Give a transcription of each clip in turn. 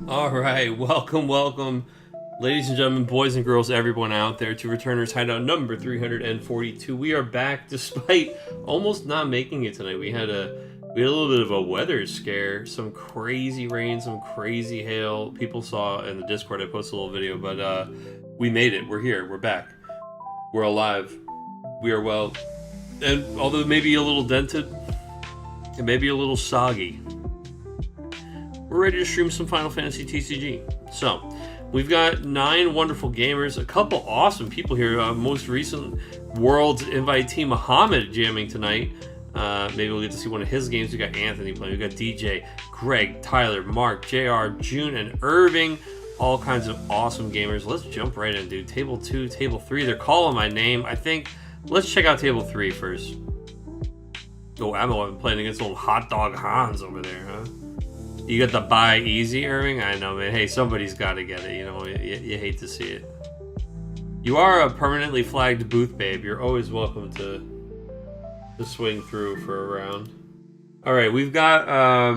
All right, welcome, ladies and gentlemen, boys and girls, everyone out there to Returners Hideout number 342. We are back despite almost not making it tonight. We had a little bit of a weather scare, some crazy rain, some crazy hail. People saw in the Discord I posted a little video, but we made it. We're here. We're back. We're alive. We are well, and although maybe a little dented and maybe a little soggy, we're ready to stream some Final Fantasy TCG. So, we've got 9 wonderful gamers, a couple awesome people here. Most recent World's invitee Muhammad jamming tonight. Maybe we'll get to see one of his games. We got Anthony playing. We got DJ, Greg, Tyler, Mark, JR, June, and Irving. All kinds of awesome gamers. Let's jump right in, dude. Table 2, Table 3. They're calling my name. I think. Let's check out Table 3 first. Oh, I've been playing against old Hot Dog Hans over there, huh? You got the buy easy, Irving? I know, man. Hey, somebody's got to get it. You know, you hate to see it. You are a permanently flagged booth babe. You're always welcome to swing through for a round. All right, we've got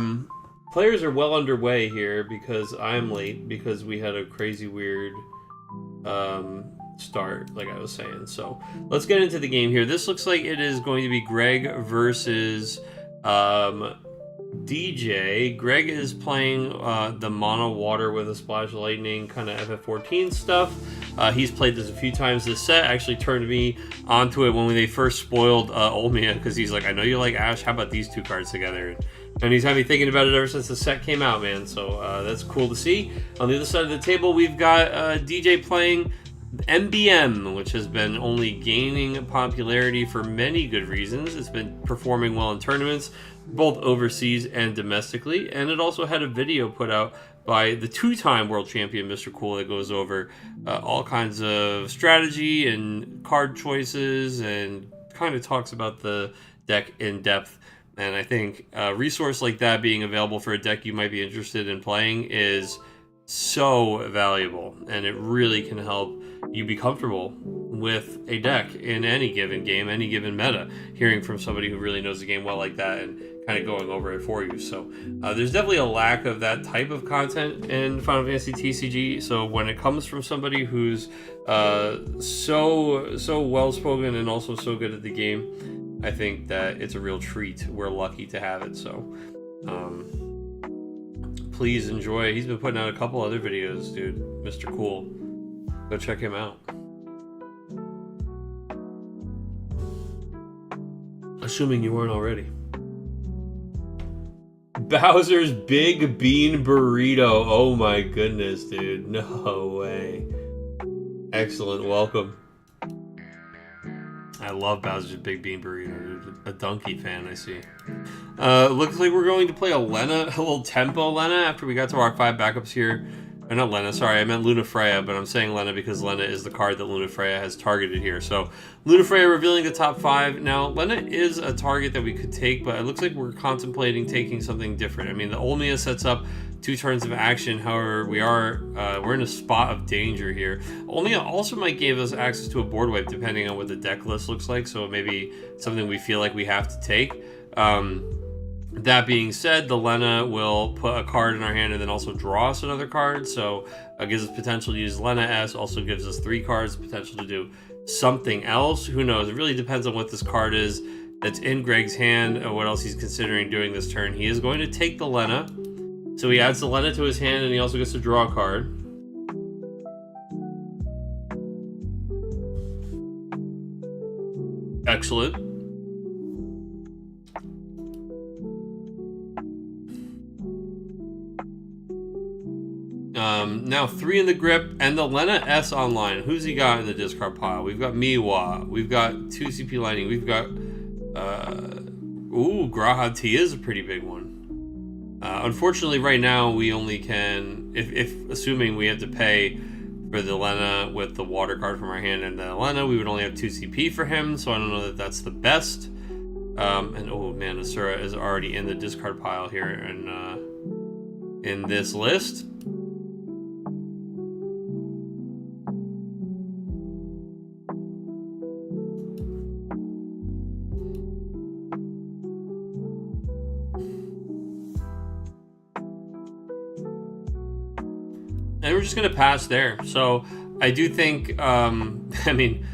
players are well underway here because I'm late because we had a crazy weird start, like I was saying. So let's get into the game here. This looks like it is going to be Greg versus DJ. Greg is playing the mono water with a splash of lightning kind of FF14 stuff. He's played this a few times this set. Actually turned me onto it when they first spoiled Olmia, because he's like, I know you like Ash, how about these two cards together? And he's had me thinking about it ever since the set came out, man. So that's cool to see. On the other side of the table, we've got DJ playing MBM, which has been only gaining popularity for many good reasons. It's been performing well in tournaments, both overseas and domestically, and it also had a video put out by the 2-time world champion Mr. Cool that goes over all kinds of strategy and card choices and kind of talks about the deck in depth. And I think a resource like that being available for a deck you might be interested in playing is so valuable, and it really can help you be comfortable with a deck in any given game, any given meta, hearing from somebody who really knows the game well like that and kind of going over it for you. So there's definitely a lack of that type of content in Final Fantasy TCG. So when it comes from somebody who's so well spoken and also so good at the game, I think that it's a real treat. We're lucky to have it. So please enjoy. He's been putting out a couple other videos, dude. Mr. Cool. Go check him out. Assuming you weren't already. Bowser's Big Bean Burrito. Oh my goodness, dude. No way. Excellent. Welcome. I love Bowser's Big Bean Burrito, dude. A Donkey fan, I see. Looks like we're going to play a little tempo Lena after we got to our 5 backups here. Or not Lena, sorry, I meant Luna Freya, but I'm saying Lena because Lena is the card that Luna Freya has targeted here. So, Luna Freya revealing the top 5. Now, Lena is a target that we could take, but it looks like we're contemplating taking something different. I mean, the Olmia sets up 2 turns of action, however, we're in a spot of danger here. Olmia also might give us access to a board wipe depending on what the deck list looks like, so maybe something we feel like we have to take. That being said, the Lena will put a card in our hand and then also draw us another card. So it gives us potential to use Lena S, also gives us 3 cards, potential to do something else. Who knows? It really depends on what this card is that's in Greg's hand and what else he's considering doing this turn. He is going to take the Lena. So he adds the Lena to his hand and he also gets to draw a card. Excellent. Now 3 in the grip and the Lena S online. Who's he got in the discard pile? We've got Miwa. We've got 2 CP Lightning. We've got Graha T is a pretty big one. Unfortunately, right now we only can, if assuming we have to pay for the Lena with the water card from our hand and the Lena, we would only have 2 CP for him. So I don't know that that's the best. And oh man, Asura is already in the discard pile here in this list. And we're just going to pass there. So I do think, I mean,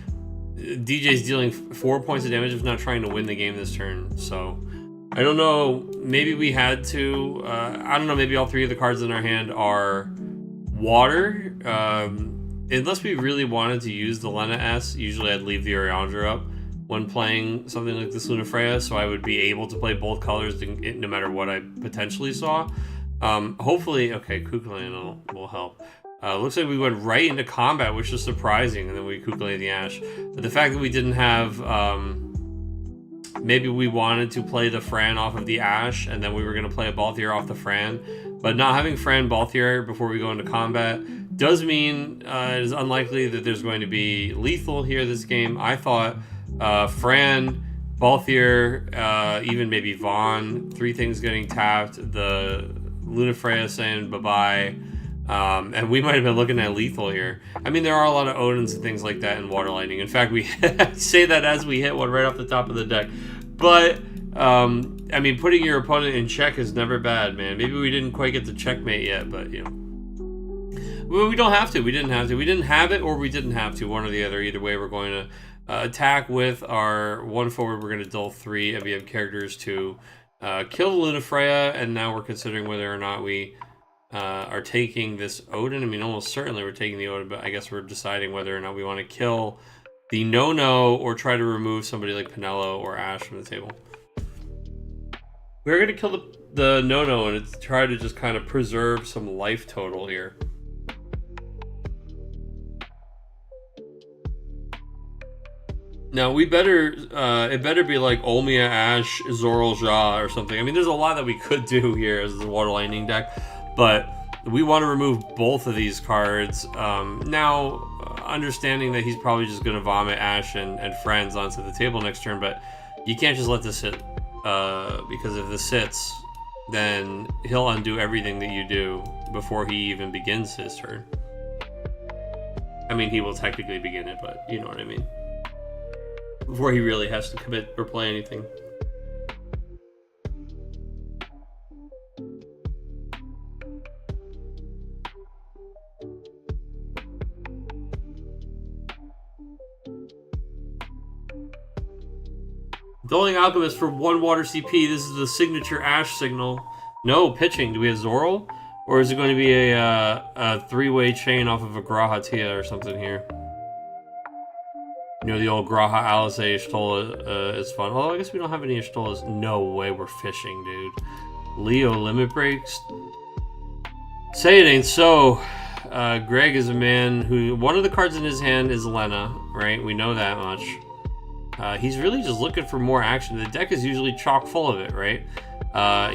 DJ's dealing 4 points of damage if not trying to win the game this turn. So I don't know. Maybe we had to. I don't know. Maybe all three of the cards in our hand are water. Unless we really wanted to use the Lena S, usually I'd leave the Oriandra up when playing something like this Lunafreya, so I would be able to play both colors no matter what I potentially saw. Hopefully, okay, Kukulkan will help. Looks like we went right into combat, which is surprising, and then we Kukulkan the Ash. But the fact that we didn't have, maybe we wanted to play the Fran off of the Ash, and then we were going to play a Balthier off the Fran. But not having Fran Balthier before we go into combat does mean it is unlikely that there's going to be lethal here this game. I thought Fran, Balthier, even maybe Vaughn, three things getting tapped, the Lunafreya saying bye-bye, and we might have been looking at lethal here. I mean, there are a lot of Odins and things like that in Water Lightning. In fact, we say that as we hit one right off the top of the deck. But, I mean, putting your opponent in check is never bad, man. Maybe we didn't quite get the checkmate yet, but, you know. Well, we don't have to. We didn't have to. We didn't have it or we didn't have to. One or the other. Either way, we're going to attack with our one forward. We're going to dull 3 EVM characters to kill the Lunafreya, and now we're considering whether or not we are taking this Odin. I mean, almost certainly we're taking the Odin, but I guess we're deciding whether or not we want to kill the no-no or try to remove somebody like Penelo or Ash from the table. We're going to kill the no-no and try to just kind of preserve some life total here. Now, we better, it better be like Olmia, Ash, Zoral, Ja, or something. I mean, there's a lot that we could do here as the Water Lightning deck, but we want to remove both of these cards. Now, understanding that he's probably just going to vomit Ash and Friends onto the table next turn, but you can't just let this sit, because if this sits, then he'll undo everything that you do before he even begins his turn. I mean, he will technically begin it, but you know what I mean. Before he really has to commit or play anything. Dulling Alchemist for 1 water CP. This is the signature Ash signal. No pitching. Do we have Zoral? Or is it going to be a three-way chain off of a Graha Tia or something here? You know, the old Graha Alice Y'shtola is fun. Although I guess we don't have any Y'shtolas. No way we're fishing, dude. Leo limit breaks. Say it ain't so. Greg is a man who... One of the cards in his hand is Lena, right? We know that much. He's really just looking for more action. The deck is usually chock full of it, right?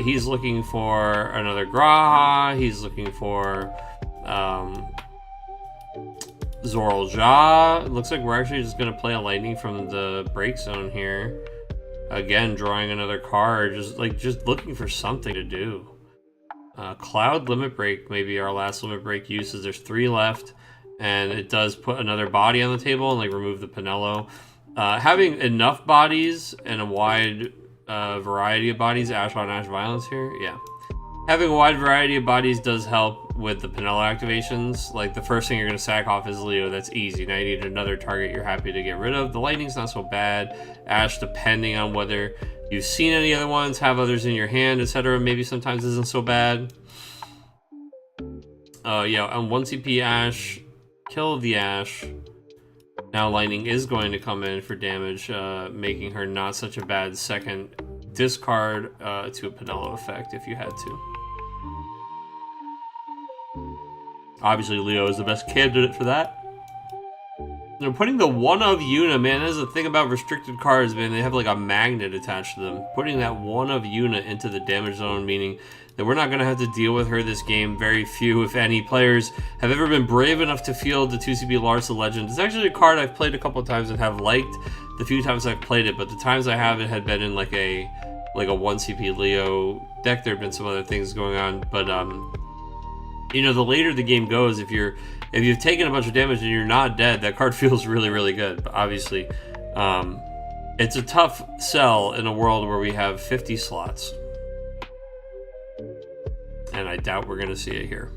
He's looking for another Graha. He's looking for... Zoral Ja. It looks like we're actually just going to play a Lightning from the break zone here. Again, drawing another card. Just looking for something to do. Cloud Limit Break, maybe our last Limit Break uses. There's 3 left, and it does put another body on the table and like remove the Penelo. Having enough bodies and a wide variety of bodies, Ash on Ash Violence here, yeah. Having a wide variety of bodies does help with the Penelo activations. Like, the first thing you're going to sack off is Leo. That's easy. Now you need another target you're happy to get rid of. The Lightning's not so bad. Ash, depending on whether you've seen any other ones, have others in your hand, etc., maybe sometimes isn't so bad. Yeah, on 1 CP Ash, kill the Ash. Now Lightning is going to come in for damage, making her not such a bad second discard to a Penelo effect if you had to. Obviously, Leo is the best candidate for that. You know, putting the one of Yuna, man, that's the thing about restricted cards, man. They have like a magnet attached to them. Putting that one of Yuna into the damage zone, meaning that we're not going to have to deal with her this game. Very few, if any, players have ever been brave enough to field the 2CP Larsa Legend. It's actually a card I've played a couple of times and have liked the few times I've played it, but the times I have it had been in like a 1CP Leo deck. There have been some other things going on, but you know, the later the game goes, if you've taken a bunch of damage and you're not dead, that card feels really, really good. But obviously, it's a tough sell in a world where we have 50 slots. And I doubt we're going to see it here.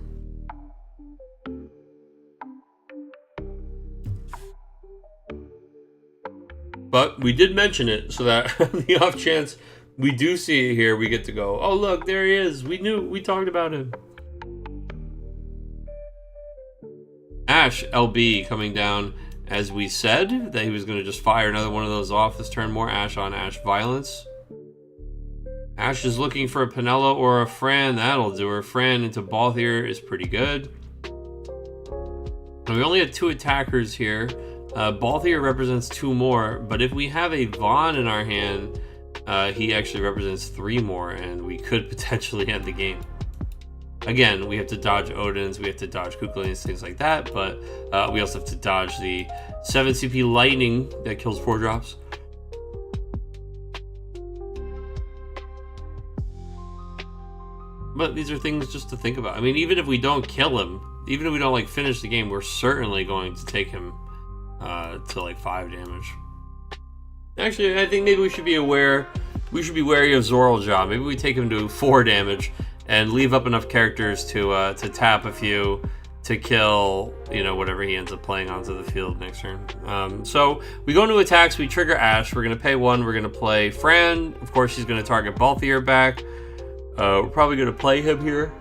But we did mention it so that the off chance we do see it here, we get to go, oh look, there he is. We talked about him. Ash LB coming down, as we said, that he was going to just fire another one of those off this turn. More Ash on Ash violence. Ash is looking for a Penelo or a Fran. That'll do her. Fran into Balthier is pretty good. And we only have 2 attackers here. Balthier represents 2 more, but if we have a Vaughn in our hand, he actually represents 3 more, and we could potentially end the game. Again, we have to dodge Odins, we have to dodge Kukulins, things like that, but we also have to dodge the 7 CP Lightning that kills 4 drops. But these are things just to think about. I mean, even if we don't kill him, even if we don't like finish the game, we're certainly going to take him to like 5 damage. Actually, I think maybe we should be aware. We should be wary of Zoraljaw. Maybe we take him to 4 damage and leave up enough characters to tap a few to kill, you know, whatever he ends up playing onto the field next turn. So we go into attacks. We trigger Ash. We're gonna pay 1. We're gonna play Fran. Of course, she's gonna target Balthier back. We're probably gonna play him here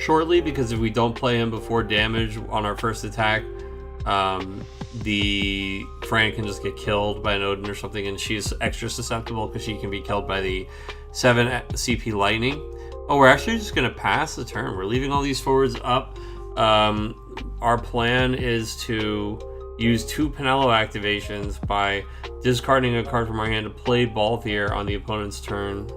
shortly, because if we don't play him before damage on our first attack, the Fran can just get killed by an Odin or something, and she's extra susceptible because she can be killed by the 7 CP Lightning. Oh, we're actually just going to pass the turn. We're leaving all these forwards up. Our plan is to use 2 Penelo activations by discarding a card from our hand to play Balthier on the opponent's turn.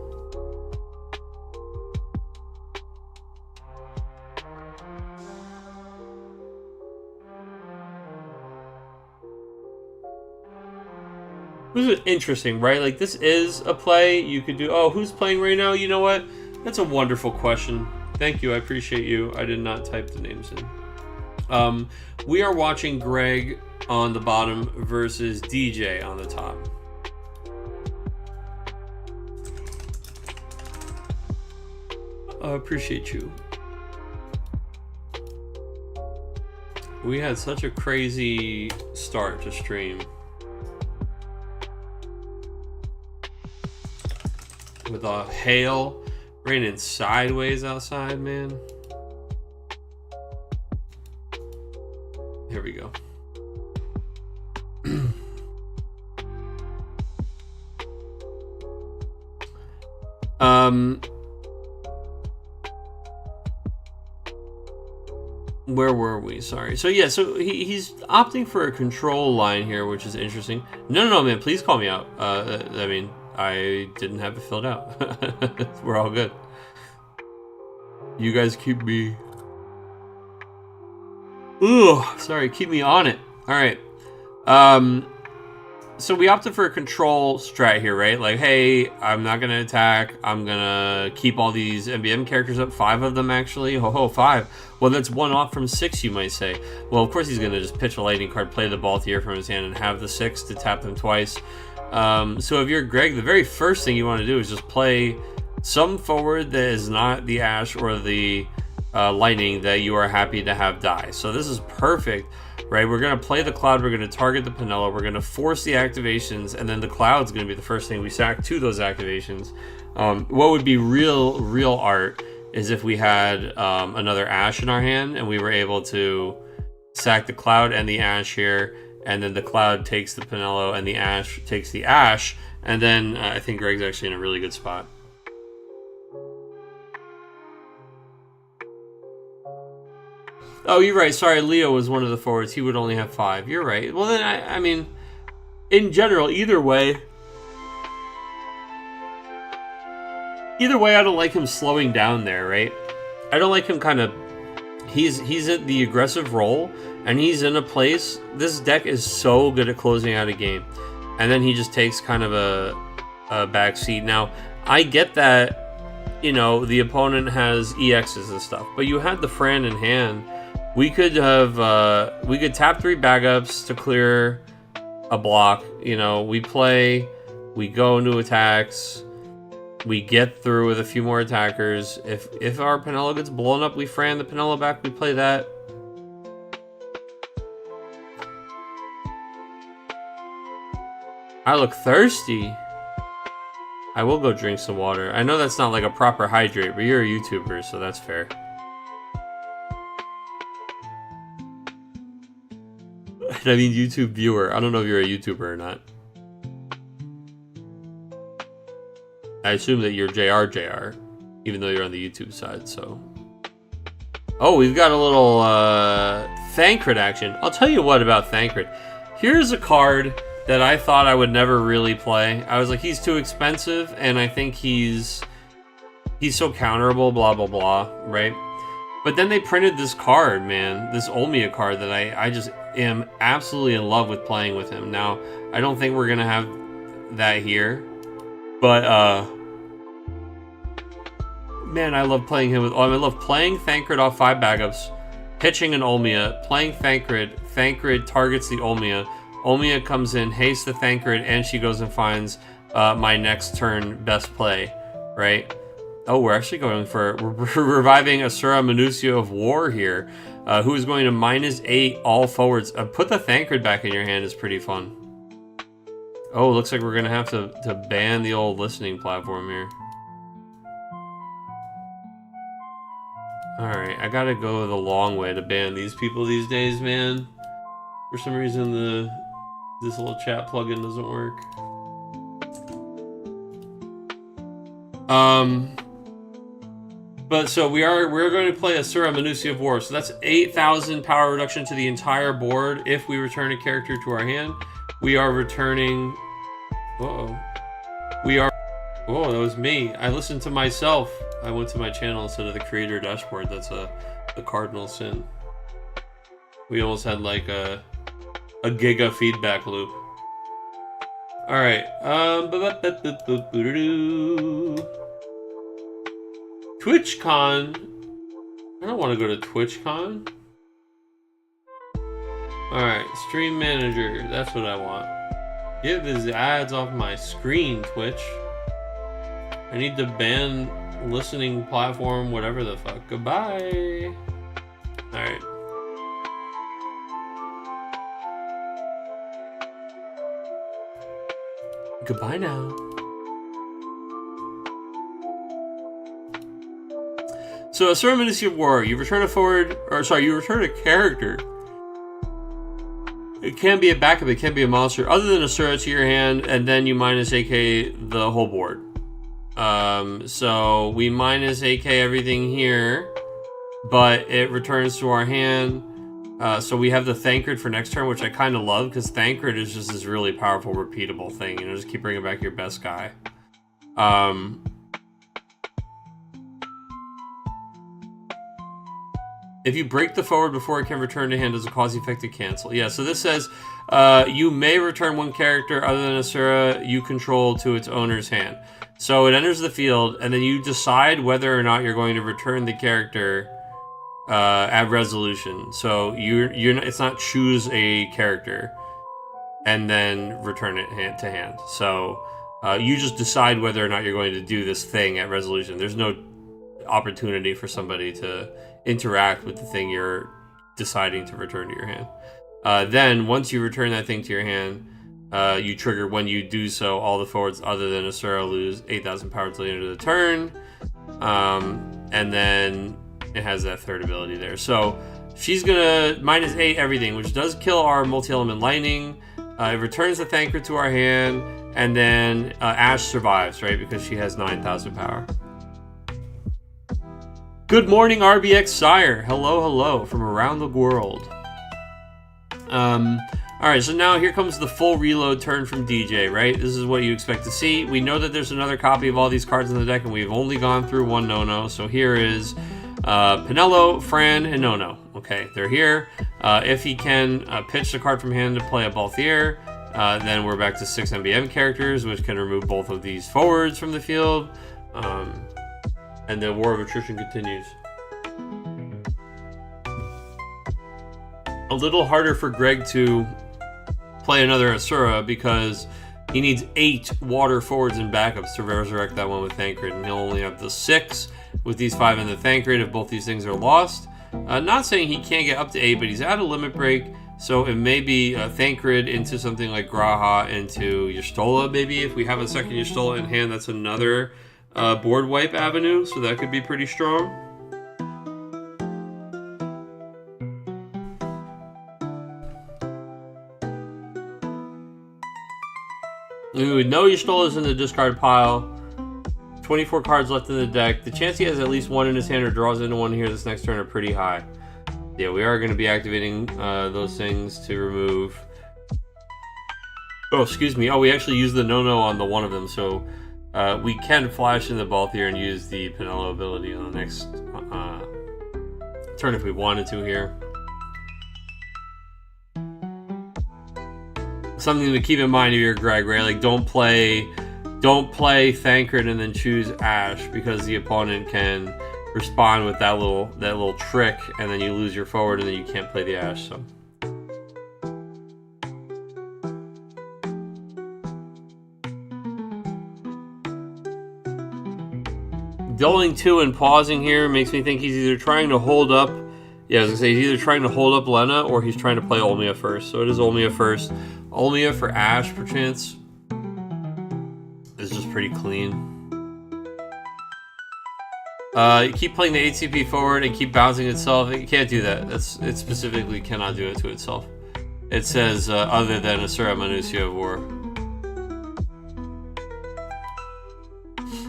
This is interesting, right? Like, this is a play you could do. Oh, who's playing right now? You know what? That's a wonderful question. Thank you. I appreciate you. I did not type the names in. We are watching Greg on the bottom versus DJ on the top. I appreciate you. We had such a crazy start to stream. With a hail raining sideways outside, man. Here we go. Where were we? Sorry. So yeah, so he's opting for a control line here, which is interesting. No, man, please call me out. I mean, I didn't have it filled out. We're all good. You guys keep me... Ooh, sorry, keep me on it. All right. So we opted for a control strat here, right? Like, hey, I'm not going to attack. I'm going to keep all these MBM characters up. 5 of them, actually. Ho, 5. Well, that's 1 off from 6, you might say. Well, of course he's going to just pitch a lightning card, play the Balthier from his hand, and have the 6 to tap them twice. So if you're Greg, the very first thing you want to do is just play some forward that is not the Ash or the Lightning that you are happy to have die. So this is perfect, right? We're going to play the Cloud, we're going to target the Penelo, we're going to force the activations, and then the Cloud's going to be the first thing we sack to those activations. What would be real art is if we had another Ash in our hand and we were able to sack the Cloud and the Ash here, and then the Cloud takes the Penelo and the Ash takes the Ash, and then I think Greg's actually in a really good spot. Oh, you're right. Sorry, Leo was one of the forwards. He would only have 5. You're right. Well, then, I mean, in general, either way, I don't like him slowing down there, right? I don't like him kind of... He's at the aggressive role, and he's in a place... This deck is so good at closing out a game. And then he just takes kind of a back seat. Now, I get that, you know, the opponent has EXs and stuff, but you had the Fran in hand. We could have... we could tap 3 backups to clear a block. You know, we play... We go into attacks... We get through with a few more attackers. If our Penelo gets blown up, we Fran the Penelo back. We play that. I look thirsty. I will go drink some water. I know that's not like a proper hydrate, but you're a YouTuber, so that's fair. I mean YouTube viewer. I don't know if you're a YouTuber or not. I assume that you're JR, even though you're on the YouTube side, so. Oh, we've got a little Thancred action. I'll tell you what about Thancred. Here's a card that I thought I would never really play. I was like, he's too expensive, and I think he's so counterable, blah, blah, blah, right? But then they printed this card, man, this Olmia card that I just am absolutely in love with playing with him. Now, I don't think we're going to have that here, but, man, I love playing him with, I love playing Thancred off 5 backups, pitching an Olmia, playing Thancred, Thancred targets the Olmia, Olmia comes in, hastes the Thancred, and she goes and finds my next turn best play, right? Oh, we're actually going for, we're reviving Asura Minucio of War here, who is going to -8 all forwards. Put the Thancred back in your hand is pretty fun. Oh, looks like we're going to have to ban the old listening platform here. Alright, I gotta go the long way to ban these people these days, man. For some reason, this little chat plugin doesn't work. But so we're going to play Asura Minucio of War. So that's 8,000 power reduction to the entire board if we return a character to our hand. We are returning. Uh-oh. We are. Oh, that was me. I listened to myself. I went to my channel instead of the creator dashboard. That's a cardinal sin. We almost had like a giga feedback loop. All right. TwitchCon. I don't want to go to TwitchCon. All right, Stream Manager. That's what I want. Get these ads off my screen, Twitch. I need to ban listening platform, whatever the fuck. Goodbye. All right. Goodbye now. So, Asura Minucio of War, you return a forward, or sorry, you return a character. It can be a backup, it can be a monster, other than Asura to your hand, and then you minus AK the whole board. So we minus AK everything here, but it returns to our hand. So we have the Thancred for next turn, which I kind of love, because Thancred is just this really powerful, repeatable thing. You know, just keep bringing back your best guy. If you break the forward before it can return to hand, does a quasi-effective cancel? Yeah, so this says, you may return one character other than Asura you control to its owner's hand. So it enters the field, and then you decide whether or not you're going to return the character at resolution. So it's not choose a character and then return it hand to hand. So you just decide whether or not you're going to do this thing at resolution. There's no opportunity for somebody to interact with the thing you're deciding to return to your hand. Then once you return that thing to your hand, you trigger, when you do so, all the forwards other than Asura lose 8,000 power till the end of the turn. And then it has that third ability there. So she's gonna -8 everything, which does kill our multi-element lightning. It returns the Thancred to our hand, and then Ash survives, right? Because she has 9,000 power. Good morning, RBX Sire. Hello, hello from around the world. Alright, so now here comes the full reload turn from DJ, right? This is what you expect to see. We know that there's another copy of all these cards in the deck, and we've only gone through one no-no. So here is Pinello, Fran, and No-No. Okay, they're here. If he can pitch the card from hand to play a Balthier, then we're back to 6 MBM characters, which can remove both of these forwards from the field. And the War of Attrition continues. A little harder for Greg to play another Asura because he needs 8 water forwards and backups to resurrect that one with Thancred, and he'll only have the 6 with these 5 in the Thancred if both these things are lost. Not saying he can't get up to 8, but he's at a limit break. So it may be Thancred into something like Graha into Y'shtola, maybe. If we have a second Y'shtola in hand, that's another board wipe avenue, so that could be pretty strong. Ooh, no Y'shtolas in the discard pile. 24 cards left in the deck. The chance he has at least one in his hand or draws into one here this next turn are pretty high. Yeah, we are going to be activating those things to remove... Oh, excuse me. Oh, we actually used the no-no on the one of them, so we can flash in the Balthier and use the Pinello ability on the next turn if we wanted to here. Something to keep in mind if you're Greg, right? Like, don't play Thancred and then choose Ash, because the opponent can respond with that little trick, and then you lose your forward, and then you can't play the Ash. So going to and pausing here makes me think he's either trying to hold up. Yeah, I was gonna say he's either trying to hold up Lena or he's trying to play Olmia first. So it is Olmia first. Olmia for Ash, perchance, is just pretty clean. You keep playing the HCP forward and keep bouncing itself. It can't do that. It specifically cannot do it to itself. It says other than Asura Manusio of War.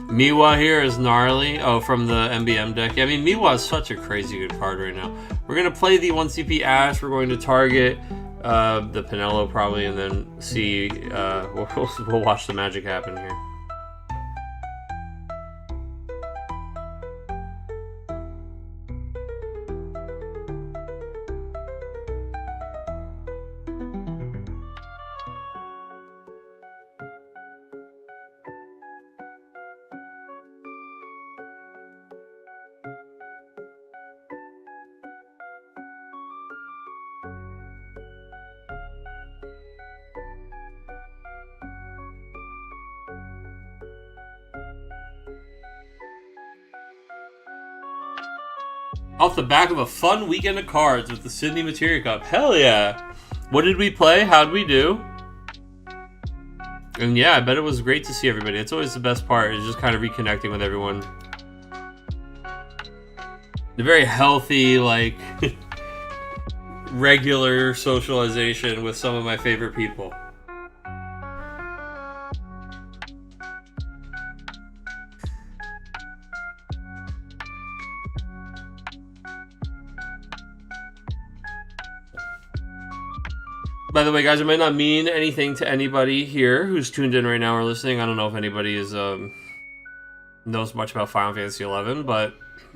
Miwa here is gnarly. Oh, from the MBM deck. Yeah, I mean, Miwa is such a crazy good card right now. We're going to play the 1CP Ash. We're going to target the Pinello probably, and then see. We'll watch the magic happen here. Off the back of a fun weekend of cards with the Sydney Materia Cup. Hell yeah! What did we play? How'd we do? And yeah, I bet it was great to see everybody. It's always the best part, is just kind of reconnecting with everyone. The very healthy, like, regular socialization with some of my favorite people. By the way, guys, it might not mean anything to anybody here who's tuned in right now or listening. I don't know if anybody is knows much about Final Fantasy XI, but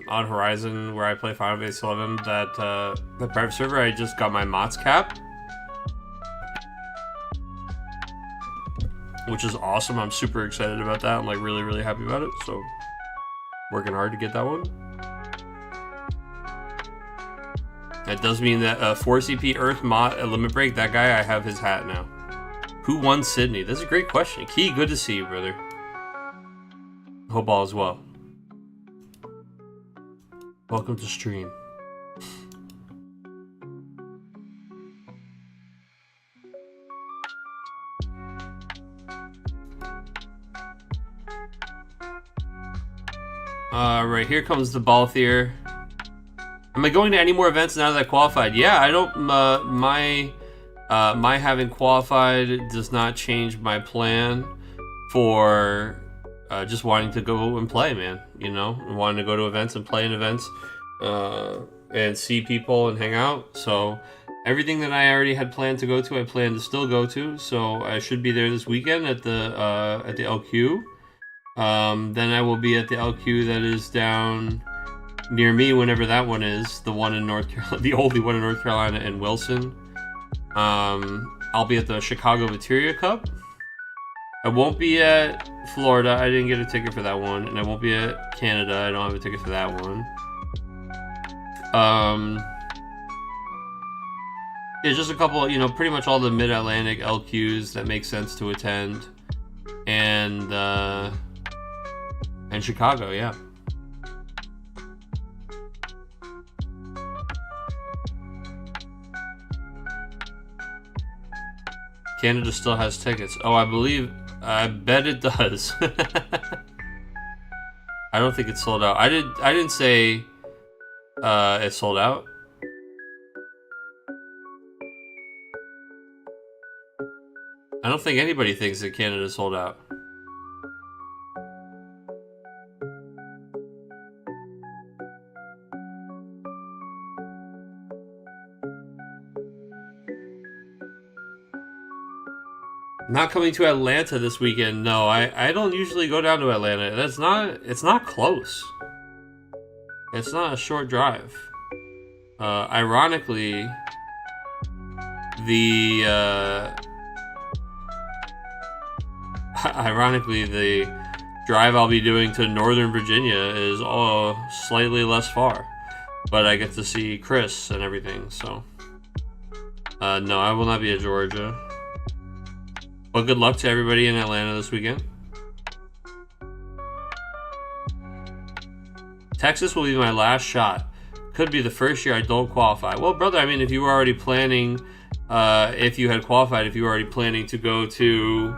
on Horizon, where I play Final Fantasy XI, that private server, I just got my MOTS cap, which is awesome. I'm super excited about that. I'm like really, really happy about it. So working hard to get that one. That does mean that 4CP Earth Mott at Limit Break, that guy, I have his hat now. Who won Sydney? That's a great question. Key, good to see you, brother. Hope all is well. Welcome to stream. Right, here comes the Balthier. Am I going to any more events now that I qualified? Yeah, I don't. My having qualified does not change my plan for just wanting to go and play, man. You know, wanting to go to events and play in events and see people and hang out. So everything that I already had planned to go to, I plan to still go to. So I should be there this weekend at the LQ. Then I will be at the LQ that is down near me, whenever that one is, the one in North Carolina, the only one in North Carolina in Wilson. I'll be at the Chicago Materia Cup. I won't be at Florida. I didn't get a ticket for that one, and I won't be at Canada. I don't have a ticket for that one. Yeah, just a couple. You know, pretty much all the Mid-Atlantic LQs that make sense to attend, and Chicago, yeah. Canada still has tickets. Oh, I bet it does. I don't think it's sold out. I didn't say it's sold out. I don't think anybody thinks that Canada's sold out. Not coming to Atlanta this weekend. No, I don't usually go down to Atlanta. It's not close. It's not a short drive. Ironically, the drive I'll be doing to Northern Virginia is slightly less far, but I get to see Chris and everything. So, no, I will not be at Georgia. Well, good luck to everybody in Atlanta this weekend. Texas will be my last shot. Could be the first year I don't qualify. Well, brother, I mean, if you were already planning, if you had qualified, if you were already planning to go to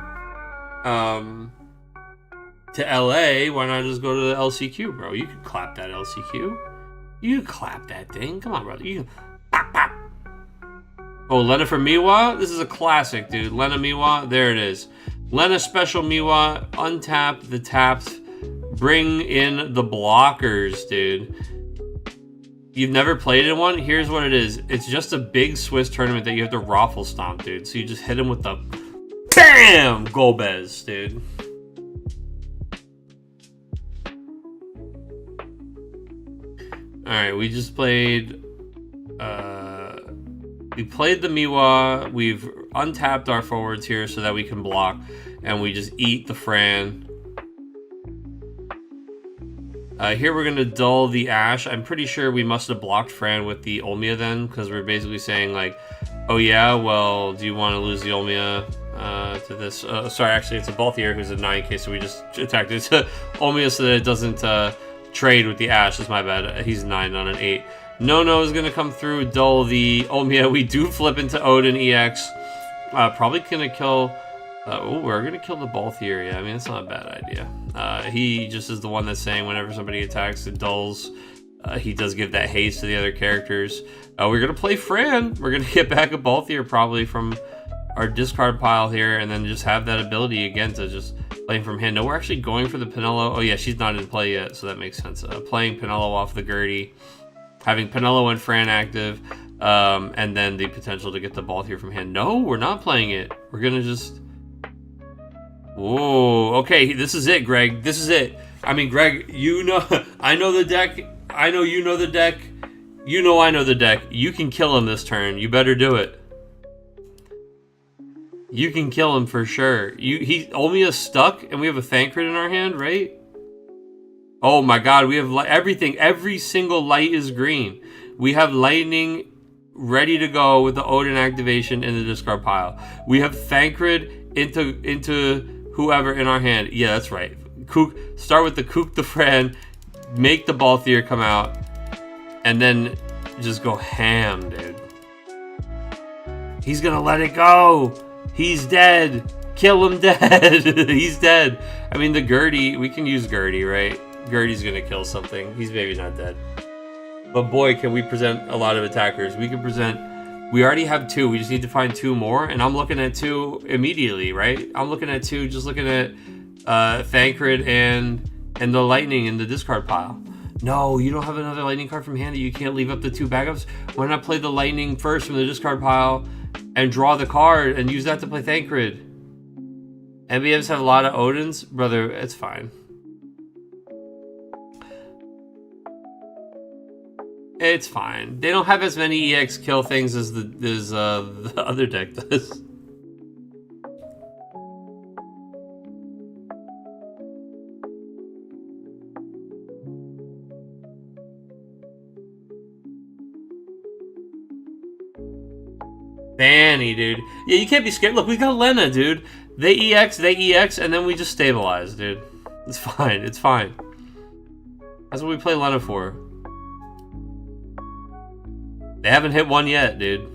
LA, why not just go to the LCQ, bro? You could clap that LCQ. You could clap that thing. Come on, brother. You can pop, pop. Oh, Lena for Miwa? This is a classic, dude. Lena Miwa, there it is. Lena special Miwa, untap the taps, bring in the blockers, dude. You've never played in one? Here's what it is. It's just a big Swiss tournament that you have to raffle stomp, dude. So you just hit him with the BAM! Golbez, dude. Alright, we just played... we played the Miwa. We've untapped our forwards here so that we can block. And we just eat the Fran. Here we're going to dull the Ash. I'm pretty sure we must have blocked Fran with the Olmia then. Because we're basically saying like, oh yeah, well, do you want to lose the Olmia to this? Sorry, actually it's a Balthier who's a 9k. So we just attacked it to Olmia so that it doesn't trade with the Ash. That's my bad. He's 9 on an 8. No is going to come through, dull the Olmia. We do flip into Odin EX. Probably going to kill... we're going to kill the Balthier. Yeah, I mean, it's not a bad idea. He just is the one that's saying whenever somebody attacks, it dulls. He does give that haste to the other characters. We're going to play Fran. We're going to get back a Balthier probably from our discard pile here and then just have that ability again to just play from hand. No, we're actually going for the Pinello. Oh, yeah, she's not in play yet, so that makes sense. Playing Pinello off the Gertie. Having Pinello and Fran active, and then the potential to get the Balthier from hand. No, we're not playing it. We're going to just... Whoa, okay, this is it, Greg. This is it. I mean, Greg, you know, I know the deck. I know you know the deck. You know I know the deck. You can kill him this turn. You better do it. You can kill him for sure. Olmia's stuck, and we have a Thancred in our hand, right? Oh my god, we have everything. Every single light is green. We have Lightning ready to go with the Odin activation in the discard pile. We have Thancred into whoever in our hand. Yeah, that's right. Start with the Kook the Fran, make the Balthier come out, and then just go ham, dude. He's gonna let it go. He's dead. Kill him dead. He's dead. I mean, the Gertie, we can use Gertie, right? Gertie's gonna kill something. He's maybe not dead. But boy, can we present a lot of attackers. We already have 2. We just need to find 2 more. And I'm looking at 2 immediately, right? I'm looking at 2, just looking at Thancred and the Lightning in the discard pile. No, you don't have another Lightning card from hand that you can't leave up the 2 backups? Why not play the Lightning first from the discard pile and draw the card and use that to play Thancred? MBMs have a lot of Odins? Brother, it's fine. It's fine. They don't have as many EX kill things as the other deck does. Fanny, dude. Yeah, you can't be scared. Look, we got Lena, dude. They EX, and then we just stabilize, dude. It's fine. It's fine. That's what we play Lena for. They haven't hit one yet, dude.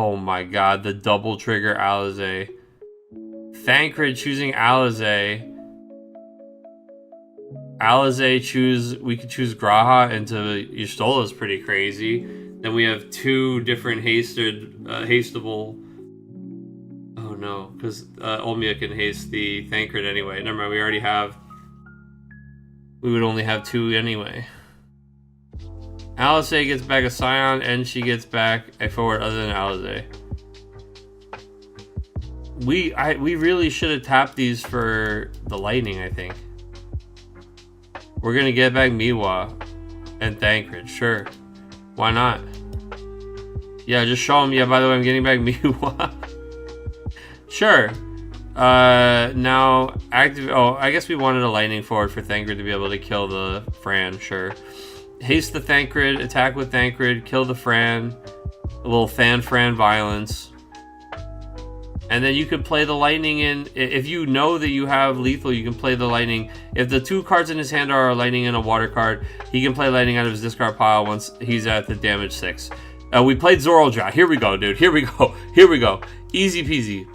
Oh my god, the double trigger Alizé. Thancred choosing Alizé. Alizé we could choose Graha into Y'shtola is pretty crazy. Then we have two different hasteable. Oh no, because Olmia can haste the Thancred anyway. Never mind, we already have. We would only have two anyway. Alizé gets back a Scion, and she gets back a forward other than Alizé. We really should have tapped these for the lightning, I think. We're gonna get back Miwa and Thancred, sure. Why not? Yeah, just show them, yeah, by the way, I'm getting back Miwa. Sure. Now, active, oh, I guess we wanted a lightning forward for Thancred to be able to kill the Fran, sure. Haste the Thancred, attack with Thancred, kill the Fran, a little Fran violence. And then you could play the lightning in. If you know that you have lethal, you can play the lightning. If the two cards in his hand are a lightning and a water card, he can play lightning out of his discard pile once he's at the damage 6. We played Zoroja. Here we go, dude. Here we go. Here we go. Easy peasy.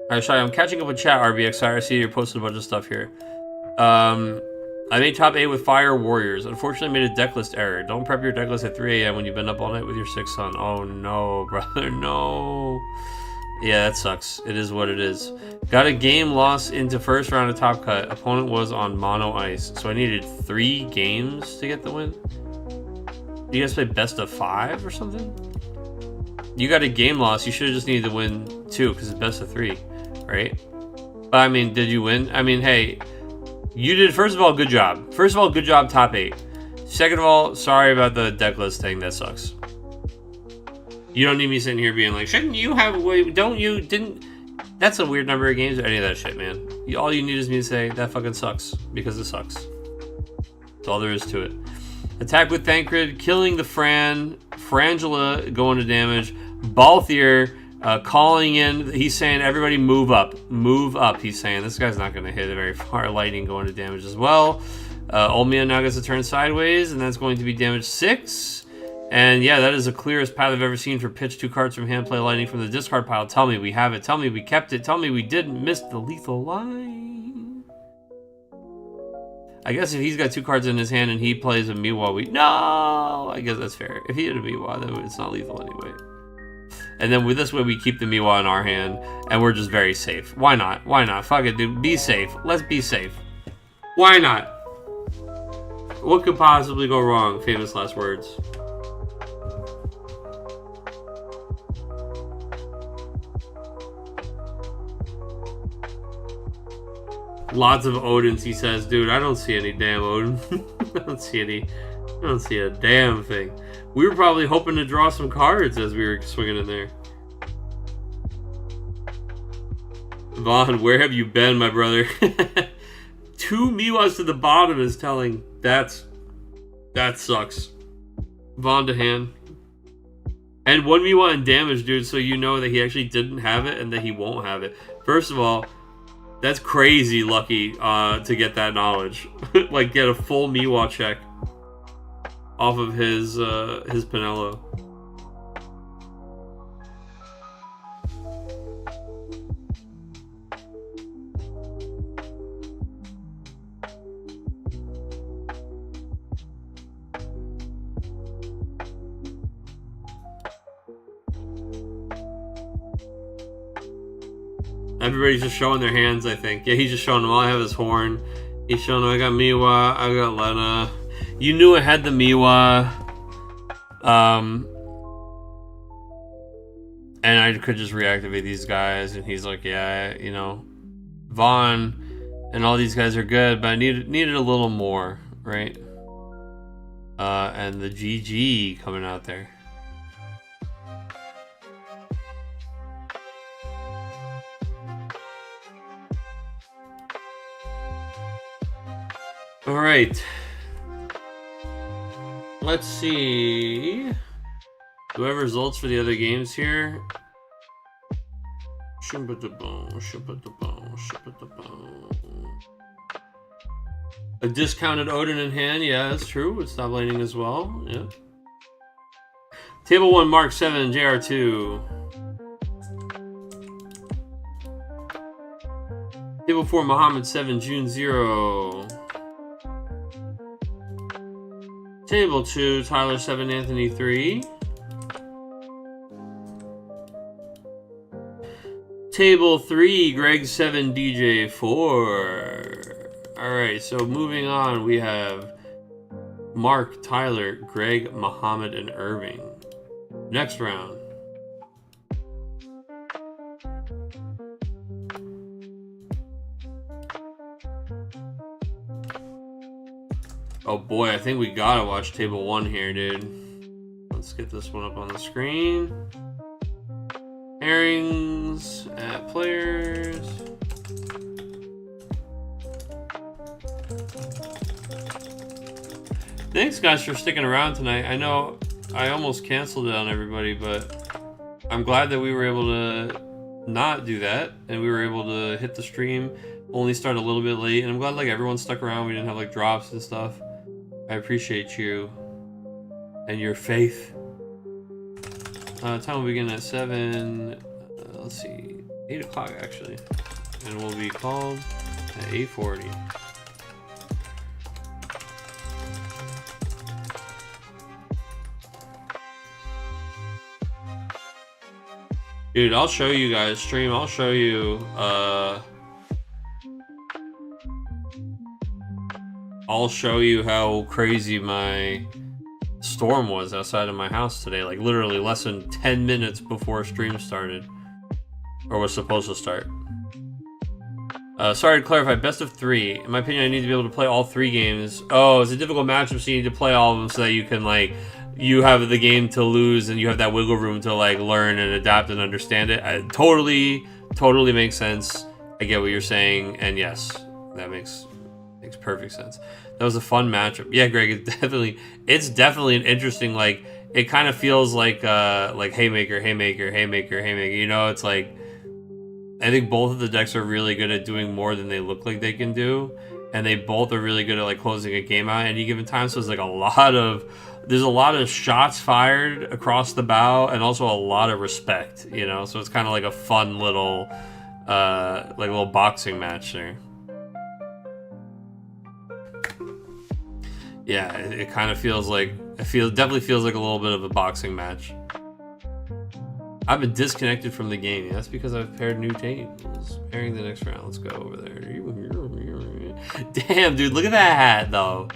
Alright, Shai, I'm catching up with chat, RBX. Sorry, I see you posted a bunch of stuff here. I made top 8 with Fire Warriors. Unfortunately, made a deck list error. Don't prep your deck list at 3 a.m. when you've been up all night with your 6th son. Oh no, brother, no. Yeah, that sucks. It is what it is. Got a game loss into first round of Top Cut. Opponent was on mono ice, so I needed 3 games to get the win. You guys play best of 5 or something? You got a game loss. You should have just needed to win 2 because it's best of 3, right? But I mean, did you win? I mean, hey, you did. First of all, good job. First of all, good job, top 8. Second of all, sorry about the deck list thing. That sucks. You don't need me sitting here being like, shouldn't you have? Don't you? Didn't? That's a weird number of games or any of that shit, man. All you need is me to say that fucking sucks because it sucks. That's all there is to it. Attack with Thancred, killing the Frangela going to damage. Balthier calling in. He's saying, everybody move up. Move up, he's saying. This guy's not going to hit it very far. Lightning going to damage as well. Olmia now gets to turn sideways, and that's going to be damage 6. And yeah, that is the clearest path I've ever seen for pitch 2 cards from hand, play lightning from the discard pile. Tell me we have it. Tell me we kept it. Tell me we didn't miss the lethal line. I guess if he's got 2 cards in his hand and he plays a Miwa, no! I guess that's fair. If he had a Miwa, then it's not lethal anyway. And then with this way, we keep the Miwa in our hand, and we're just very safe. Why not? Why not? Fuck it, dude. Be safe. Let's be safe. Why not? What could possibly go wrong? Famous last words. Lots of Odins, he says. Dude, I don't see any damn Odin. I don't see a damn thing. We were probably hoping to draw some cards as we were swinging in there. Vaughn, where have you been, my brother? 2 Miwas to the bottom is telling. That sucks. Vaughn to hand. And 1 Miwa in damage, dude, so you know that he actually didn't have it and that he won't have it. First of all, that's crazy lucky to get that knowledge. Like, get a full Miwa check off of his Pinello. Everybody's just showing their hands, I think. Yeah, he's just showing them. All I have is Horn. He's showing them, I got Miwa, I got Lena. You knew I had the Miwa. And I could just reactivate these guys. And he's like, yeah, you know, Vaughn and all these guys are good, but I needed a little more, right? And the GG coming out there. All right. Let's see. Do I have results for the other games here? A discounted Odin in hand, yeah, that's true. It's stop laning as well, yeah. Table 1, Mark 7, JR2. Table 4, Muhammad 7, June 0. Table 2, Tyler 7, Anthony 3. Table 3, Greg 7, DJ 4. Alright, so moving on, we have Mark, Tyler, Greg, Muhammad, and Irving. Next round. Oh boy, I think we gotta watch table 1 here, dude. Let's get this one up on the screen. Pairings, at players. Thanks guys for sticking around tonight. I know I almost canceled it on everybody, but I'm glad that we were able to not do that and we were able to hit the stream, only start a little bit late, and I'm glad like everyone stuck around. We didn't have like drops and stuff. I appreciate you and your faith. Time will begin at 7, let's see, 8 o'clock actually, and we'll be called at 8:40. Dude, I'll show you guys stream. I'll show you how crazy my storm was outside of my house today. Like literally less than 10 minutes before stream started, or was supposed to start. Sorry to clarify, best of 3. In my opinion, I need to be able to play all 3 games. Oh, it's a difficult matchup, so you need to play all of them so that you can like, you have the game to lose and you have that wiggle room to like learn and adapt and understand it. It totally makes sense. I get what you're saying, and yes, that makes perfect sense. That was a fun matchup. Yeah, Greg, it's definitely an interesting, like, it kind of feels like haymaker. You know, it's like, I think both of the decks are really good at doing more than they look like they can do, and they both are really good at like closing a game out at any given time. So it's like there's a lot of shots fired across the bow, and also a lot of respect, you know. So it's kind of like a fun little little boxing match there. Yeah, it kind of feels like, definitely feels like a little bit of a boxing match. I've been disconnected from the game. That's because I've paired new tables. Pairing the next round. Let's go over there. Damn, dude, look at that hat, though.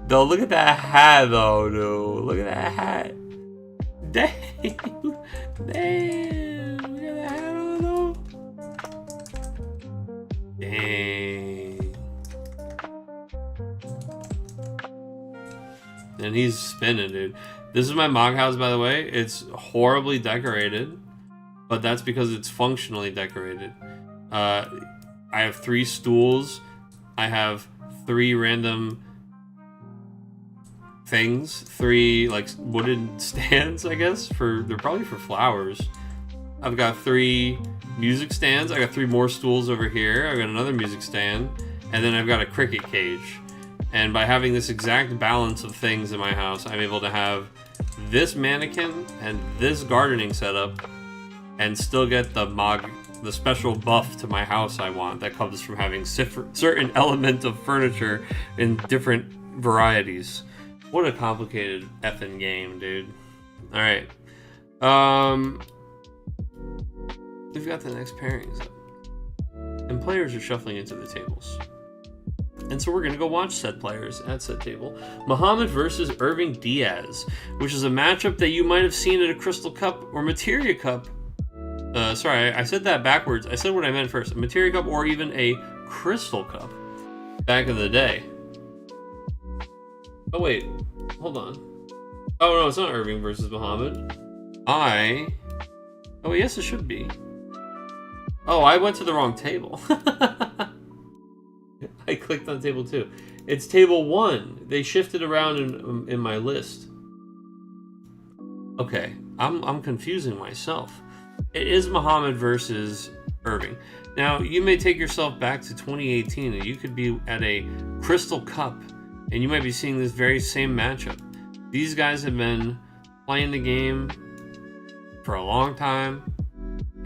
Look at that hat, though, dude. Look at that hat. Damn. Damn. Look at that hat, though. Dang. And he's spinning, dude. This is my mock house, by the way. It's horribly decorated, but that's because it's functionally decorated. I have 3 stools. I have 3 random things, 3 like wooden stands, I guess. They're probably for flowers. I've got 3 music stands. I got 3 more stools over here. I've got another music stand, and then I've got a cricket cage. And by having this exact balance of things in my house, I'm able to have this mannequin and this gardening setup, and still get the special buff to my house I want that comes from having certain element of furniture in different varieties. What a complicated effing game, dude. All right. We've got the next pairings up, and players are shuffling into the tables. And so we're going to go watch said players at said table. Muhammad versus Irving Diaz, which is a matchup that you might have seen at a Crystal Cup or Materia Cup. Sorry, I said that backwards. I said what I meant first. A Materia Cup or even a Crystal Cup back in the day. Oh, wait. Hold on. Oh, no, it's not Irving versus Muhammad. Oh, yes, it should be. Oh, I went to the wrong table. I clicked on table 2. It's table 1. They shifted around in my list. Okay, I'm confusing myself. It is Muhammad versus Irving. Now, you may take yourself back to 2018 and you could be at a Crystal Cup and you might be seeing this very same matchup. These guys have been playing the game for a long time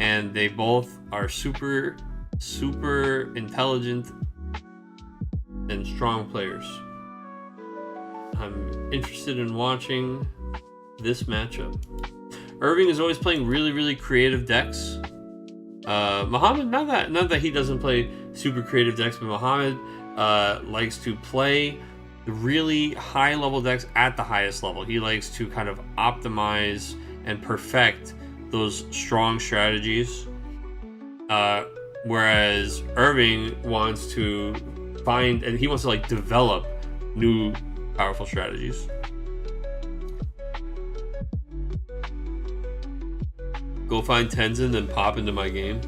and they both are super intelligent and strong players. I'm interested in watching this matchup. Irving is always playing really creative decks. Muhammad, not that he doesn't play super creative decks, but Muhammad likes to play really high level decks at the highest level. He likes to kind of optimize and perfect those strong strategies. Whereas Irving wants to find, and he wants to like develop new powerful strategies. Go find Tenzin, then pop into my game.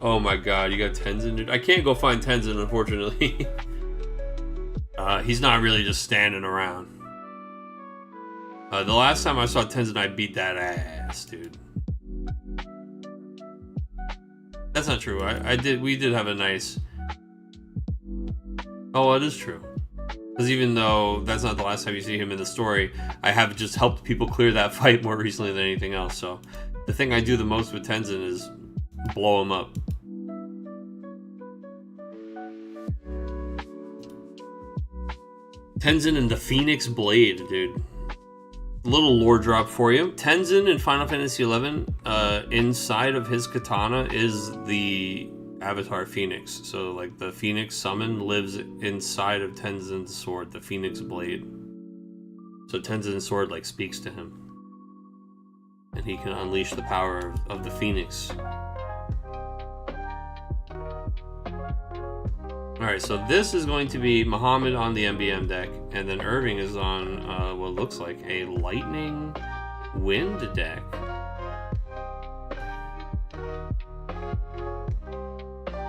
Oh my god, you got Tenzin, dude. I can't go find Tenzin, unfortunately. He's not really just standing around. The last time I saw Tenzin, I beat that ass, dude. That's not true. We did have a nice... Oh, it is true. Because even though that's not the last time you see him in the story, I have just helped people clear that fight more recently than anything else. So the thing I do the most with Tenzin is blow him up. Tenzin and the Phoenix Blade, dude. A little lore drop for you. Tenzin in Final Fantasy XI, inside of his katana is the Avatar Phoenix. So like the Phoenix summon lives inside of Tenzin's sword, the Phoenix Blade. So Tenzin's sword like speaks to him. And he can unleash the power of the Phoenix. Alright, so this is going to be Muhammad on the MBM deck, and then Irving is on what looks like a Lightning Wind deck.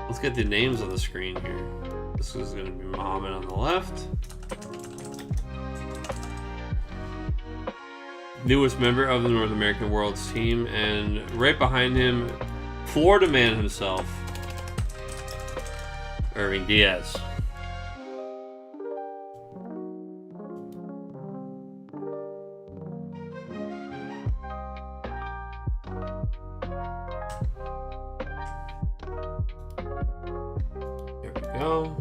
Let's get the names on the screen here. This is going to be Muhammad on the left. Newest member of the North American Worlds team, and right behind him, Florida man himself, Irving Diaz. There we go.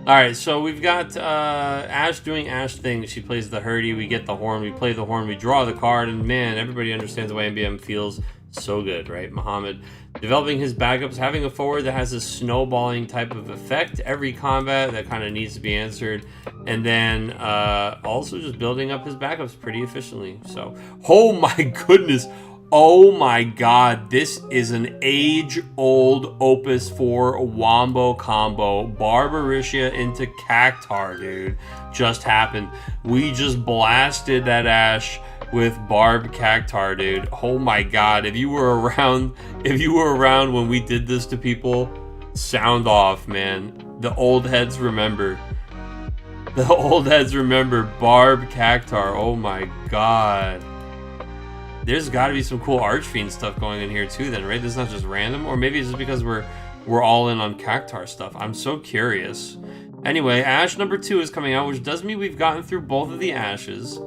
Alright, so we've got Ash doing Ash things. She plays the Hurdy, we get the horn, we play the horn, we draw the card, and man, everybody understands why MBM feels so good, right? Muhammad developing his backups, having a forward that has a snowballing type of effect every combat that kind of needs to be answered, and then also just building up his backups pretty efficiently. So, oh my goodness! Oh my god, this is an age-old Opus 4 Wombo combo. Barbariccia into Cactar, dude. Just happened. We just blasted that Ash with Barb Cactar, dude. Oh my god, if you were around when we did this to people, sound off, man. The old heads remember. The old heads remember Barb Cactar. Oh my god. There's got to be some cool Archfiend stuff going in here too then, right? This is not just random, or maybe it's just because we're all in on Cactar stuff. I'm so curious. Anyway, Ash number 2 is coming out, which does mean we've gotten through both of the Ashes.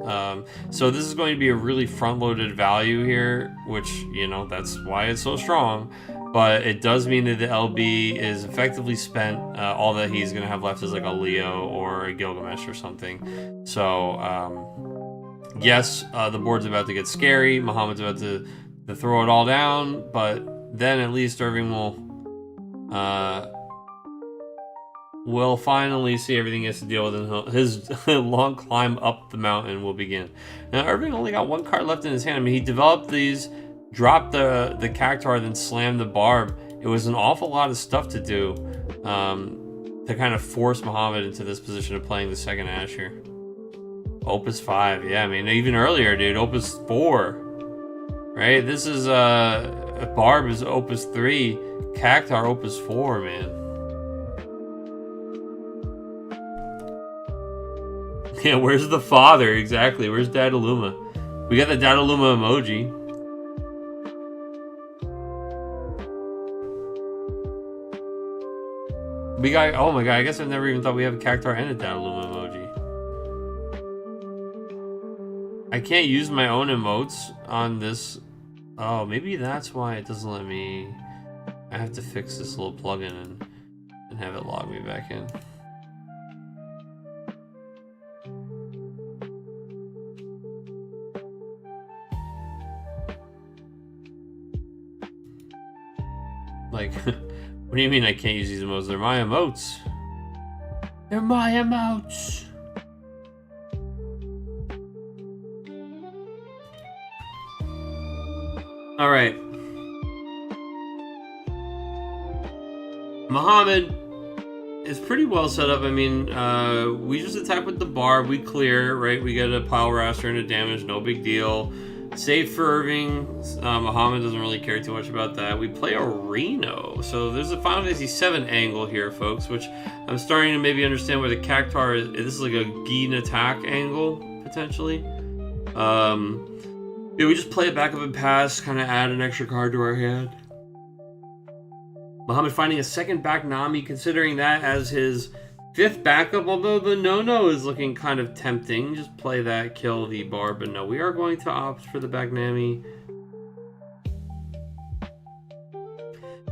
So this is going to be a really front-loaded value here, which, you know, that's why it's so strong. But it does mean that the LB is effectively spent. All that he's going to have left is like a Leo or a Gilgamesh or something. So, yes, the board's about to get scary. Muhammad's about to throw it all down, but then at least Irving will We'll finally see everything he has to deal with, and his long climb up the mountain will begin. Now, Irving only got one card left in his hand. I mean, he developed these, dropped the Cactuar, then slammed the Barb. It was an awful lot of stuff to do to kind of force Muhammad into this position of playing the second Ash here. Opus 5, yeah, I mean, even earlier, dude, Opus 4, right? This is, Barb is Opus 3, Cactuar Opus 4, man. Yeah, where's the father? Exactly, where's Dadaluma? We got the Dadaluma emoji. We got, oh my god, I guess I never even thought we have a Cactuar and a Dadaluma emoji. I can't use my own emotes on this. Oh, maybe that's why it doesn't let me. I have to fix this little plugin and have it log me back in. Like, what do you mean I can't use these emotes? They're my emotes. They're my emotes. All right. Muhammad is pretty well set up. I mean, we just attack with the Barb. We clear, right? We get a Pile Raster and a damage. No big deal. Save for Irving. Muhammad doesn't really care too much about that. We play a Reno. So there's a Final Fantasy VII angle here, folks, which I'm starting to maybe understand where the Cactuar is. This is like a Gin attack angle, potentially. Yeah, we just play it back up and pass, kind of add an extra card to our hand. Muhammad finding a second back Nami, considering that as his fifth backup, although the no-no is looking kind of tempting. Just play that, kill the Barb, but no, we are going to opt for the back Nami.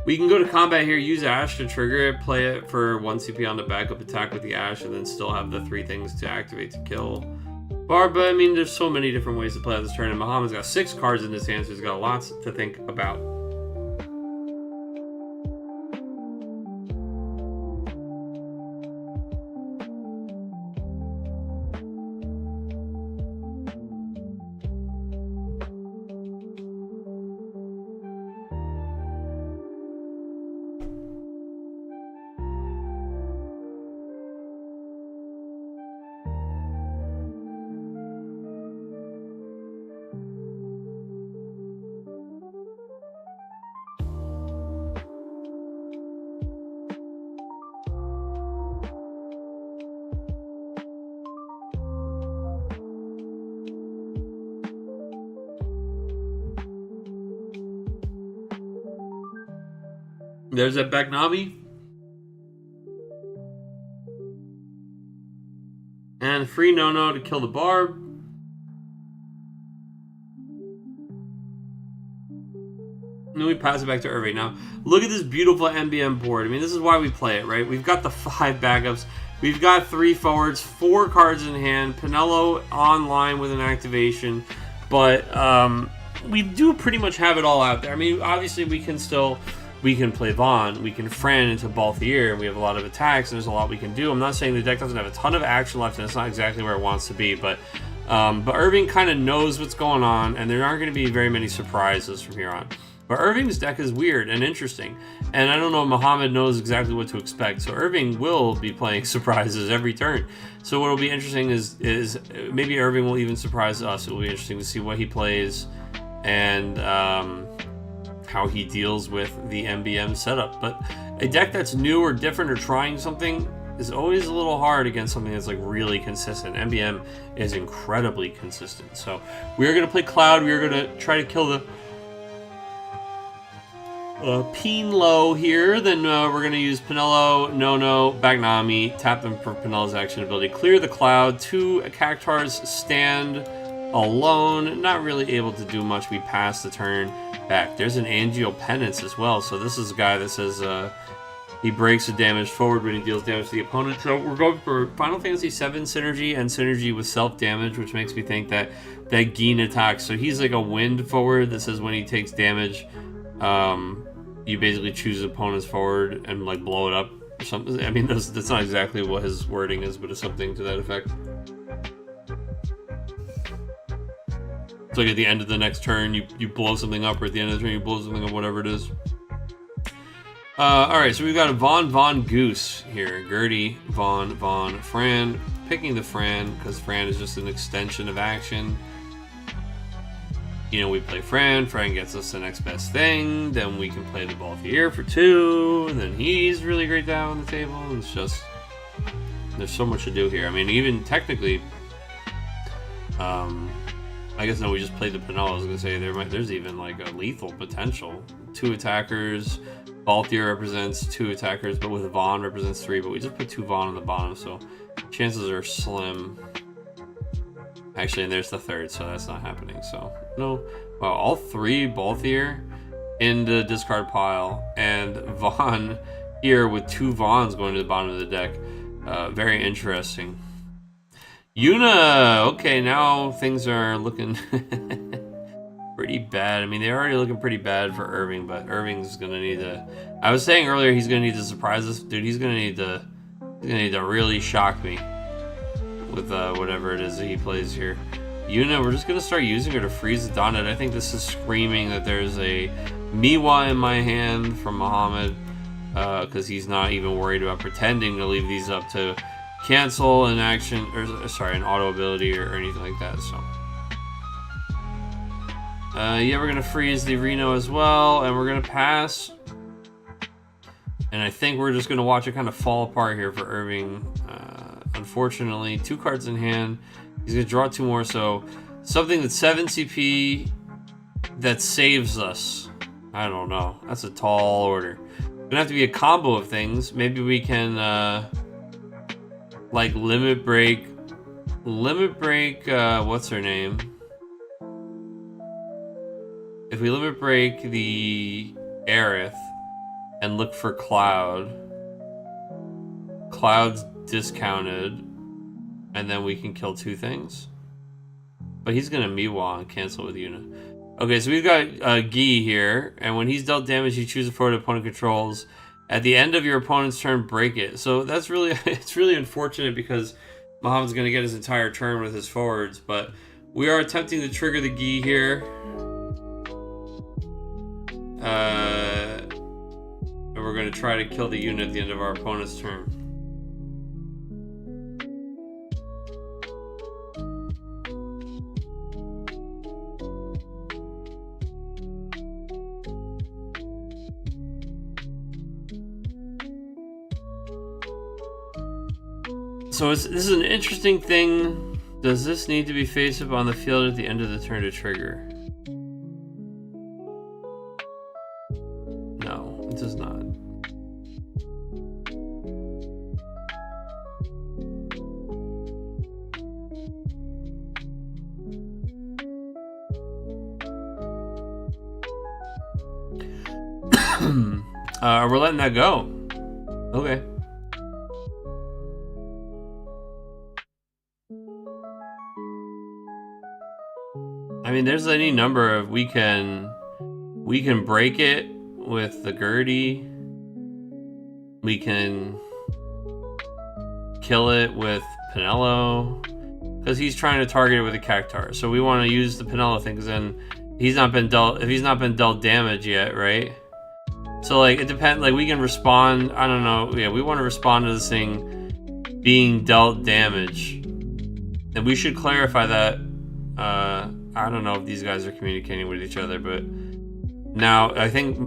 We can go to combat here, use Ash to trigger it, play it for 1 CP on the backup attack with the Ash, and then still have the 3 things to activate to kill Barb. But I mean, there's so many different ways to play out this turn, and Muhammad's got 6 cards in his hand, so he's got lots to think about. There's that back Nami. And free no-no to kill the Barb. And then we pass it back to Irving. Now, look at this beautiful MBM board. I mean, this is why we play it, right? We've got the 5 backups. We've got 3 forwards, 4 cards in hand. Pinello online with an activation. But we do pretty much have it all out there. I mean, obviously we can play Vaughn, we can Fran into Balthier, and we have a lot of attacks, and there's a lot we can do. I'm not saying the deck doesn't have a ton of action left, and it's not exactly where it wants to be, but Irving kind of knows what's going on, and there aren't going to be very many surprises from here on. But Irving's deck is weird and interesting, and I don't know if Muhammad knows exactly what to expect, so Irving will be playing surprises every turn. So what will be interesting is maybe Irving will even surprise us. It will be interesting to see what he plays, and how he deals with the MBM setup. But a deck that's new or different or trying something is always a little hard against something that's like really consistent. MBM is incredibly consistent. So we're going to play Cloud. We're going to try to kill the Peen low here. Then we're going to use Pinello, No-No, Bagnami, tap them for Pinello's action ability. Clear the Cloud. 2 Cactuars stand alone. Not really able to do much. We pass the turn back. There's an Angio Penance as well. So this is a guy that says he breaks the damage forward when he deals damage to the opponent. So we're going for Final Fantasy VII synergy and synergy with self-damage, which makes me think that Gin attack. So he's like a wind forward that says when he takes damage, you basically choose opponent's forward and like blow it up or something. I mean, that's not exactly what his wording is, but it's something to that effect. So like at the end of the next turn, you blow something up, or at the end of the turn, you blow something up, whatever it is. Alright, so we've got a Von Goose here. Gertie, Von, Fran. Picking the Fran, because Fran is just an extension of action. You know, we play Fran gets us the next best thing, then we can play the Ball of the Year for 2, and then he's really great down on the table. It's just, there's so much to do here. I mean, even technically, I guess no, we just played the Pinella. I was gonna say there's even like a lethal potential. 2 attackers. Balthier represents 2 attackers, but with Vaughn represents 3. But we just put 2 Vaughn on the bottom, so chances are slim. Actually, and there's the 3rd, so that's not happening. So no, wow, all 3 Balthier in the discard pile, and Vaughn here with 2 Vaughns going to the bottom of the deck. Very interesting. Yuna, okay, now things are looking pretty bad. I mean, they're already looking pretty bad for Irving, but Irving's gonna need to. I was saying earlier he's gonna need to surprise us, dude. He's gonna need to really shock me with whatever it is that he plays here. Yuna, we're just gonna start using her to freeze the Donut. I think this is screaming that there's a Miwa in my hand from Muhammad, because he's not even worried about pretending to leave these up to cancel an action, or sorry, an auto ability or anything like that. So yeah, we're gonna freeze the Reno as well, and we're gonna pass. And I think we're just gonna watch it kind of fall apart here for Irving. Unfortunately, 2 cards in hand. He's gonna draw 2 more, so something that's 7 CP that saves us. I don't know. That's a tall order. Gonna have to be a combo of things. Maybe we can like limit break. What's her name? If we limit break the Aerith and look for Cloud, Cloud's discounted, and then we can kill 2 things. But he's gonna Miwa and cancel with Yuna. Okay, so we've got Guy here, and when he's dealt damage, you choose a forward opponent controls. At the end of your opponent's turn, break it. So that's really, it's really unfortunate because Muhammad's gonna get his entire turn with his forwards, but we are attempting to trigger the Guy here. And we're going to try to kill the unit at the end of our opponent's turn. So this is an interesting thing. Does this need to be face up on the field at the end of the turn to trigger? No, it does not. We're letting that go. Okay. I mean, there's any number of we can break it with the Gertie. We can kill it with Pinello, because he's trying to target it with a Cactar. So we want to use the Pinello thing, because then he's not been dealt. If he's not been dealt damage yet, right? So like it depends. Like we can respond. I don't know. Yeah, we want to respond to this thing being dealt damage, and we should clarify that. I don't know if these guys are communicating with each other, but now I think,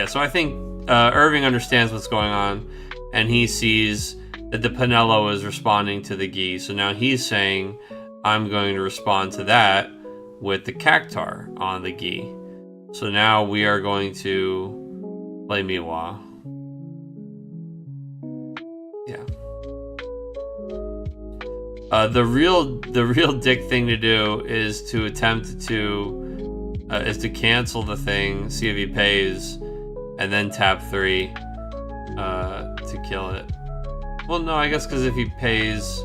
so I think Irving understands what's going on, and he sees that the Pinello is responding to the Gi. So now he's saying, I'm going to respond to that with the Cactar on the Gi. So now we are going to play Miwa. Yeah. The real dick thing to do is to attempt to cancel the thing, see if he pays, and then tap 3 to kill it. Well, no, I guess because if he pays,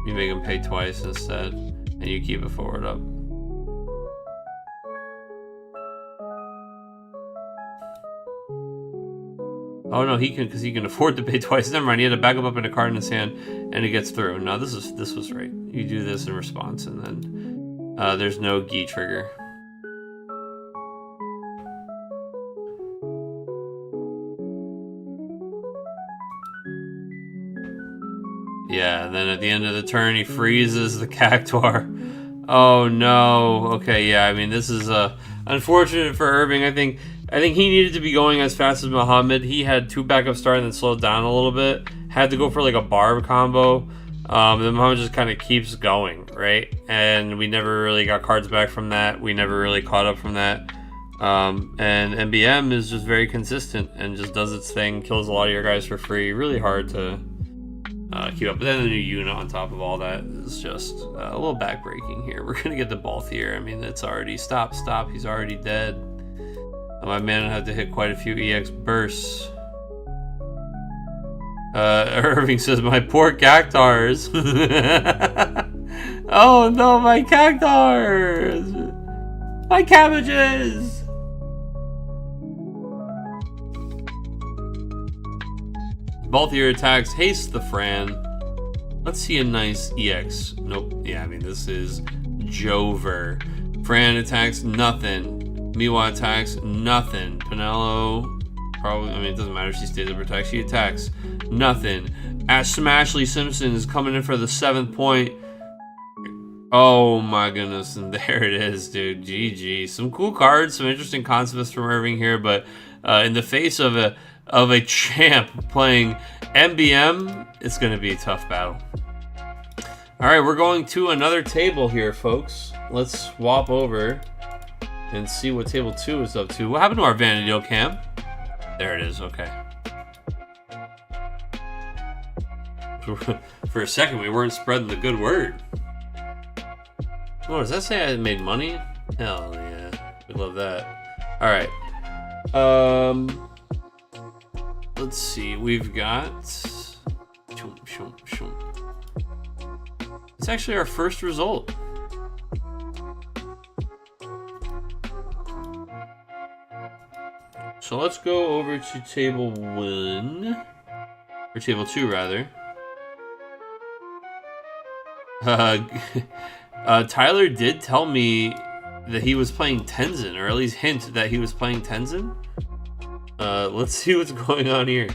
you make him pay twice instead, and you keep it forward up. Oh no, he can, because he can afford to pay twice. Never mind. He had to back up in a card in his hand, and it gets through. No, this was right. You do this in response, and then there's no gi trigger. Yeah, then at the end of the turn, he freezes the Cactuar. Oh no. Okay, yeah. I mean, this is unfortunate for Irving. I think he needed to be going as fast as Muhammad. He had 2 backup start and then slowed down a little bit. Had to go for like a barb combo. Then Muhammad just kind of keeps going, right? And we never really got cards back from that. We never really caught up from that. And MBM is just very consistent and just does its thing. Kills a lot of your guys for free. Really hard to keep up. But then the new unit on top of all that is just a little backbreaking here. We're gonna get the Balthier. I mean, it's already stop. He's already dead. My man had to hit quite a few EX bursts. Irving says, "My poor Cactars." Oh no, my Cactars! My cabbages! Balthier attacks, haste the Fran. Let's see a nice EX. Nope. Yeah, I mean, this is Jover. Fran attacks, nothing. Miwa attacks, nothing. Pinello, probably, I mean, it doesn't matter if she stays up or attacks. She attacks, nothing. Ashley Simpson is coming in for the 7th point. Oh my goodness, and there it is, dude. GG. Some cool cards, some interesting concepts from Irving here, but in the face of a champ playing MBM, it's going to be a tough battle. All right, we're going to another table here, folks. Let's swap over and see what table 2 is up to. What happened to our Vanity Cam? There it is. Okay. For a second, we weren't spreading the good word. Oh, does that say I made money? Hell yeah. We love that. All right. Let's see. We've got... It's actually our first result. So let's go over to table 1. Or table 2, rather. Tyler did tell me that he was playing Tenzin, or at least hint that he was playing Tenzin. Let's see what's going on here.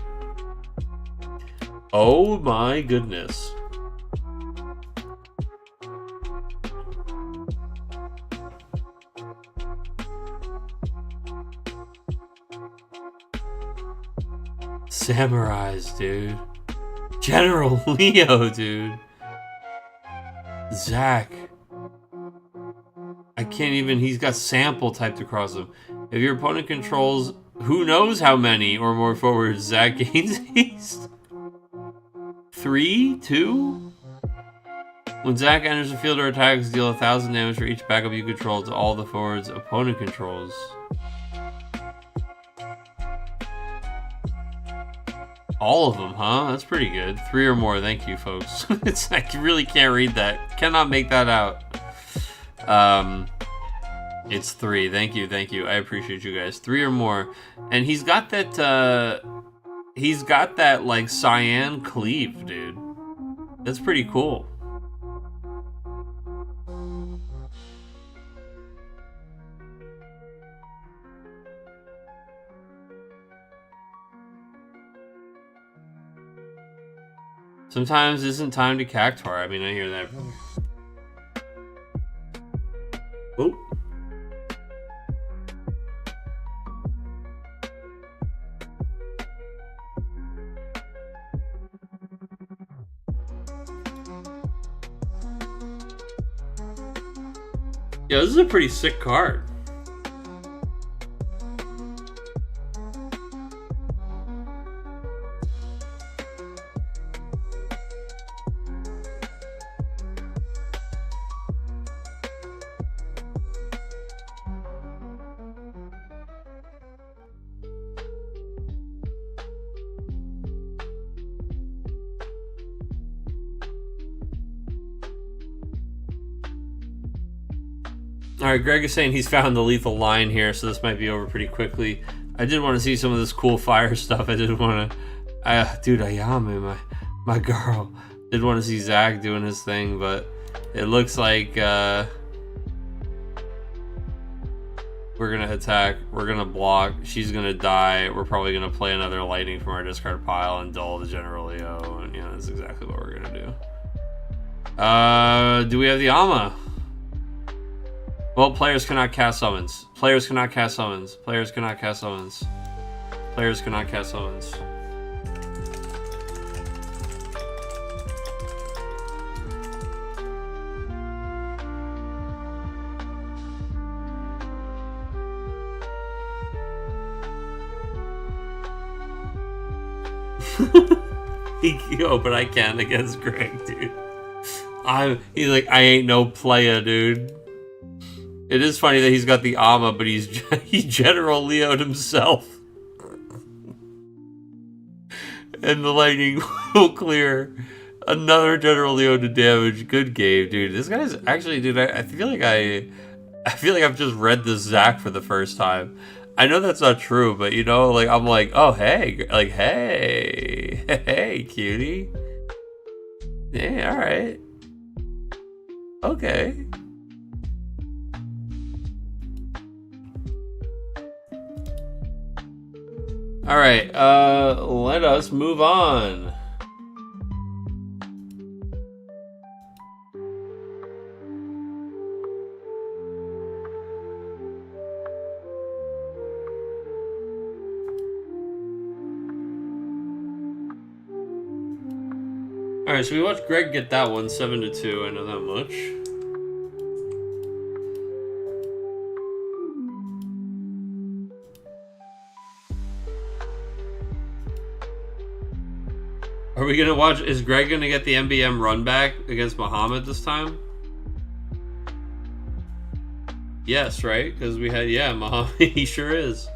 Oh my goodness. Samurais, dude. General Leo, dude. Zach. I can't even, he's got sample typed across him. If your opponent controls who knows how many or more forwards, Zach gains haste. 3, 2? When Zach enters the field or attacks, deal 1,000 damage for each backup you control to all the forwards opponent controls. All of them, huh? That's pretty good. 3 or more, thank you, folks. I really can't read that. Cannot make that out. It's 3. Thank you. I appreciate you guys. 3 or more. And he's got that, like, cyan cleave, dude. That's pretty cool. Sometimes isn't time to Cactuar. I mean, I hear that, brother. Oh. Yeah, this is a pretty sick card. All right, Greg is saying he's found the lethal line here, so this might be over pretty quickly. I did want to see some of this cool fire stuff. I did want to, dude, Ayame, my girl, did want to see Zach doing his thing, but it looks like we're gonna attack, we're gonna block, she's gonna die, we're probably gonna play another lightning from our discard pile and dull the General Leo, and yeah, that's exactly what we're gonna do. Do we have the Ama? Well, players cannot cast summons. Players cannot cast summons. Players cannot cast summons. Players cannot cast summons. Yo, but I can against Greg, dude. He's like, I ain't no player, dude. It is funny that he's got the Ama, but he General Leo'd himself. And the lightning will clear. Another General Leo to damage. Good game, dude. This guy's actually, dude, I feel like I've just read this Zach for the first time. I know that's not true, but you know, like I'm like, oh hey, like hey, cutie. Yeah, alright. Okay. Alright, let us move on. Alright, so we watched Greg get that one, 7-2, I know that much. Are we gonna watch, is Greg gonna get the MBM run back against Muhammad this time? Yes, right? Because we had, yeah, Muhammad, he sure is.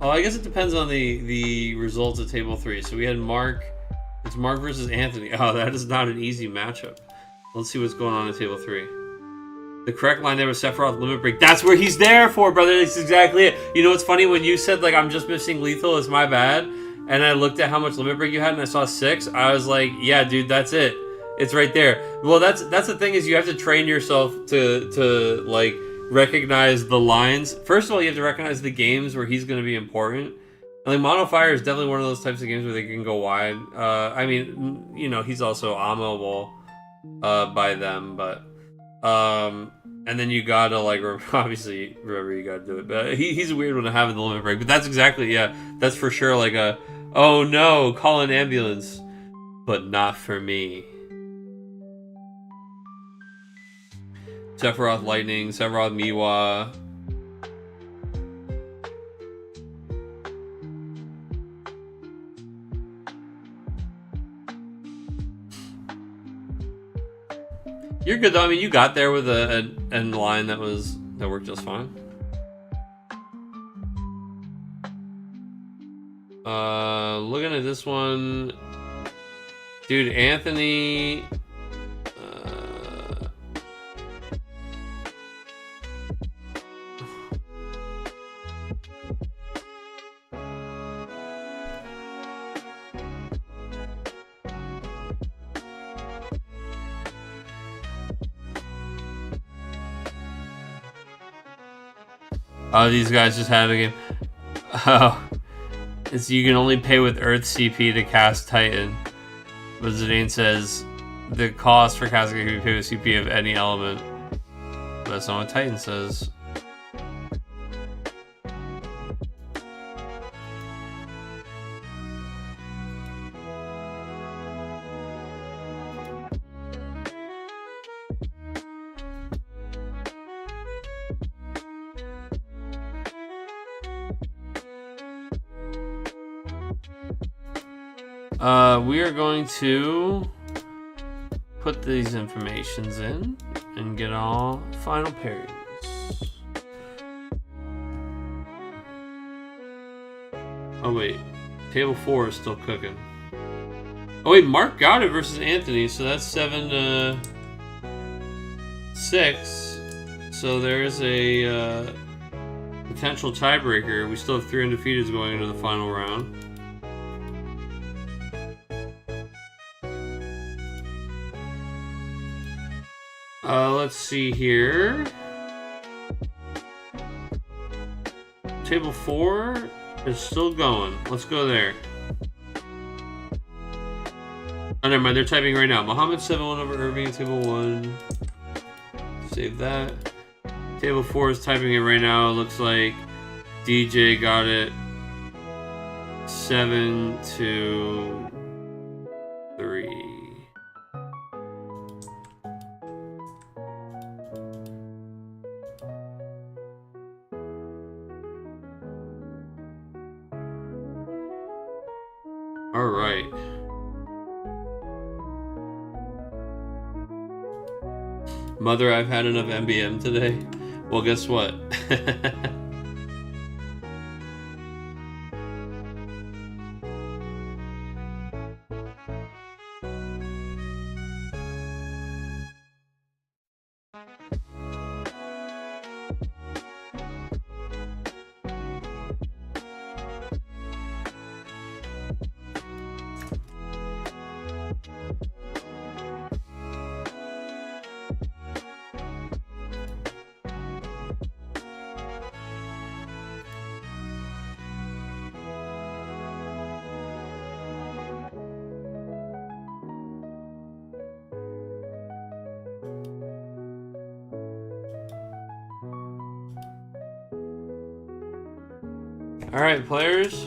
Oh, I guess it depends on the results of table 3. So we had Mark, it's Mark versus Anthony. Oh, that is not an easy matchup. Let's see what's going on in table 3. The correct line there was Sephiroth Limit Break. That's where he's there for, brother. That's exactly it. You know what's funny? When you said, like, I'm just missing lethal, it's my bad. And I looked at how much Limit Break you had and I saw 6. I was like, yeah, dude, that's it. It's right there. Well, that's the thing, is you have to train yourself to like, recognize the lines. First of all, you have to recognize the games where he's going to be important. And like Mono Fire is definitely one of those types of games where they can go wide. I mean, you know, he's also ammo-able by them, but and then you gotta like obviously remember you gotta do it. But he's a weird one to have in the Limit Break. But that's exactly, yeah, that's for sure like a, oh no, call an ambulance, but not for me. Sephiroth Lightning, Sephiroth Miwa. You're good though. I mean, you got there with a end line that worked just fine. Looking at this one, dude, Anthony. Oh, these guys just had a game. Oh, it's you can only pay with Earth CP to cast Titan. But Zidane says the cost for casting can be paid with CP of any element. But that's not what Titan says. We are going to put these informations in and get all final pairings. Oh wait, table 4 is still cooking. Oh wait, Mark got it versus Anthony, so that's 7-6. So there's a Potential tiebreaker. We still have 3 undefeateds going into the final round. Let's see here. Table 4 is still going. Let's go there. Oh, never mind. They're typing right now. Muhammad 7-1 over Irving. Table 1. Save that. Table 4 is typing it right now. It looks like DJ got it 7-3. All right. Mother, I've had enough MBM today. Well, guess what? All right, players.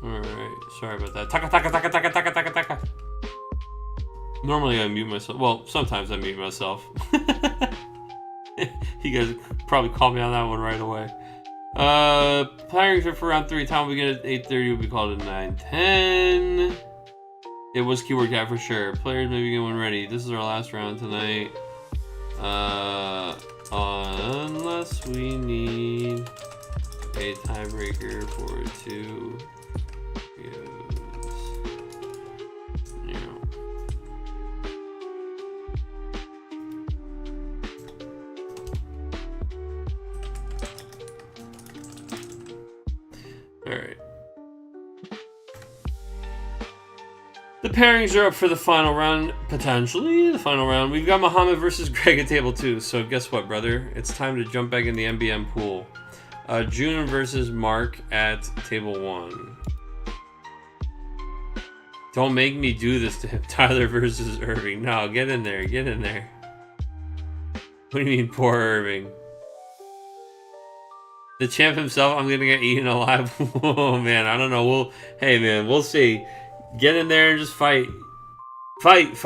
All right, sorry about that. Taka. Normally I mute myself. Well, sometimes I mute myself. You guys probably called me on that one right away. Players are for round 3. Time we get at 8:30 will be called at 9:10. It was keyword cat for sure. Players maybe get one ready. This is our last round tonight. Unless we need a tiebreaker for 2 goes. Yeah. Alright. The pairings are up for the final round, potentially. The final round. We've got Muhammad versus Greg at table 2. So guess what, brother? It's time to jump back in the MBM pool. June versus Mark at table 1. Don't make me do this to him. Tyler versus Irving. No, get in there. Get in there. What do you mean, poor Irving? The champ himself, I'm gonna get eaten alive. Oh man, I don't know. Hey man, we'll see. Get in there and just fight. Fight.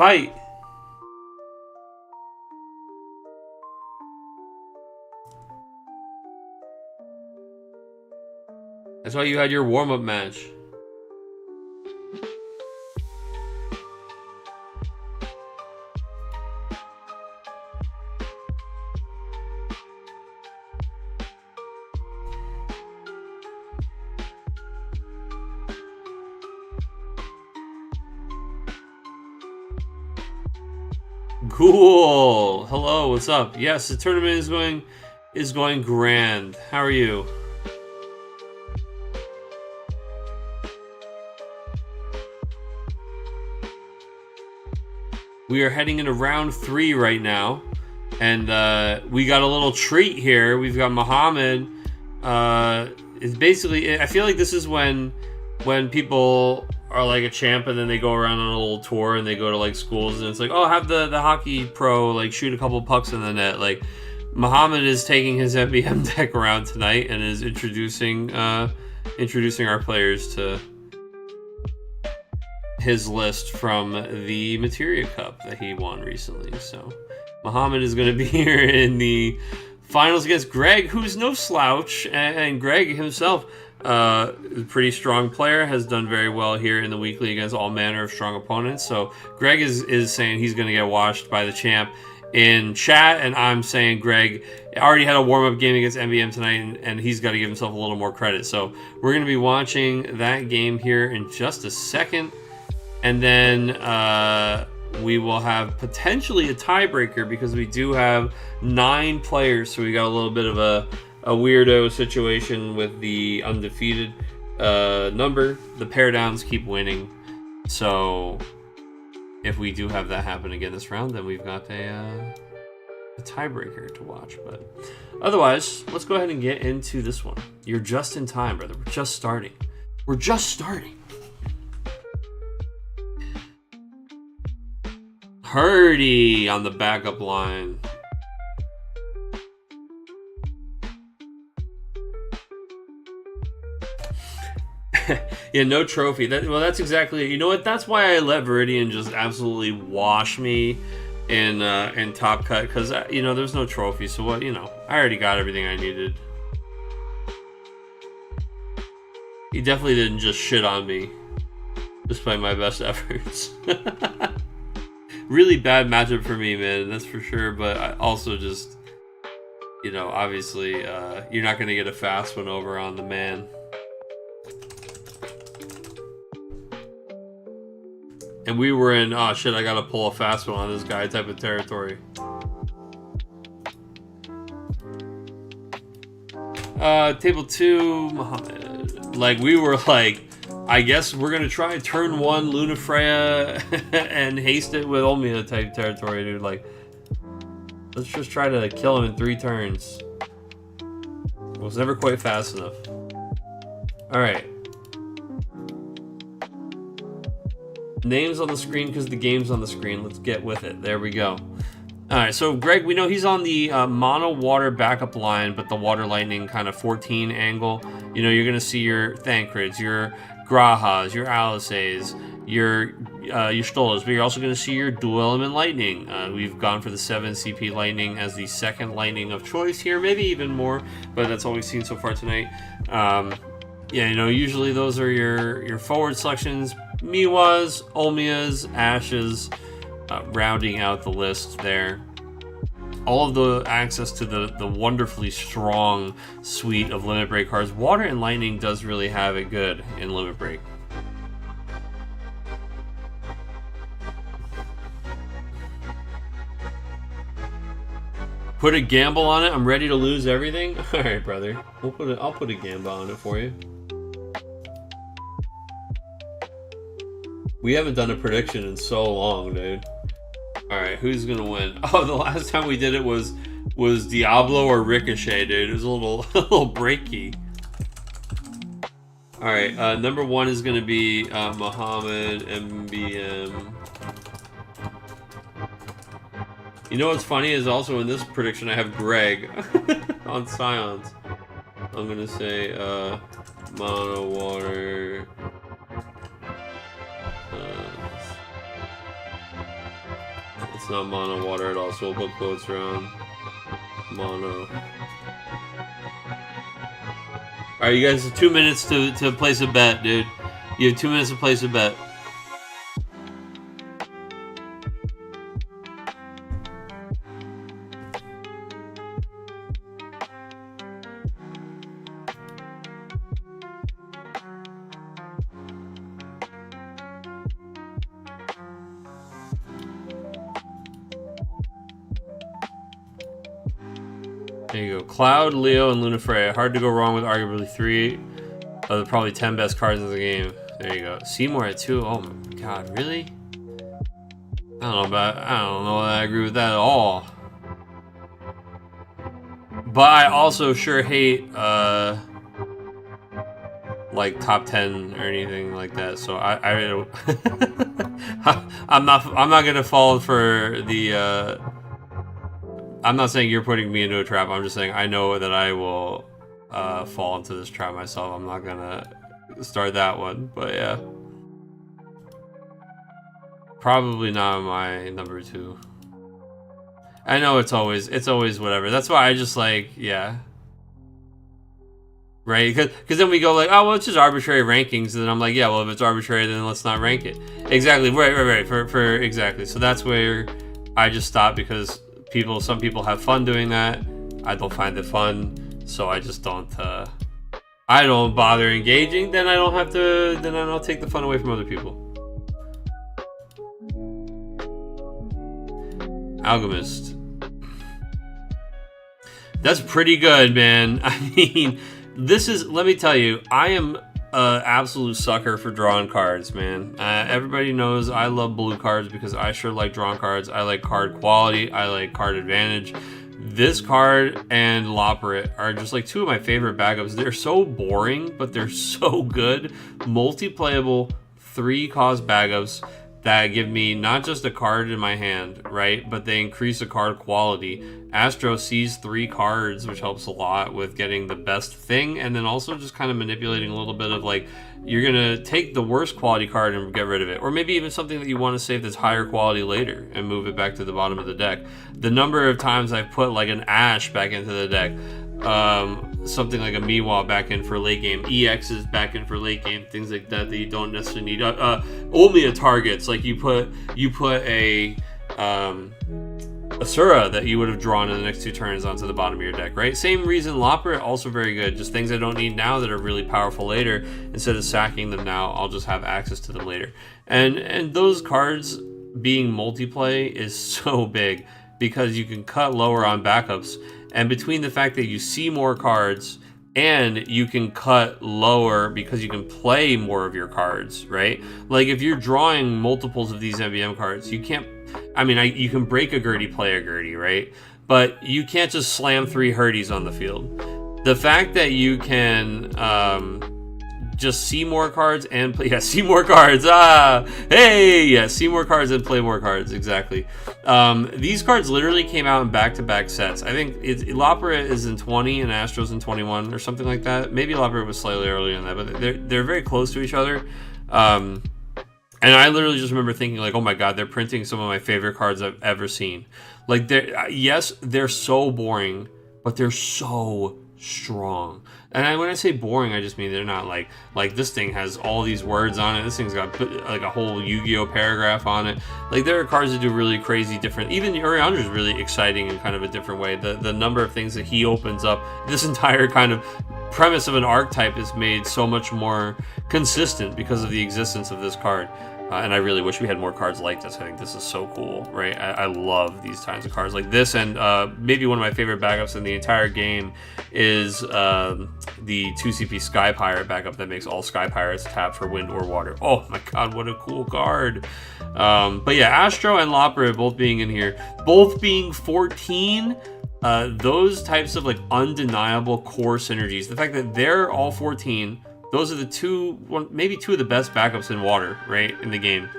That's why you had your warm-up match. Cool. Hello, what's up? Yes, the tournament is going grand. How are you? We are heading into round 3 right now, and we got a little treat here. We've got Muhammad. It's basically, I feel like this is when people are like a champ and then they go around on a little tour and they go to like schools and it's like, oh, have the hockey pro like shoot a couple pucks in the net. Like Muhammad is taking his MBM deck around tonight and is introducing our players to his list from the Materia Cup that he won recently. So Muhammad is going to be here in the finals against Greg, who's no slouch, and Greg himself, a pretty strong player, has done very well here in the weekly against all manner of strong opponents. So Greg is saying he's going to get washed by the champ in chat, and I'm saying Greg already had a warm-up game against MBM tonight, and he's got to give himself a little more credit. So we're going to be watching that game here in just a second, and then we will have potentially a tiebreaker because we do have 9 players, so we got a little bit of a weirdo situation with the undefeated number. The pair downs keep winning, so if we do have that happen again this round, then we've got a tiebreaker to watch. But otherwise, let's go ahead and get into this one. You're just in time, brother. We're just starting. We're just starting. Hurdy on the backup line. Yeah, no trophy. Well, that's exactly. You know what? That's why I let Viridian just absolutely wash me in Top Cut, because you know there's no trophy. So what? You know, I already got everything I needed. He definitely didn't just shit on me, despite my best efforts. Really bad matchup for me, man. That's for sure. But I also just, you know, obviously, you're not gonna get a fast one over on the man. And we were in, oh shit, I gotta pull a fast one on this guy type of territory. Table 2, Muhammad. Like, we were like, I guess we're gonna try turn 1 Lunafreya and haste it with Olmia type territory, dude. Like, let's just try to kill him in 3 turns. It was never quite fast enough. Alright. Names on the screen because the game's on the screen. Let's get with it. There we go. Alright, so Greg, we know he's on the mono water backup line, but the water lightning kind of 14 angle. You know, you're going to see your Thancreds, your Grahas, your Alisays, your Stolas, but you're also going to see your dual element lightning. We've gone for the 7 CP lightning as the second lightning of choice here, maybe even more, but that's all we've seen so far tonight. Yeah, you know, usually those are your forward selections. Miwas, Olmias, Ashes, rounding out the list there. All of the access to the wonderfully strong suite of Limit Break cards. Water and Lightning does really have it good in Limit Break. Put a gamble on it. I'm ready to lose everything. All right, brother. I'll put a gamble on it for you. We haven't done a prediction in so long, dude. Alright, who's gonna win? Oh, the last time we did it was Diablo or Ricochet, dude. It was a little breaky. Alright, number 1 is gonna be Muhammad MBM. You know what's funny is also in this prediction I have Greg on Scions. I'm gonna say mono water. It's not mono water at all, so we'll put quotes around mono. Alright, you guys have 2 minutes to place a bet, dude. You have 2 minutes to place a bet. There you go. Cloud, Leo, and Lunafreya. Hard to go wrong with arguably 3 of the probably 10 best cards in the game. There you go. Seymour at 2. Oh my god, really? I don't know that I agree with that at all. But I also sure hate like top 10 or anything like that. So I'm not gonna fall for the I'm not saying you're putting me into a trap. I'm just saying I know that I will fall into this trap myself. I'm not gonna start that one, but yeah, probably not my number 2. I know it's always whatever. That's why I just like, yeah, right? Because then we go like, oh well, it's just arbitrary rankings, and then I'm like, yeah, well if it's arbitrary, then let's not rank it. Exactly, right. For exactly. So that's where I just stop because Some people have fun doing that. I don't find it fun, so I just don't. I don't bother engaging. Then I don't have to. Then I don't take the fun away from other people. Alchemist. That's pretty good, man. I mean, this is. Let me tell you, I am an absolute sucker for drawing cards, man. Everybody knows I love blue cards because I sure like drawing cards. I like card quality. I like card advantage. This card and Loporrit are just like two of my favorite backups. They're so boring, but they're so good. Multi-playable 3-cost backups that give me not just a card in my hand, right? But they increase the card quality. Astro sees 3 cards, which helps a lot with getting the best thing, and then also just kind of manipulating a little bit of like, you're gonna take the worst quality card and get rid of it, or maybe even something that you want to save that's higher quality later and move it back to the bottom of the deck. The number of times I've put like an Ash back into the deck, something like a Miwa back in for late game, EXs back in for late game, things like that that you don't necessarily need. Only at targets, like you put a Asura that you would have drawn in the next 2 turns onto the bottom of your deck, right? Same reason Loporrit, also very good. Just things I don't need now that are really powerful later. Instead of sacking them now, I'll just have access to them later. And those cards being multiplay is so big because you can cut lower on backups. And between the fact that you see more cards and you can cut lower because you can play more of your cards, right? Like if you're drawing multiples of these MVM cards, you can't. I mean, you can break a Gertie, play a Gertie, right? But you can't just slam 3 Herdies on the field. The fact that you can just see more cards and play, see more cards. See more cards and play more cards. Exactly. These cards literally came out in back-to-back sets. I think Loporrit is in 20 and Astro's in 21 or something like that. Maybe Loporrit was slightly earlier than that, but they're very close to each other. And I literally just remember thinking like, oh my god, they're printing some of my favorite cards I've ever seen. Like, they're so boring, but they're so strong. And when I say boring, I just mean they're not like this thing has all these words on it. This thing's got like a whole Yu-Gi-Oh paragraph on it. Like, there are cards that do really crazy different. Even Urianger is really exciting in kind of a different way. The number of things that he opens up, this entire kind of premise of an archetype is made so much more consistent because of the existence of this card. And I really wish we had more cards like this. I think this is so cool, right? I love these kinds of cards like this. And maybe one of my favorite backups in the entire game is the 2CP Sky Pirate backup that makes all Sky Pirates tap for wind or water. Oh my god, what a cool card. But yeah, Astro and Loporrit both being in here, both being 14. Those types of like undeniable core synergies. The fact that they're all 14, those are maybe two of the best backups in water, right, in the game.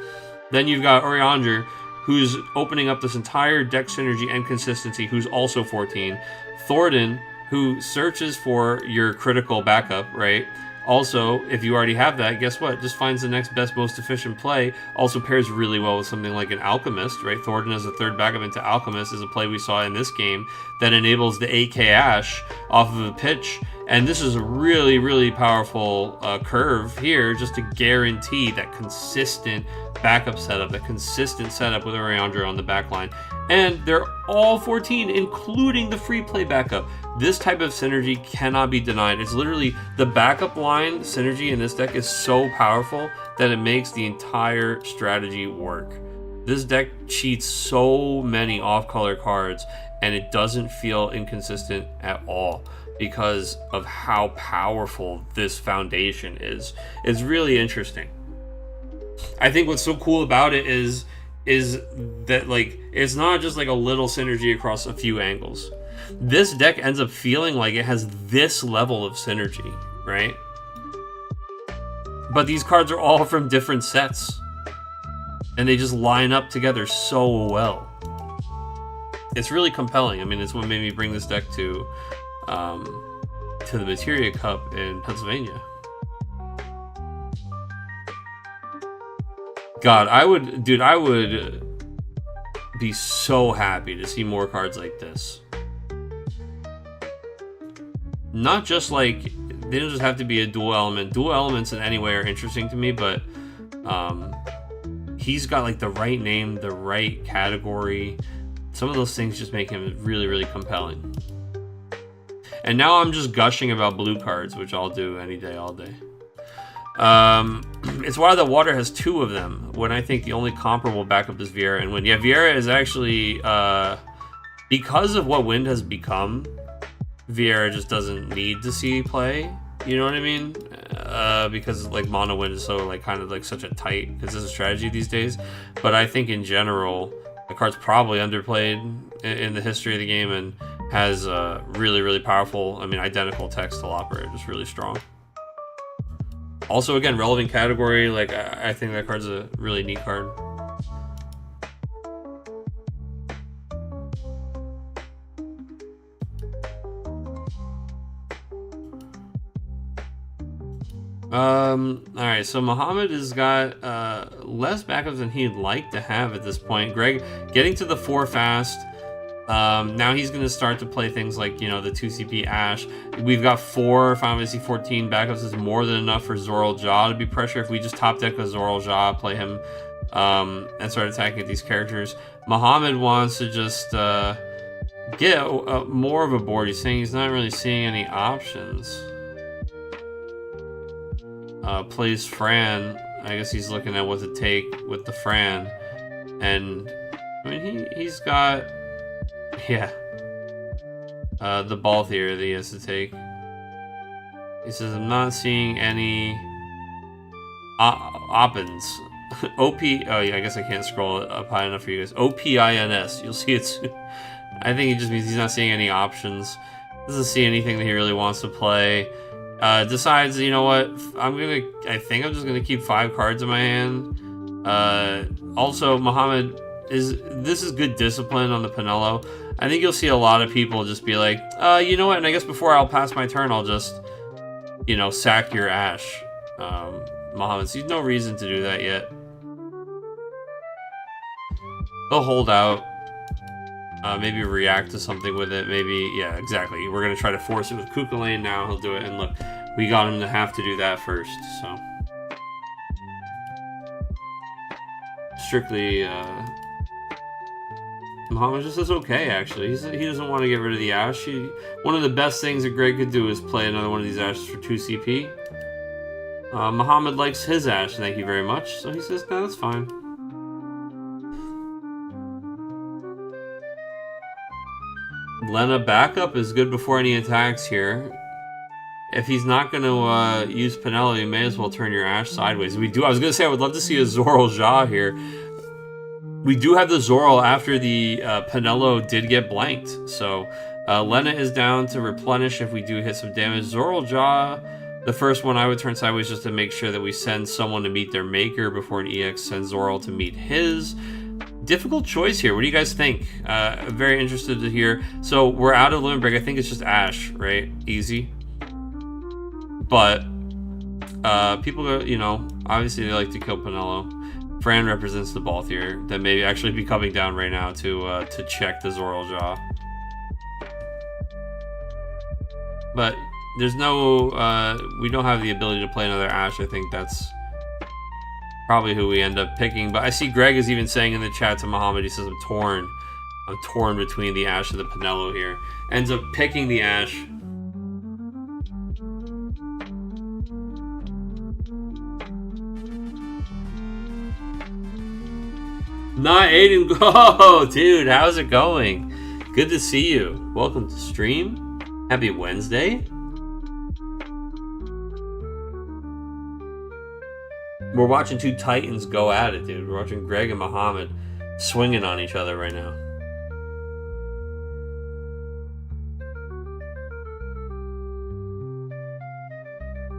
Then you've got Urianger, who's opening up this entire deck synergy and consistency, who's also 14. Thornton, who searches for your critical backup, right? Also, if you already have that, guess what? Just finds the next best, most efficient play. Also pairs really well with something like an Alchemist, right? Thornton as a 3rd backup into Alchemist is a play we saw in this game that enables the AK Ash off of a pitch. And this is a really, really powerful curve here just to guarantee that consistent backup setup, that consistent setup with Urianger on the back line. And they're all 14, including the free play backup. This type of synergy cannot be denied. It's literally the backup line synergy in this deck is so powerful that it makes the entire strategy work. This deck cheats so many off-color cards, and it doesn't feel inconsistent at all because of how powerful this foundation is. It's really interesting. I think what's so cool about it is that like it's not just like a little synergy across a few angles. This deck ends up feeling like it has this level of synergy, right? But these cards are all from different sets, and they just line up together so well. It's really compelling. I mean, it's what made me bring this deck to the Materia Cup in Pennsylvania. God, I would be so happy to see more cards like this. Not just like, they don't just have to be a dual element. Dual elements in any way are interesting to me, but he's got like the right name, the right category Some of those things just make him really, really compelling. And now I'm just gushing about blue cards, which I'll do any day, all day. It's why the water has 2 of them, when I think the only comparable backup is Vieira and Wind. Yeah, Vieira is actually, because of what Wind has become, Vieira just doesn't need to see play. You know what I mean? Because like mono Wind is so like kind of like such a tight consistent strategy these days. But I think in general, the card's probably underplayed in the history of the game and has really, really powerful, I mean, identical text to Operator, just really strong. Also, again, relevant category, like, I think that card's a really neat card. Alright, so Muhammad has got less backups than he'd like to have at this point. Greg getting to the 4 fast. Now he's going to start to play things like, you know, the 2CP Ash. We've got 4 Final Fantasy 14 backups. Is more than enough for Zoral Jaw to be pressure. If we just top deck a Zoral Jaw, play him, and start attacking at these characters. Muhammad wants to just get more of a board. He's saying he's not really seeing any options. Plays Fran. I guess he's looking at what to take with the Fran. And, I mean, he's got... Yeah. The Balthier that he has to take. He says, I'm not seeing any Opins. OP. Oh, yeah, I guess I can't scroll up high enough for you guys. OPINS. You'll see it soon. I think it just means he's not seeing any options. Doesn't see anything that he really wants to play. Decides, you know what? I think I'm just gonna keep 5 cards in my hand. Also, Muhammad this is good discipline on the Pinello. I think you'll see a lot of people just be like, you know what? And I guess before I'll pass my turn, I'll just, you know, sack your Ash. Muhammad sees no reason to do that yet. They'll hold out. Maybe react to something with it. Maybe, yeah, exactly. We're going to try to force it with Kukulane now. He'll do it. And look, we got him to have to do that first. So, strictly, Muhammad just says okay, actually. He doesn't want to get rid of the Ash. One of the best things that Greg could do is play another one of these Ashes for 2 CP. Muhammad likes his Ash, thank you very much. So he says, no, that's fine. Lena backup is good before any attacks here. If he's not going to use Pinello, you may as well turn your Ash sideways. I was going to say, I would love to see a Zoral Jaw here. We do have the Zoral after the Pinello did get blanked. So Lena is down to replenish if we do hit some damage. Zoral Jaw, the first one I would turn sideways just to make sure that we send someone to meet their maker before an EX sends Zoral to meet his. Difficult choice here. What do you guys think? Very interested to hear. So we're out of Limit Break. I think it's just Ash, right? Easy. But people go, you know, obviously they like to kill Pinello. Fran represents the Balthier that may actually be coming down right now to check the Zoral Jaw. But there's no, we don't have the ability to play another Ash. I think that's probably who we end up picking. But I see Greg is even saying in the chat to Muhammad, he says, I'm torn between the Ash and the Pinello here. Ends up picking the Ash. Not Aiden. Oh, dude, how's it going? Good to see you. Welcome to stream. Happy Wednesday. We're watching 2 Titans go at it, dude. We're watching Greg and Muhammad swinging on each other right now.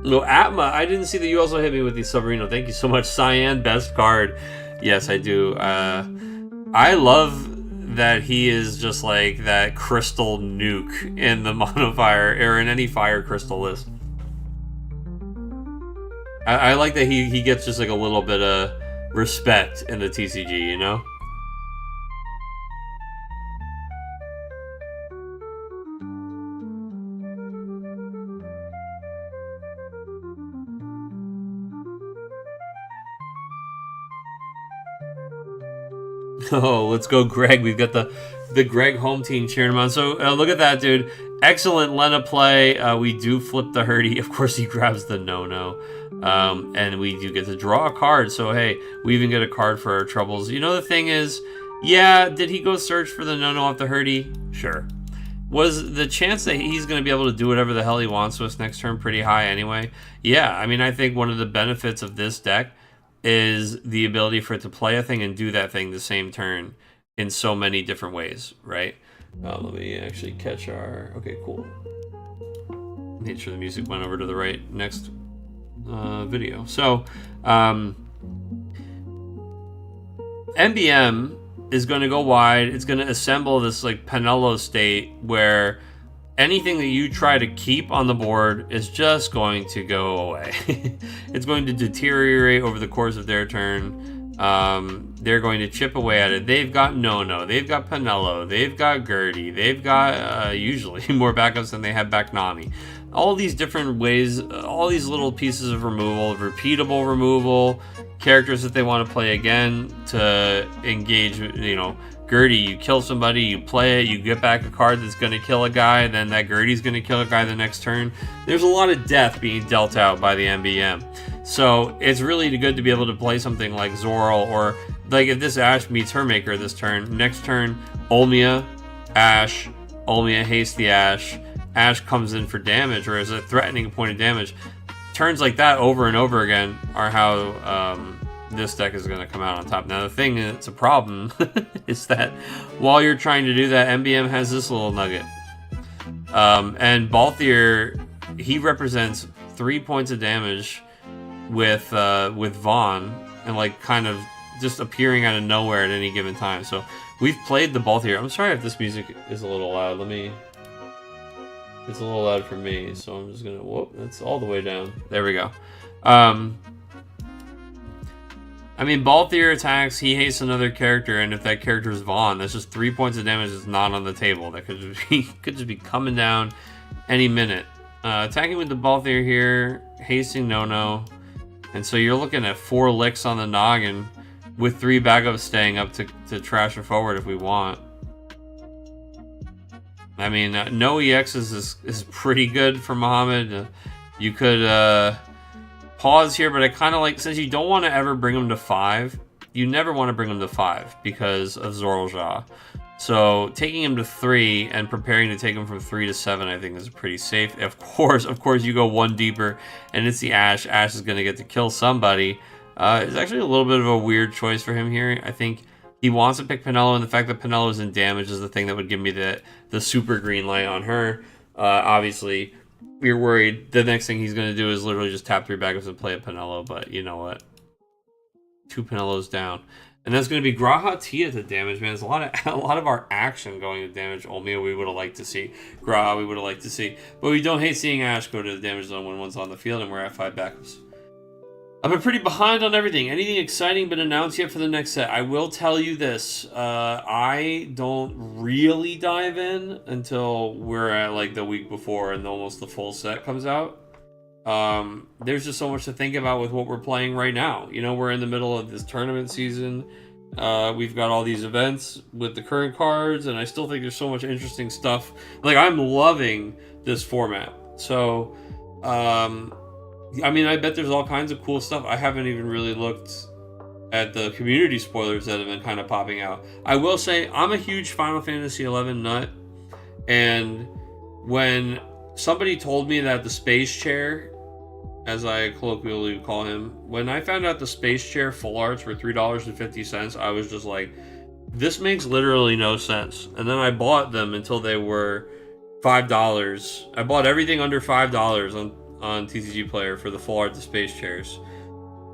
No, Atma, I didn't see that you also hit me with the Sabrino. Thank you so much. Cyan, best card. Yes, I do. I love that he is just like that crystal nuke in the monofire, or in any fire crystal list. I like that he gets just like a little bit of respect in the TCG, you know? Oh, let's go, Greg. We've got the the Greg home team cheering him on. So look at that, dude. Excellent Lena play. We do flip the Hurdy. Of course, he grabs the no-no. And we do get to draw a card. So, hey, we even get a card for our troubles. You know, the thing is, yeah, did he go search for the no-no off the Hurdy? Sure. Was the chance that he's going to be able to do whatever the hell he wants to us next turn pretty high anyway? Yeah, I mean, I think one of the benefits of this deck is the ability for it to play a thing and do that thing the same turn in so many different ways, right? Let me actually catch our... Okay, cool. Made sure the music went over to the right next video. So, MBM is going to go wide. It's going to assemble this like Pinello state where anything that you try to keep on the board is just going to go away. It's going to deteriorate over the course of their turn. They're going to chip away at it. They've got no-no. They've got Pinello. They've got Gertie. They've got usually more backups than they have back Nami. All these different ways, all these little pieces of removal, repeatable removal, characters that they want to play again to engage, you know, Gertie, you kill somebody, you play it, you get back a card that's going to kill a guy, then that Gertie's going to kill a guy the next turn. There's a lot of death being dealt out by the MBM. So it's really good to be able to play something like Zoral, or like if this Ash meets her maker this turn, next turn, Olmia, Ash, Olmia haste the Ash, Ash comes in for damage, or is a threatening point of damage. Turns like that over and over again are how this deck is going to come out on top. Now the thing that's a problem is that while you're trying to do that, MBM has this little nugget. And Balthier, he represents 3 points of damage with Vaughn, and like kind of just appearing out of nowhere at any given time. So we've played the Balthier. I'm sorry if this music is a little loud. It's a little loud for me, so I'm just gonna, whoop, that's all the way down. There we go. I mean, Balthier attacks, he hates another character, and if that character is Vaughn, that's just 3 points of damage that's not on the table. That could just be coming down any minute. Attacking with the Balthier here, hasting no-no, and so you're looking at 4 licks on the noggin with 3 backups staying up to trash her forward if we want. I mean, no EXs is pretty good for Muhammad. You could pause here, but I kind of like, since you don't want to ever bring him to 5, you never want to bring him to 5 because of Zoralja. So taking him to 3 and preparing to take him from 3 to 7, I think is pretty safe. Of course, you go one deeper, and it's the Ash. Ash is going to get to kill somebody. It's actually a little bit of a weird choice for him here. I think he wants to pick Pinello, and the fact that Pinello is in damage is the thing that would give me the super green light on her. Obviously, we're worried the next thing he's going to do is literally just tap 3 backups and play a Pinello, but you know what? 2 Pinellos down. And that's going to be Graha Tia to damage, man. There's a lot of our action going to damage Olmia we would have liked to see. Graha we would have liked to see. But we don't hate seeing Ash go to the damage zone when one's on the field, and we're at 5 backups. I've been pretty behind on everything. Anything exciting been announced yet for the next set? I will tell you this. I don't really dive in until we're at like the week before and almost the full set comes out. There's just so much to think about with what we're playing right now. You know, we're in the middle of this tournament season. We've got all these events with the current cards, and I still think there's so much interesting stuff. Like, I'm loving this format. So, I mean, I bet there's all kinds of cool stuff. I haven't even really looked at the community spoilers that have been kind of popping out. I will say, I'm a huge Final Fantasy XI nut, and when somebody told me that the Space Chair, as I colloquially call him, when I found out the Space Chair full arts were $3.50, I was just like, this makes literally no sense. And then I bought them until they were $5. I bought everything under $5 on TCG Player for the full art the Space Chairs.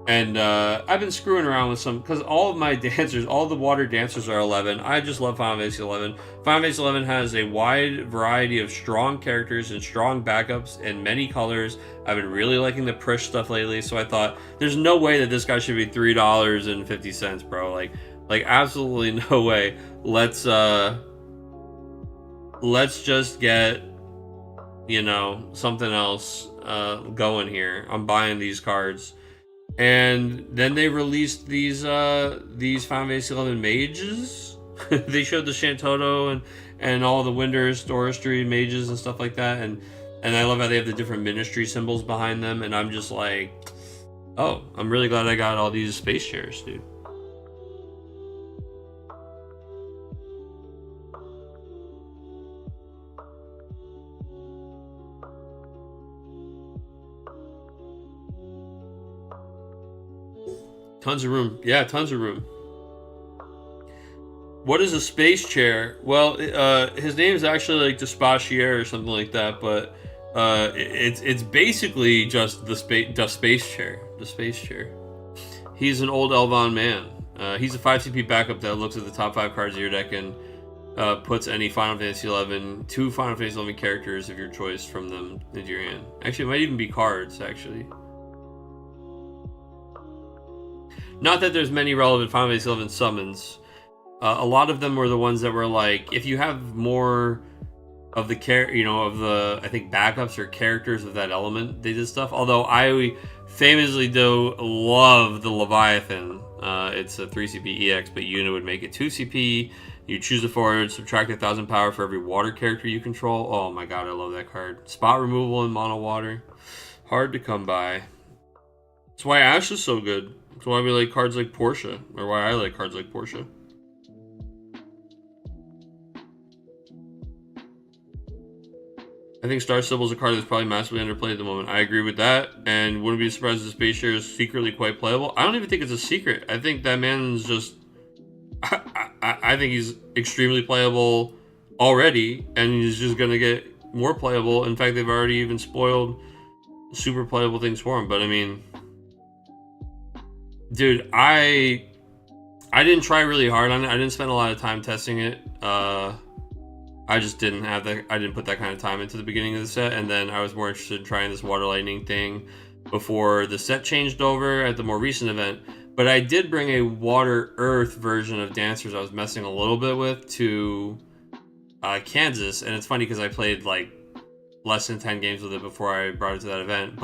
And I've been screwing around with some, because all of my dancers, all the water dancers are 11. I just love Final Fantasy 11. Final Fantasy 11 has a wide variety of strong characters and strong backups in many colors. I've been really liking the push stuff lately, so I thought, there's no way that this guy should be $3.50, bro. Like absolutely no way. Let's just get, you know, something else going here. I'm buying these cards. And then they released these Final Fantasy 11 mages, They showed the Shantoto and all the Winders, Storistry, mages and stuff like that, and I love how they have the different ministry symbols behind them, and I'm just like, oh, I'm really glad I got all these space chairs, dude. Tons of room. Yeah, tons of room. What is a space chair? Well, his name is actually like Despachier or something like that, but it's basically just the space chair. The space chair. He's an old Elvon man. He's a 5 CP backup that looks at the top 5 cards of your deck and puts any Final Fantasy 2 Final Fantasy 11 characters of your choice from them into your hand. Actually, it might even be cards, actually. Not that there's many relevant Final Fantasy 11 summons. A lot of them were the ones that were like, if you have more of the I think backups or characters of that element, they did stuff. Although I famously do love the Leviathan. It's a 3 CP EX, but unit would make it 2 CP. You choose a forward, subtract 1,000 power for every water character you control. Oh my god, I love that card. Spot removal in mono water. Hard to come by. That's why Ash is so good. That's why we like cards like Portia, or why I like cards like Portia. I think Star Sybil is a card that's probably massively underplayed at the moment. I agree with that, and wouldn't be surprised if the Space Share is secretly quite playable. I don't even think it's a secret. I think that man's just... I think he's extremely playable already, and he's just going to get more playable. In fact, they've already even spoiled super playable things for him. But I mean... Dude, I didn't try really hard on it. I didn't spend a lot of time testing it. I just didn't have that. I didn't put that kind of time into the beginning of the set, and then I was more interested in trying this Water Lightning thing before the set changed over at the more recent event. But I did bring a Water Earth version of Dancers I was messing a little bit with to Kansas, and it's funny because I played like less than 10 games with it before I brought it to that event.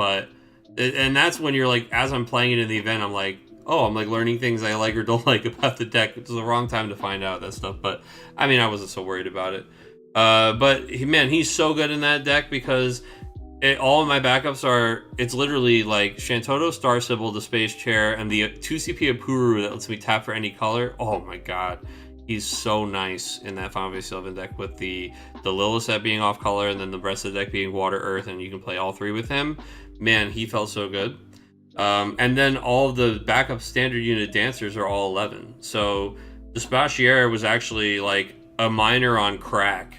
And that's when you're like, as I'm playing it in the event, I'm like, oh, I'm like learning things I like or don't like about the deck. It's the wrong time to find out that stuff, but I mean, I wasn't so worried about it. But man, he's so good in that deck because all of my backups are, it's literally like Shantoto, Star Sybil, the Space Chair, and the 2 CP Apuru that lets me tap for any color. Oh my god, he's so nice in that Final Fantasy 11 deck with the Lilith being off color and then the rest of the deck being Water, Earth, and you can play all 3 with him. Man, he felt so good. And then all of the backup standard unit dancers are all 11. So the Spachier was actually like a minor on crack.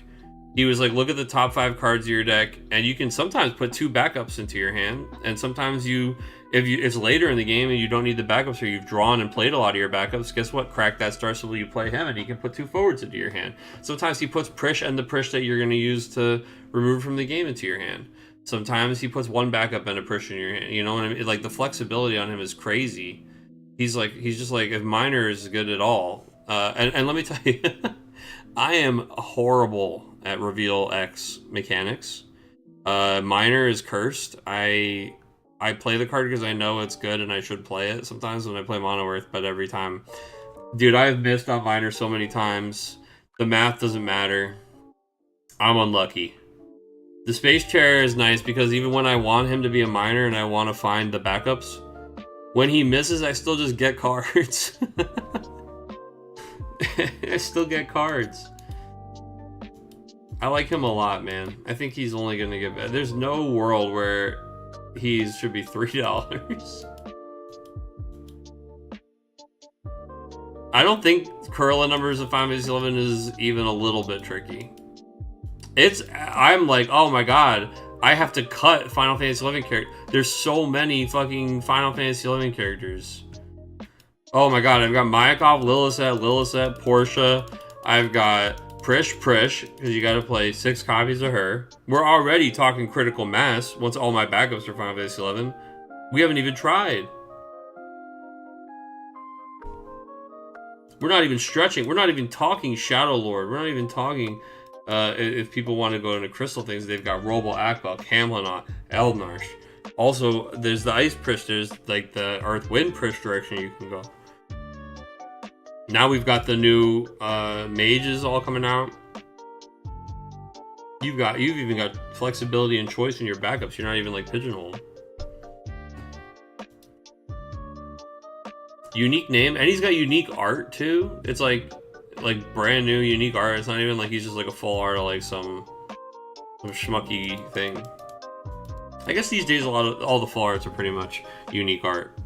He was like, look at the top 5 cards of your deck, and you can sometimes put 2 backups into your hand, and sometimes if it's later in the game and you don't need the backups or you've drawn and played a lot of your backups, guess what? Crack that Star Sybil, you play him, and he can put 2 forwards into your hand. Sometimes he puts Prish and the Prish that you're going to use to remove from the game into your hand. Sometimes he puts 1 backup and a Prish in your hand. You know what I mean? Like, the flexibility on him is crazy. He's just like, if minor is good at all. And let me tell you, I am horrible at Reveal X mechanics. Minor is cursed. I play the card because I know it's good and I should play it sometimes when I play Mono Earth, but every time... Dude, I've missed on Minor so many times. The math doesn't matter. I'm unlucky. The Space Chair is nice because even when I want him to be a minor and I want to find the backups, when he misses, I still just get cards. I still get cards. I like him a lot, man. I think he's only going to get better. There's no world where he should be $3. I don't think Curl numbers of Final Fantasy 11 is even a little bit tricky. I'm like, oh my god, I have to cut Final Fantasy 11 characters. There's so many fucking Final Fantasy 11 characters. Oh my god, I've got Mayakov, Lilith, Portia. I've got Prish, because you gotta play 6 copies of her. We're already talking critical mass once all my backups are Final Fantasy 11. We haven't even tried. We're not even stretching. We're not even talking Shadow Lord. We're not even talking... if people want to go into crystal things, they've got Robo Akbel, Camlanot, Eldnarsh. Also, there's the Ice Prish. There's like the Earth Wind Prish direction you can go. Now we've got the new mages all coming out. You've even got flexibility and choice in your backups. You're not even like pigeonholed. Unique name, and he's got unique art too. It's like brand new unique art. It's not even like he's just like a full art of like some schmucky thing. I guess these days all the full arts are pretty much unique art,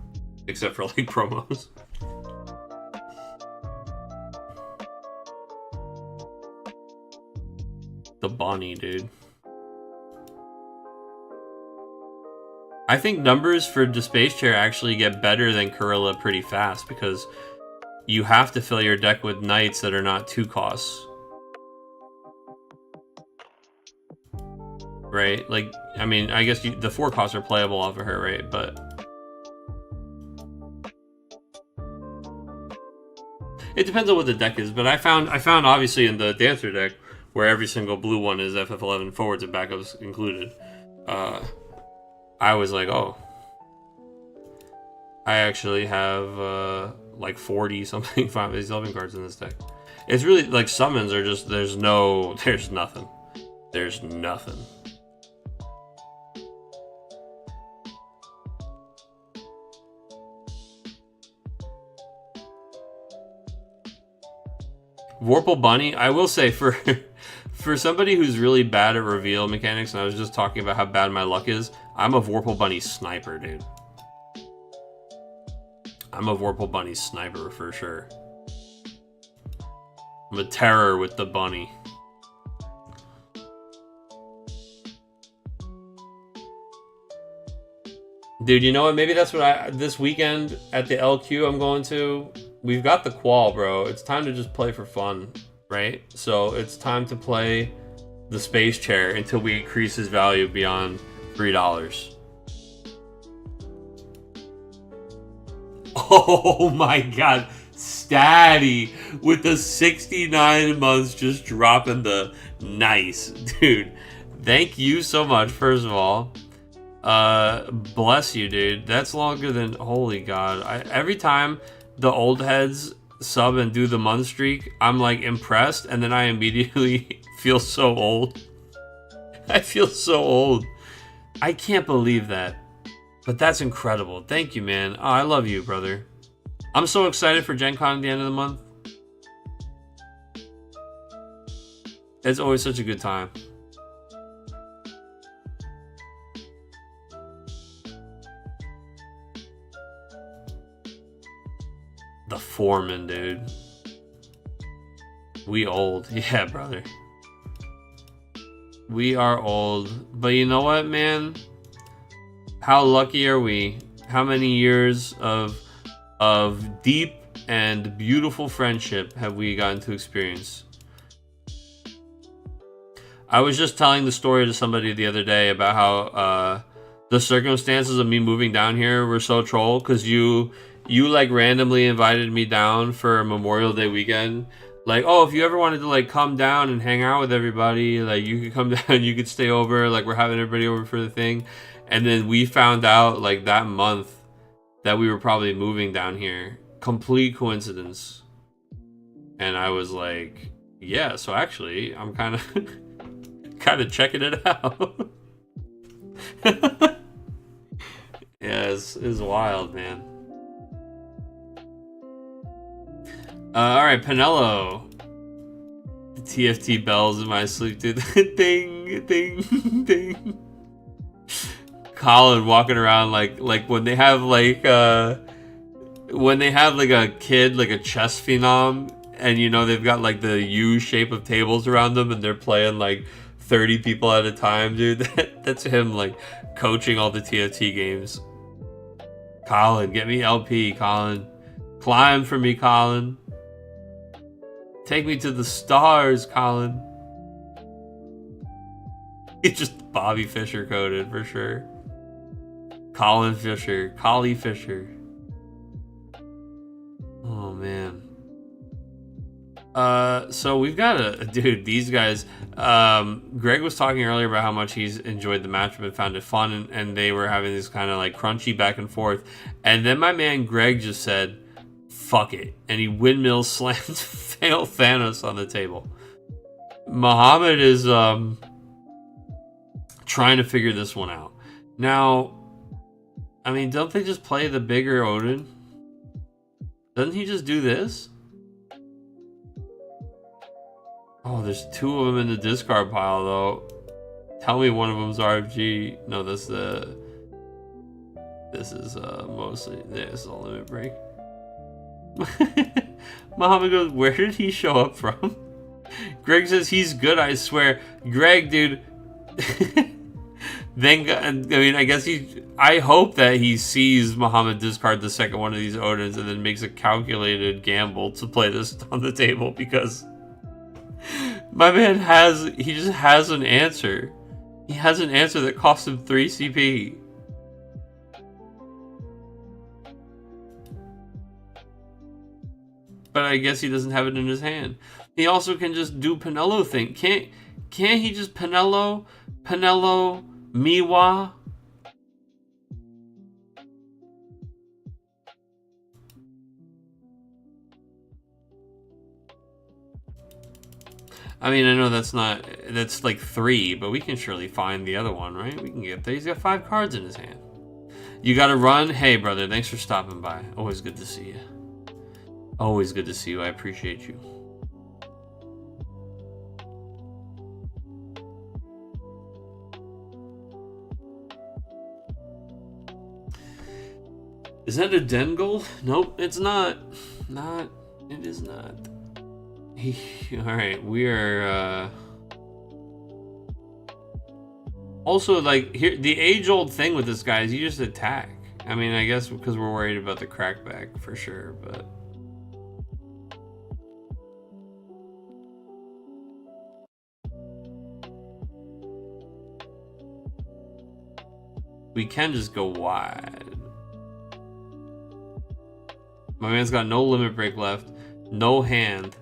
except for like promos. The Bonnie, dude. I think numbers for the Space Chair actually get better than Corilla pretty fast because you have to fill your deck with knights that are not 2 costs. Right? Like, I mean, I guess the 4 costs are playable off of her, right? But it depends on what the deck is. But I found obviously in the Dancer deck, where every single blue one is FF11 forwards and backups included, I was like, oh, I actually have like 40 something 511 cards in this deck. It's really like summons are just there's nothing. There's nothing. Vorpal Bunny, I will say for somebody who's really bad at reveal mechanics, and I was just talking about how bad my luck is, I'm a Vorpal Bunny sniper, dude. I'm a Vorpal Bunny sniper for sure. I'm a terror with the bunny. Dude, you know what? Maybe that's what this weekend at the LQ I'm going to. We've got the qual, bro. It's time to just play for fun, right? So it's time to play the Space Chair until we increase his value beyond $3. Oh my god. Statty with the 69 months just dropping the nice. Dude, thank you so much, first of all. Bless you, dude. That's longer than... Holy god. Every time the old heads sub and do the month streak, I'm like impressed, and then I immediately feel so old. I feel so old. I can't believe that. But that's incredible. Thank you, man. Oh, I love you, brother. I'm so excited for Gen Con at the end of the month. It's always such a good time. The Foreman, dude. We old. Yeah, brother. We are old. But you know what, man? How lucky are we? How many years of deep and beautiful friendship have we gotten to experience? I was just telling the story to somebody the other day about how the circumstances of me moving down here were so troll because you like randomly invited me down for Memorial Day weekend. Like, oh, if you ever wanted to like come down and hang out with everybody, like you could come down, you could stay over, like we're having everybody over for the thing. And then we found out like that month that we were probably moving down here. Complete coincidence. And I was like, yeah, so actually I'm kind of checking it out. Yeah, it's wild, man. All right, Pinello. The TFT bells in my sleep, dude. Ding, ding, ding. Colin walking around like when they have like a kid, like a chess phenom, and you know they've got like the U shape of tables around them, and they're playing like 30 people at a time, dude. That's him like coaching all the TFT games. Colin, get me LP, Colin. Climb for me, Colin. Take me to the stars, Colin. He's just Bobby Fischer coded for sure. Colin Fisher. Collie Fisher. Oh, man. So we've got dude, these guys. Greg was talking earlier about how much he's enjoyed the matchup and found it fun, and they were having this kind of like crunchy back and forth. And then my man Greg just said, fuck it. And he windmill slams fail Thanos on the table. Muhammad is trying to figure this one out. Now, I mean, don't they just play the bigger Odin? Doesn't he just do this? Oh, there's 2 of them in the discard pile, though. Tell me one of them's RFG. No, this is mostly... This is all limit break. Muhammad goes, where did he show up from? Greg says, he's good, I swear. Greg, dude... Then, I mean, I guess I hope that he sees Muhammad discard the second one of these Odins and then makes a calculated gamble to play this on the table, because my man he just has an answer. He has an answer that costs him 3 CP. But I guess he doesn't have it in his hand. He also can just do Pinello thing. Can't he just Pinello, Miwa? I mean, I know that's like 3, but we can surely find the other one, right? We can get there. He's got 5 cards in his hand. You gotta run? Hey, brother, thanks for stopping by. Always good to see you. Always good to see you. I appreciate you. Is that a Dengold? Nope, it's not. It is not. Alright, we are, Also, like, here, the age-old thing with this guy is you just attack. I mean, I guess because we're worried about the crackback, for sure, but... We can just go wide. My man's got no limit break left, no hand.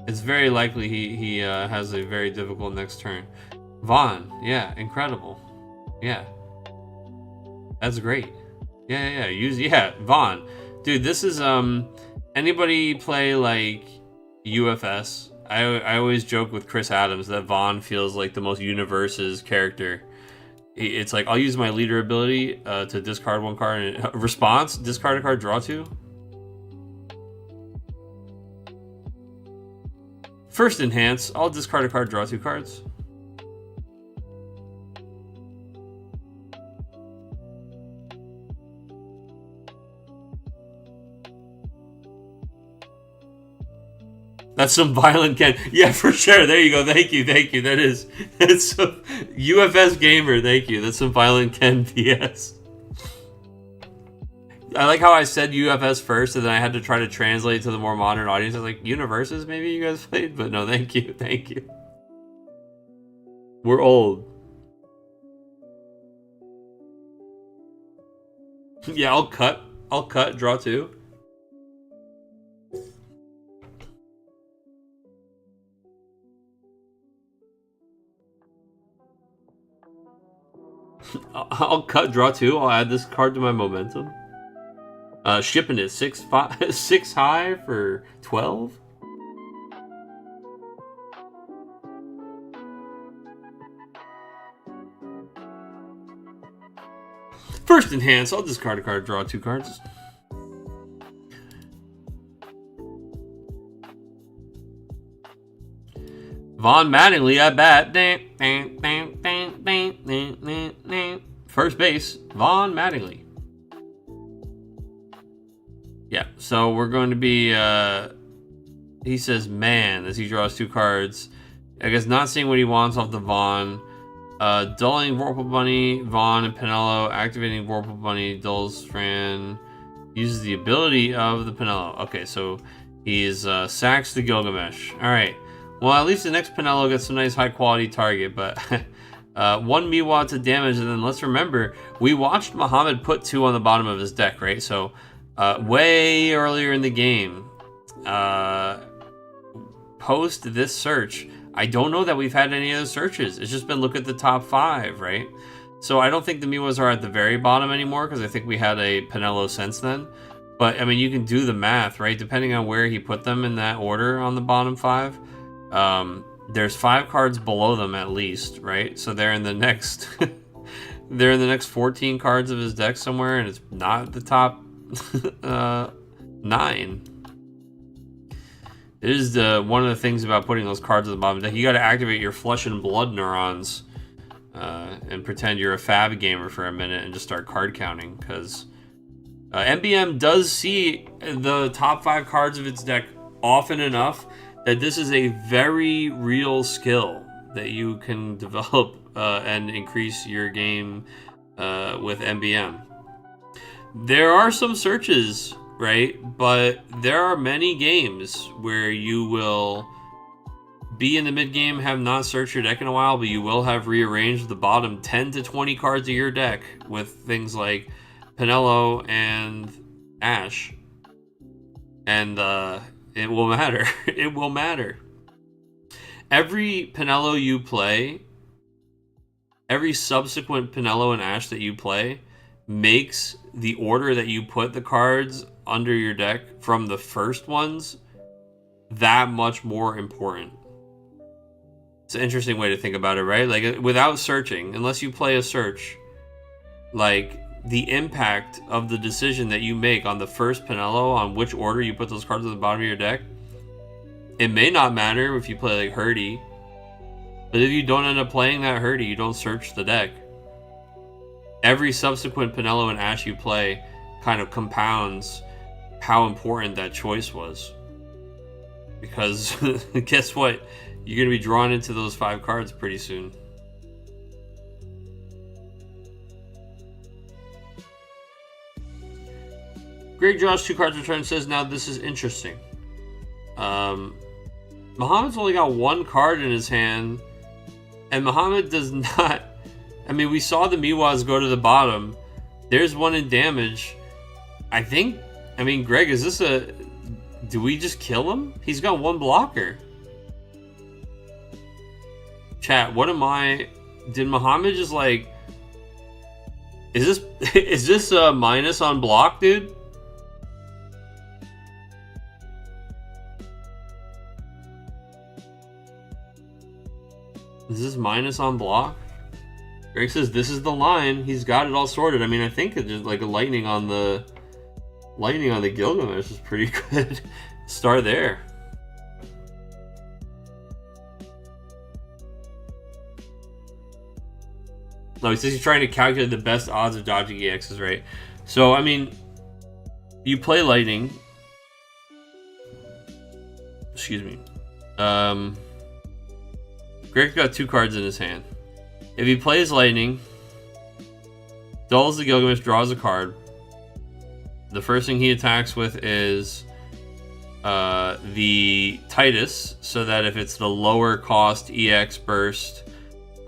It's very likely he has a very difficult next turn. Vaughn, yeah, incredible. Yeah. That's great. Yeah, Vaughn. Dude, this is, anybody play, like, UFS? I always joke with Chris Adams that Vaughn feels like the most universe's character. It's like, I'll use my leader ability to discard 1 card. And response, discard a card, draw 2. First enhance, I'll discard a card, draw 2 cards. That's some violent Ken. Yeah, for sure. There you go. Thank you. That's some UFS gamer. Thank you. That's some violent Ken PS. I like how I said UFS first, and then I had to try to translate to the more modern audience. I was like, Universes, maybe you guys played? But no, thank you. We're old. Yeah, I'll cut, draw 2. I'll cut, draw 2. I'll add this card to my momentum. Shipping it 6 high for 12. First enhance, I'll discard a card, draw 2 cards. Vaughn Mattingly at bat. First base, Vaughn Mattingly. Yeah, so we're going to be, he says, man, as he draws 2 cards. I guess not seeing what he wants off the Vaughn. Dulling Vorpal Bunny, Vaughn, and Pinello. Activating Vorpal Bunny, dulls Fran. Uses the ability of the Pinello. Okay, so he's sacks the Gilgamesh. Alright, well, at least the next Pinello gets some nice high-quality target, but 1 Miwa to damage, and then let's remember, we watched Muhammad put 2 on the bottom of his deck, right? So, way earlier in the game, post this search, I don't know that we've had any other searches. It's just been look at the top 5, right? So I don't think the Miwas are at the very bottom anymore, because I think we had a Pinello since then. But I mean, you can do the math, right? Depending on where he put them in that order on the bottom 5. There's 5 cards below them at least, right? So they're in the next they're in the next 14 cards of his deck somewhere, and it's not the top 9. It is one of the things about putting those cards at the bottom of the deck. You got to activate your flesh and blood neurons and pretend you're a fab gamer for a minute and just start card counting, because MBM does see the top 5 cards of its deck often enough that this is a very real skill that you can develop and increase your game with MBM. There are some searches, right? But there are many games where you will be in the mid game, have not searched your deck in a while, but you will have rearranged the bottom 10 to 20 cards of your deck with things like Pinello and Ash. And it will matter. It will matter. Every Pinello you play, every subsequent Pinello and Ash that you play, makes the order that you put the cards under your deck from the first ones that much more important. It's an interesting way to think about it, right? Like, without searching, unless you play a search, like, the impact of the decision that you make on the first Pinello, on which order you put those cards at the bottom of your deck, it may not matter if you play like Hurdy, but if you don't end up playing that Hurdy, you don't search the deck. Every subsequent Pinello and Ash you play kind of compounds how important that choice was. Because guess what? You're going to be drawn into those 5 cards pretty soon. Greg Josh, 2 cards returned, says, now this is interesting. Muhammad's only got 1 card in his hand, and Muhammad does not... I mean, we saw the Miwas go to the bottom. There's 1 in damage. I mean, Greg, is this a... Do we just kill him? He's got 1 blocker. Chat, what am I... Did Muhammad just, like... Is this a minus on block, dude? Is this minus on block? Greg says this is the line. He's got it all sorted. I mean, I think it's just like a lightning on the Gilgamesh is pretty good. Start there. No, he says he's trying to calculate the best odds of dodging EXs, right? So, I mean, you play lightning. Excuse me. Greg's got 2 cards in his hand. If he plays lightning, dulls the Gilgamesh, draws a card. The first thing he attacks with is the Titus, so that if it's the lower cost EX burst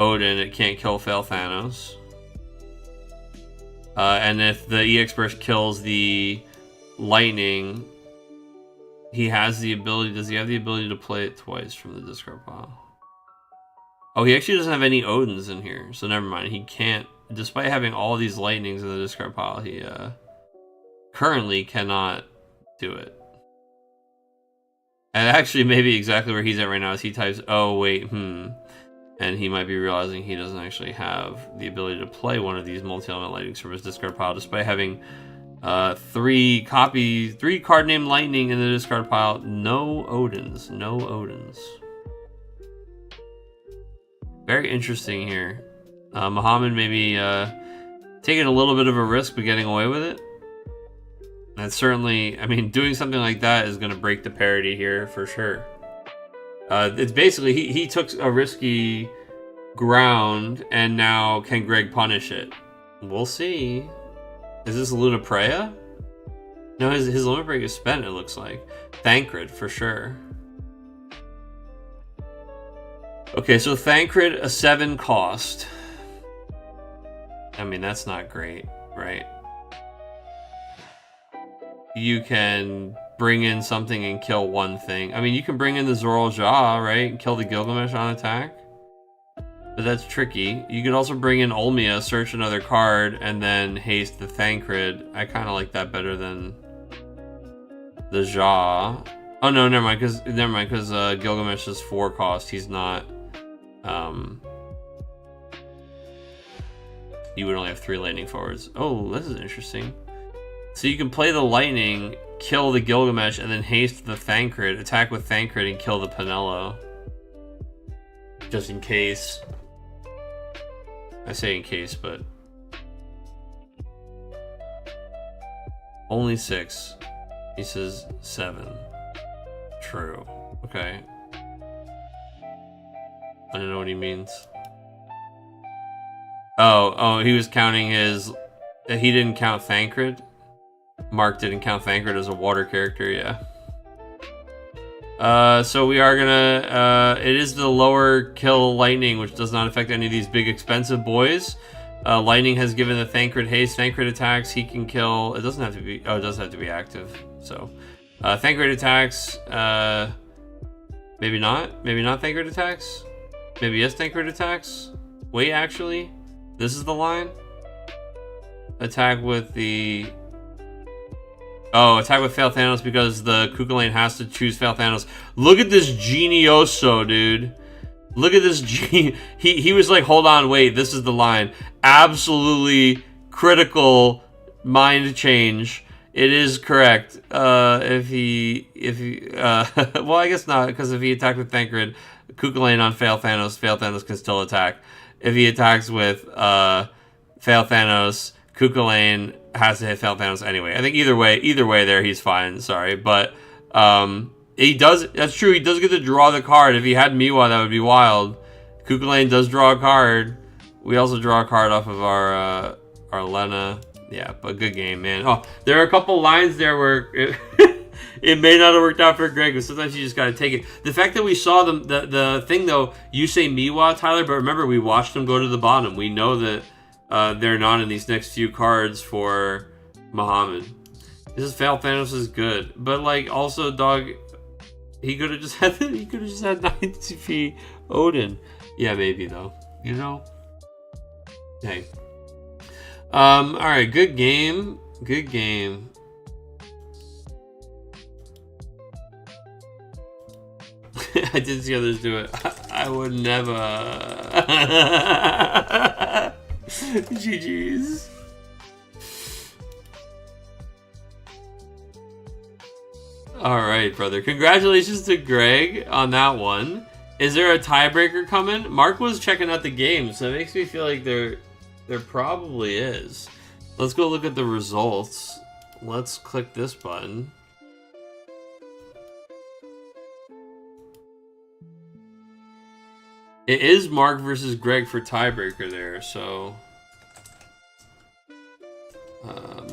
Odin, it can't kill Fail Thanos. And if the EX burst kills the lightning, he has the ability. Does he have the ability to play it twice from the discard pile? Oh, he actually doesn't have any Odins in here, so never mind. He can't, despite having all these lightnings in the discard pile, he currently cannot do it. And actually, maybe exactly where he's at right now is he types, oh, wait, and he might be realizing he doesn't actually have the ability to play one of these multi-element lightnings from his discard pile, despite having 3 card named lightning in the discard pile. No Odins. No Odins. Very interesting here. Muhammad maybe taking a little bit of a risk but getting away with it. And certainly, I mean, doing something like that is going to break the parity here for sure. It's basically, he took a risky ground, and now can Greg punish it? We'll see. Is this Luna Preya? No, his limit break is spent, it looks like. Thancred, for sure. Okay, so Thancred, a 7 cost. I mean, that's not great, right? You can bring in something and kill 1 thing. I mean, you can bring in the Zoral Ja, right? And kill the Gilgamesh on attack. But that's tricky. You can also bring in Olmia, search another card, and then haste the Thancred. I kind of like that better than the Jaw. Oh no, never mind. Because Gilgamesh is 4 cost. He's not. You would only have 3 lightning forwards. Oh, this is interesting. So you can play the lightning, kill the Gilgamesh, and then haste the Thancred, attack with Thancred, and kill the Penelo. Just in case. I say in case, but only 6. He says 7. True. Okay. I don't know what he means. Oh, he was counting his... He didn't count Thancred? Mark didn't count Thancred as a water character, yeah. So we are gonna... it is the lower kill lightning, which does not affect any of these big expensive boys. Lightning has given the Thancred haste. Thancred attacks, he can kill... It doesn't have to be... Oh, it does have to be active, so... Thancred attacks... Maybe not? Maybe not Thancred attacks? Maybe yes Thancred attacks? Wait, actually... This is the line? Attack with the... Oh, attack with Fail Thanos because the Kukulane has to choose Fail Thanos. Look at this genioso, dude. Look at this he was like, hold on, wait, this is the line. Absolutely critical mind change. It is correct. Well, I guess not, because if he attacked with Thancred, Kukulane on Fail Thanos can still attack. If he attacks with Fail Thanos, Kukulane has to hit Fail Thanos anyway. I think either way there he's fine. Sorry, but he does. That's true. He does get to draw the card. If he had Miwa, that would be wild. Kukulane does draw a card. We also draw a card off of our Lena. Yeah, but good game, man. Oh, there are a couple lines there where it may not have worked out for Greg, but sometimes you just gotta take it. The fact that we saw them, the thing though, you say Miwa, Tyler, but remember we watched them go to the bottom. We know that they're not in these next few cards for Muhammad. This is Fail Thanos is good, but like also, dog, he could have just had 9 CP Odin. Yeah, maybe though. You know. Hey. All right, good game. Good game. I did see others do it. I would never. GG's. All right, brother. Congratulations to Greg on that one. Is there a tiebreaker coming? Mark was checking out the game, so it makes me feel like there probably is. Let's go look at the results. Let's click this button. It is Mark versus Greg for tiebreaker there, so...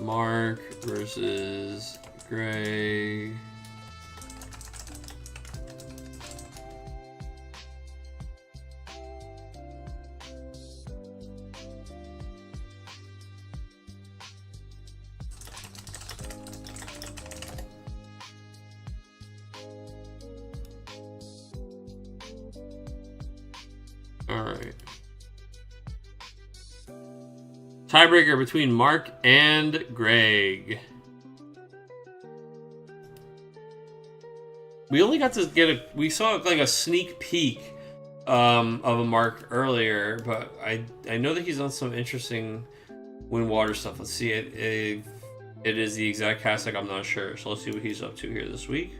Mark versus Greg... Alright. Tiebreaker between Mark and Greg. We only got to get we saw like a sneak peek of a Mark earlier, but I know that he's done some interesting wind water stuff. Let's see it. It is the exact cast deck, I'm not sure. So let's see what he's up to here this week.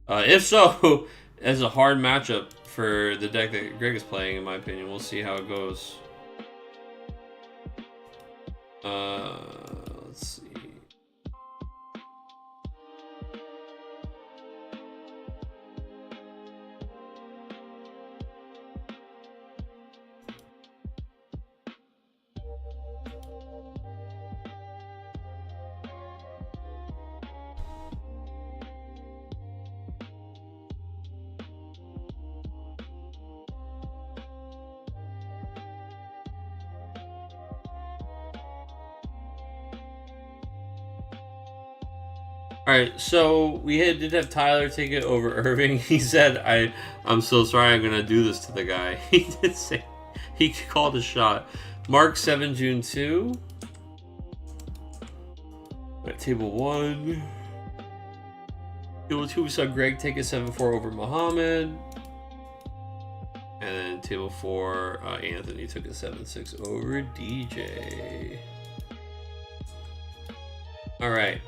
If so, it's a hard matchup for the deck that Greg is playing, in my opinion. We'll see how it goes. Let's see. Alright, so we did have Tyler take it over Irving. He said, I'm so sorry I'm going to do this to the guy. He did say, he called a shot. Mark 7 June 2. At table 1. Table 2, we saw Greg take a 7-4 over Muhammad. And then table 4, Anthony took a 7-6 over DJ. Alright.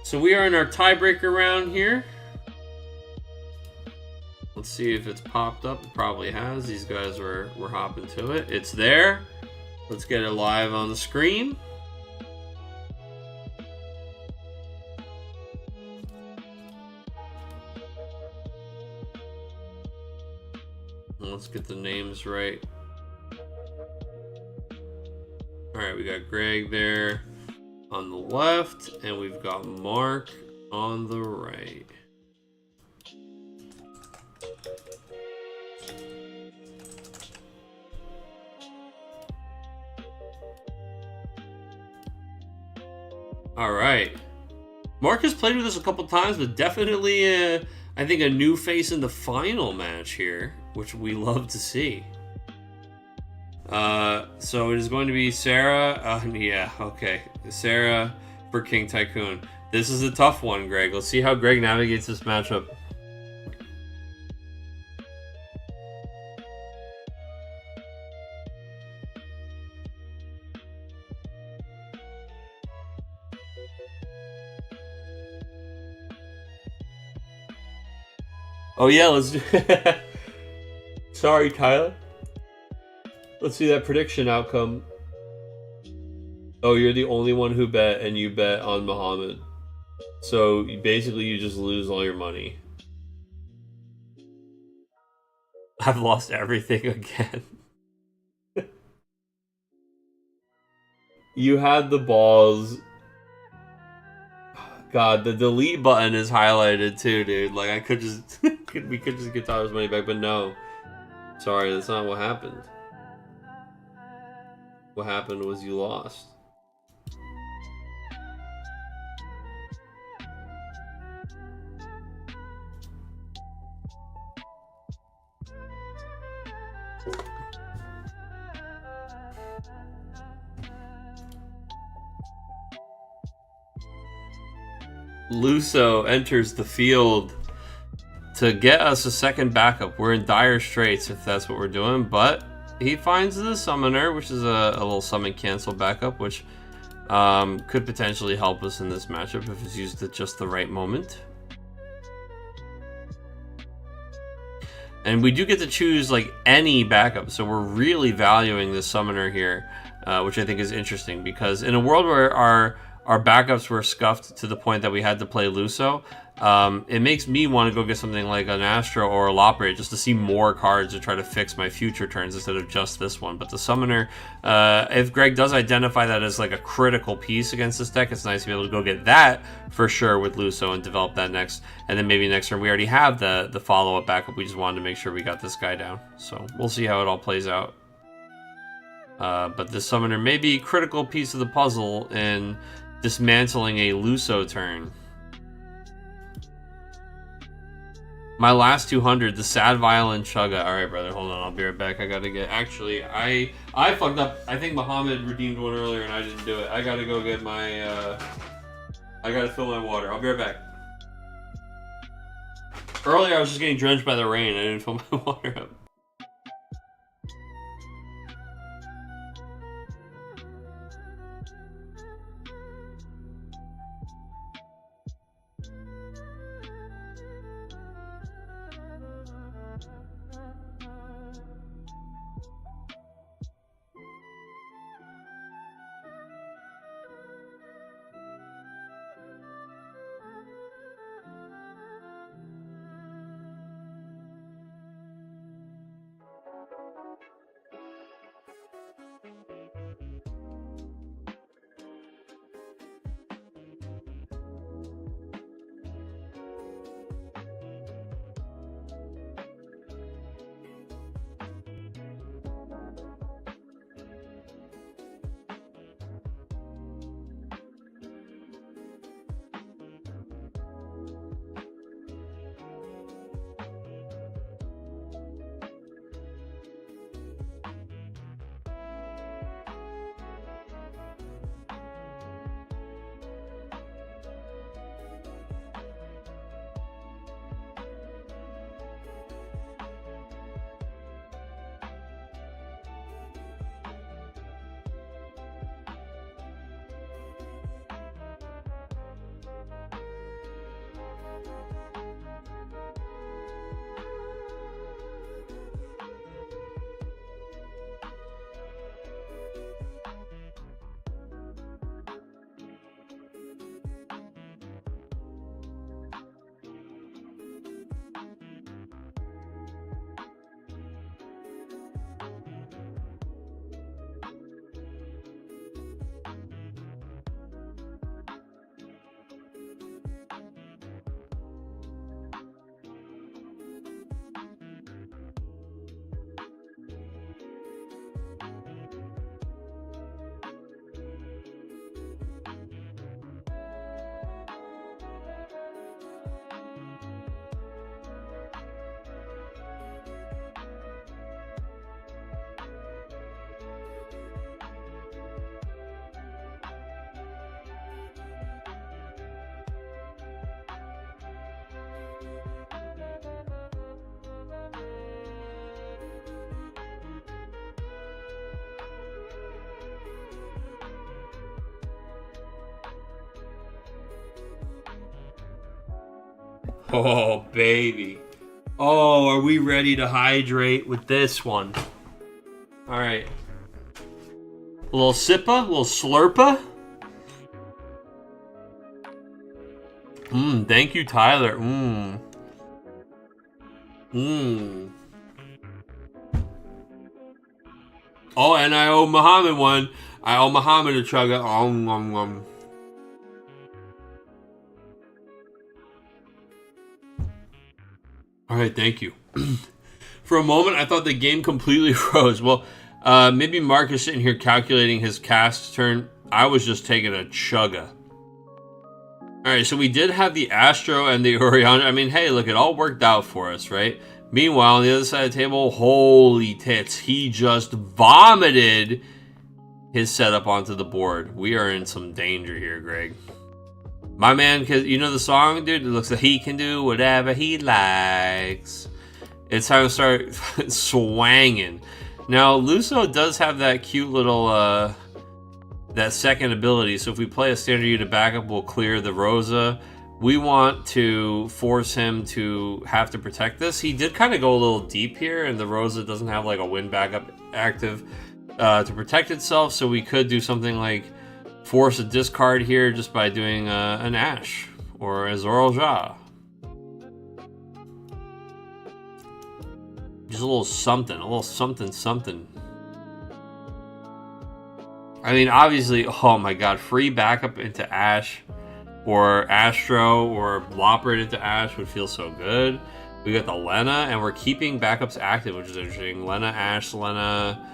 So we are in our tiebreaker round here. Let's see if it's popped up. It probably has. These guys were hopping to it. It's there. Let's get it live on the screen. Let's get the names right. Alright, we got Greg there on the left, and we've got Mark on the right. Alright. Mark has played with us a couple times, but definitely, I think, a new face in the final match here, which we love to see. So it is going to be Sarah. Yeah, okay. Sarah for King Tycoon. This is a tough one, Greg. Let's see how Greg navigates this matchup. Oh yeah, let's do Sorry, Tyler. Let's see that prediction outcome. Oh, you're the only one who bet, and you bet on Muhammad. So basically you just lose all your money. I've lost everything again. You had the balls. God, the delete button is highlighted too, dude. Like, I could just... we could just get Tyler's money back, but no. Sorry, that's not what happened. What happened was you lost. Luso enters the field to get us a second backup. We're in dire straits if that's what we're doing, but he finds the summoner, which is a little summon cancel backup, which could potentially help us in this matchup if it's used at just the right moment. And we do get to choose like any backup, so we're really valuing this summoner here, which I think is interesting, because in a world where our backups were scuffed to the point that we had to play Luso, it makes me want to go get something like an Astro or a Lopre just to see more cards to try to fix my future turns instead of just this one. But the Summoner, if Greg does identify that as like a critical piece against this deck, it's nice to be able to go get that for sure with Luso and develop that next. And then maybe next turn we already have the follow-up backup. We just wanted to make sure we got this guy down. So we'll see how it all plays out. But this Summoner may be a critical piece of the puzzle in dismantling a Luso turn. My last 200, the Sad Violin Chugga. Alright, brother, hold on, I'll be right back. I gotta get... Actually, I fucked up. I think Muhammad redeemed one earlier and I didn't do it. I gotta go get my... I gotta fill my water. I'll be right back. Earlier, I was just getting drenched by the rain. I didn't fill my water up. Oh, baby. Oh, are we ready to hydrate with this one? All right. A little sippa, a little slurpa. Thank you, Tyler. Oh, and I owe Muhammad one. I owe Muhammad a chugga. All right, thank you. For a moment, I thought the game completely froze. Well, maybe Mark is sitting here calculating his cast turn. I was just taking a chugga. All right, so we did have the Astro and the Orion. I mean, hey, look, it all worked out for us, right? Meanwhile, on the other side of the table, holy tits, he just vomited his setup onto the board. We are in some danger here, Greg. My man, because you know the song, dude? It looks like he can do whatever he likes. It's time to start swanging. Now, Luso does have that cute little, that second ability. So if we play a standard unit backup, we'll clear the Rosa. We want to force him to have to protect this. He did kind of go a little deep here, and the Rosa doesn't have like a win backup active to protect itself. So we could do something like force a discard here just by doing an Ash or a Zoral Ja. Just a little something, something. I mean, obviously, oh my god, free backup into Ash or Astro or Lopper into Ash would feel so good. We got the Lena, and we're keeping backups active, which is interesting. Lena, Ash, Lena,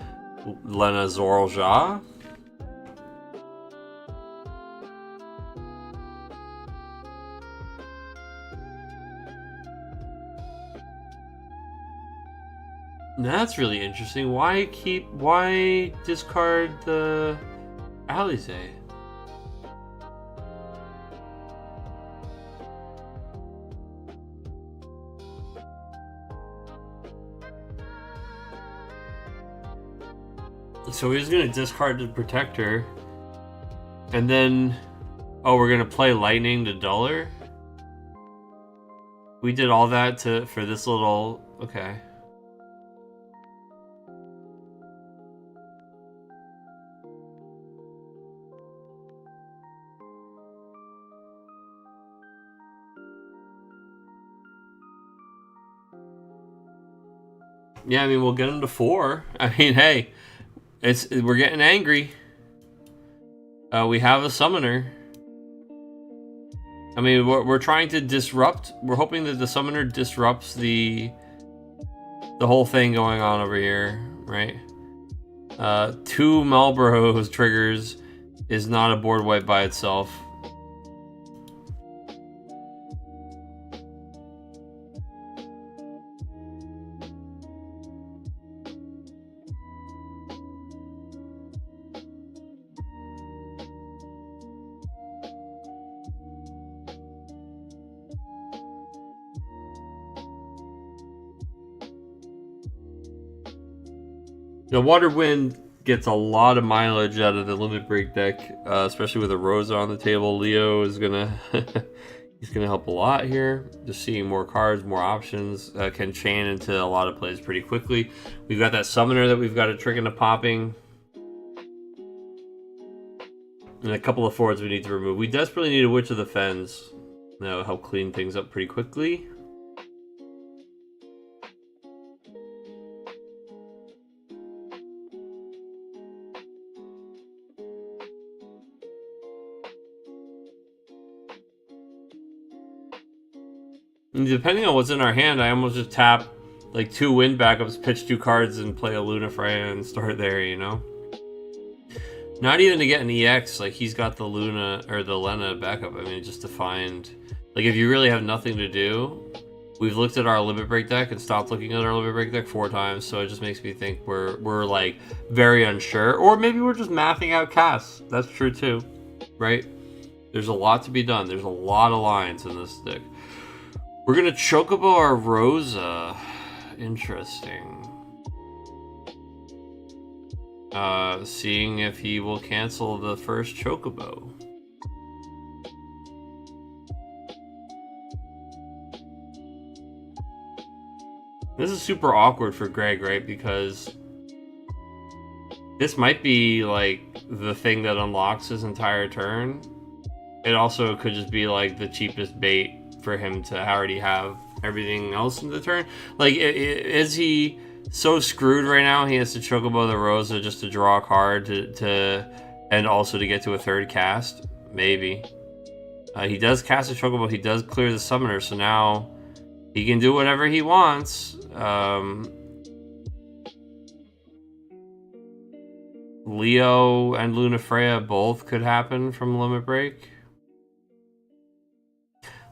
Zoral Ja. That's really interesting. Why discard the Alize? So we're just gonna discard the Protector, and then, oh, we're gonna play Lightning to duller. We did all that for this little, okay. Yeah, I mean, we'll get him to 4. I mean, hey, we're getting angry. We have a summoner. I mean, we're trying to disrupt. We're hoping that the summoner disrupts the whole thing going on over here, right? 2 Marlboro's triggers is not a board wipe by itself. The Water Wind gets a lot of mileage out of the Limit Break deck, especially with a Rosa on the table. Leo is gonna he's gonna help a lot here. Just seeing more cards, more options, can chain into a lot of plays pretty quickly. We've got that Summoner that we've got to trick into popping, and a couple of forwards we need to remove. We desperately need a Witch of the Fens. That'll help clean things up pretty quickly. And depending on what's in our hand, I almost just tap like 2 wind backups, pitch 2 cards, and play a Lunafreya and start there, you know? Not even to get an EX, like he's got the Luna or the Lena backup. I mean, just to find, like, if you really have nothing to do, we've looked at our Limit Break deck and stopped looking at our Limit Break deck 4 times, so it just makes me think we're like very unsure, or maybe we're just mathing out casts. That's true too, right? There's a lot to be done. There's a lot of lines in this deck. We're gonna Chocobo our Rosa. Interesting. Seeing if he will cancel the first Chocobo. This is super awkward for Greg, right? Because this might be like the thing that unlocks his entire turn. It also could just be like the cheapest bait for him to already have everything else in the turn. Like, is he so screwed right now? He has to Chocobo the Rosa just to draw a card and also to get to a third cast? Maybe. He does cast a Chocobo. He does clear the summoner, so now he can do whatever he wants. Leo and Lunafreya both could happen from Limit Break.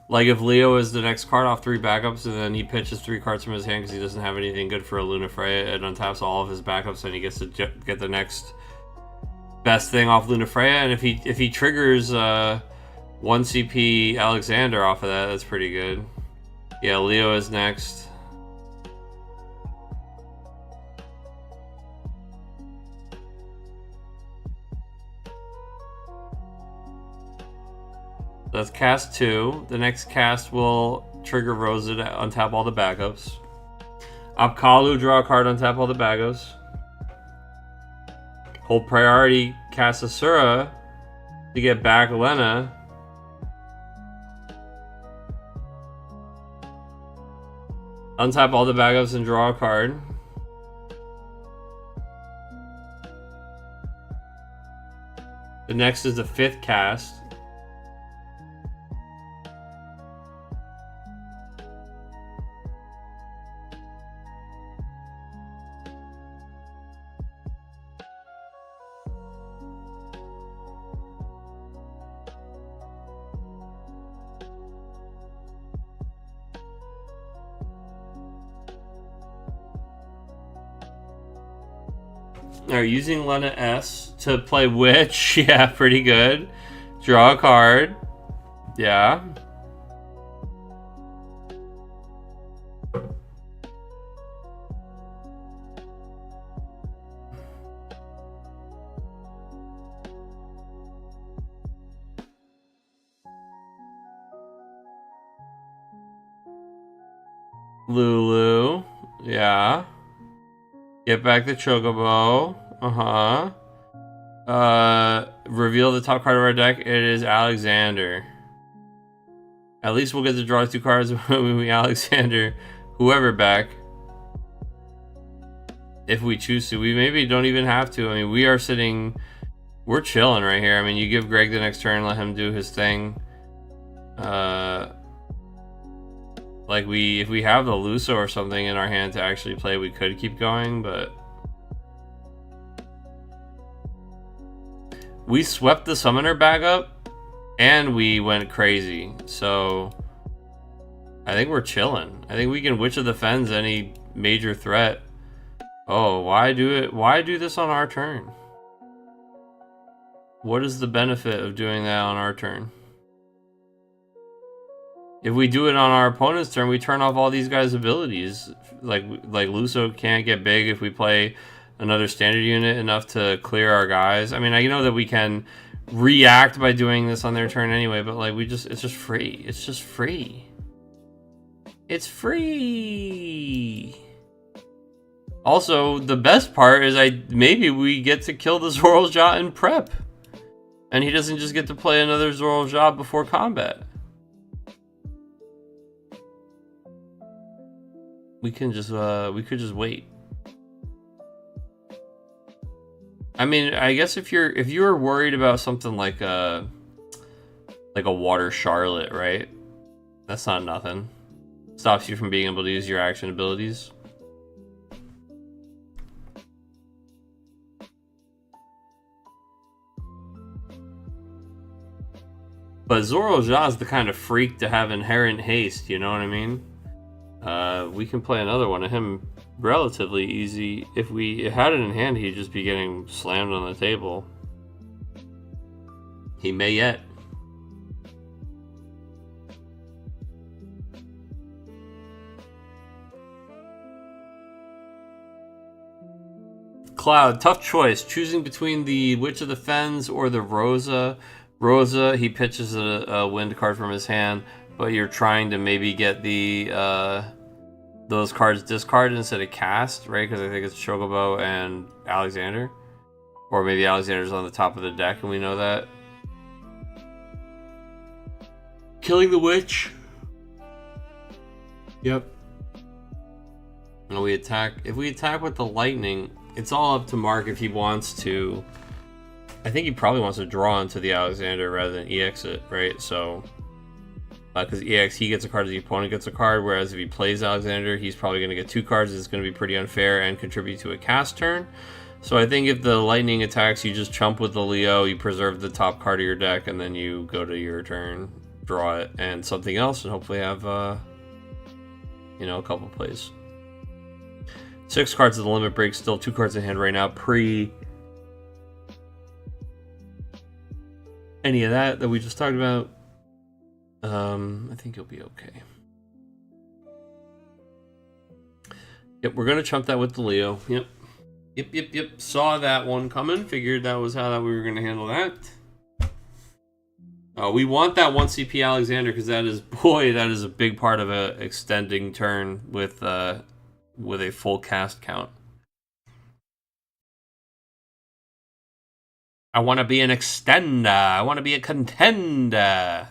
Like, if Leo is the next card off 3 backups, and then he pitches 3 cards from his hand because he doesn't have anything good for a Lunafreya, and untaps all of his backups, and he gets to get the next best thing off Lunafreya. And if he triggers 1 CP Alexander off of that, that's pretty good. Yeah, Leo is next. That's cast 2. The next cast will trigger Rosa to untap all the backups. Apkalu, draw a card, untap all the backups. Hold priority, cast Asura to get back Lena. Untap all the backups and draw a card. The next is the 5th cast. Alright, using Lena S to play Witch. Yeah, pretty good. Draw a card. Yeah. Lulu. Yeah. Get back the Chocobo. Reveal the top card of our deck. It is Alexander. At least we'll get to draw 2 cards when we Alexander whoever back. If we choose to. We maybe don't even have to. I mean, we are sitting... We're chilling right here. I mean, you give Greg the next turn, let him do his thing. Like, if we have the Luso or something in our hand to actually play, we could keep going, but... We swept the Summoner back up, and we went crazy, so... I think we're chilling. I think we can Witch of the Fens any major threat. Oh, why do this on our turn? What is the benefit of doing that on our turn? If we do it on our opponent's turn, we turn off all these guys' abilities. Like Luso can't get big if we play another standard unit enough to clear our guys. I mean, I know that we can react by doing this on their turn anyway, but like it's just free. It's just free. It's free. Also, the best part is maybe we get to kill the Zorljat in prep. And he doesn't just get to play another Zorljat before combat. We could just wait. I mean, I guess if you're worried about something like a Water Charlotte, right? That's not nothing. Stops you from being able to use your action abilities. But Zorljat is the kind of freak to have inherent haste, you know what I mean? We can play another one of him relatively easy. If we had it in hand, he'd just be getting slammed on the table. He may yet. Cloud, tough choice. Choosing between the Witch of the Fens or the Rosa. Rosa, he pitches a wind card from his hand, but you're trying to maybe get the those cards discarded instead of cast, right? Because I think it's Chocobo and Alexander. Or maybe Alexander's on the top of the deck and we know that. Killing the witch. Yep. And we attack. If we attack with the lightning, it's all up to Mark if he wants to. I think he probably wants to draw into the Alexander rather than EX it, right? So, because EX, he gets a card, the opponent gets a card, whereas if he plays Alexander, he's probably going to get 2 cards. It's going to be pretty unfair and contribute to a cast turn. So I think if the lightning attacks, you just chump with the Leo, you preserve the top card of your deck, and then you go to your turn, draw it, and something else, and hopefully have, you know, a couple plays. 6 cards of the limit break, still 2 cards in hand right now, pre any of that we just talked about. I think you'll be okay. Yep, we're gonna chump that with the Leo. Yep. Saw that one coming. Figured that was how we were gonna handle that. We want that 1 CP Alexander because that is, boy, that is a big part of a extending turn with a full cast count. I want to be an extender. I want to be a contender.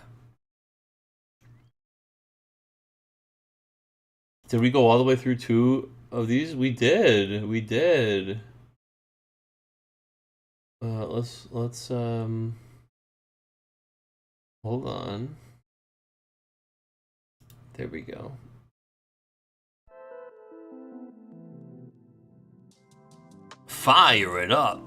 Did we go all the way through 2 of these? We did. We did. Let's hold on. There we go. Fire it up.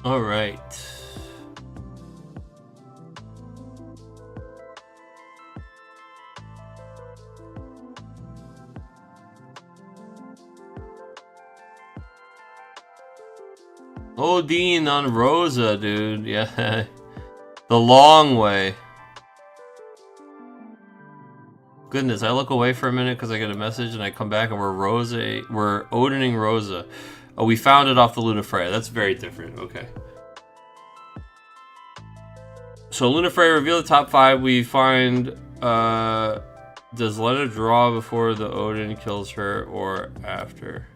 All right. Odin on Rosa, dude. Yeah. The long way. Goodness, I look away for a minute because I get a message and I come back and we're Odining Rosa. Oh, we found it off the Lunafreya. That's very different. Okay. So Lunafreya, reveal the top 5. We find, does Lena draw before the Odin kills her or after?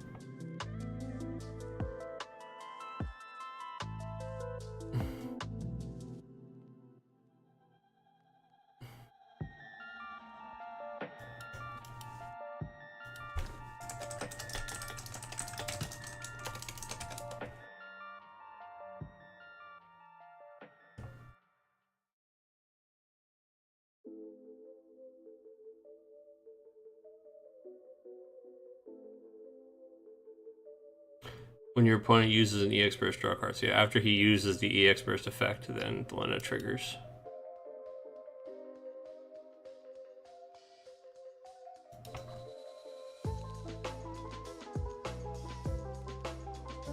When your opponent uses an EX burst, draw cards. So yeah, after he uses the EX burst effect, then Lena triggers.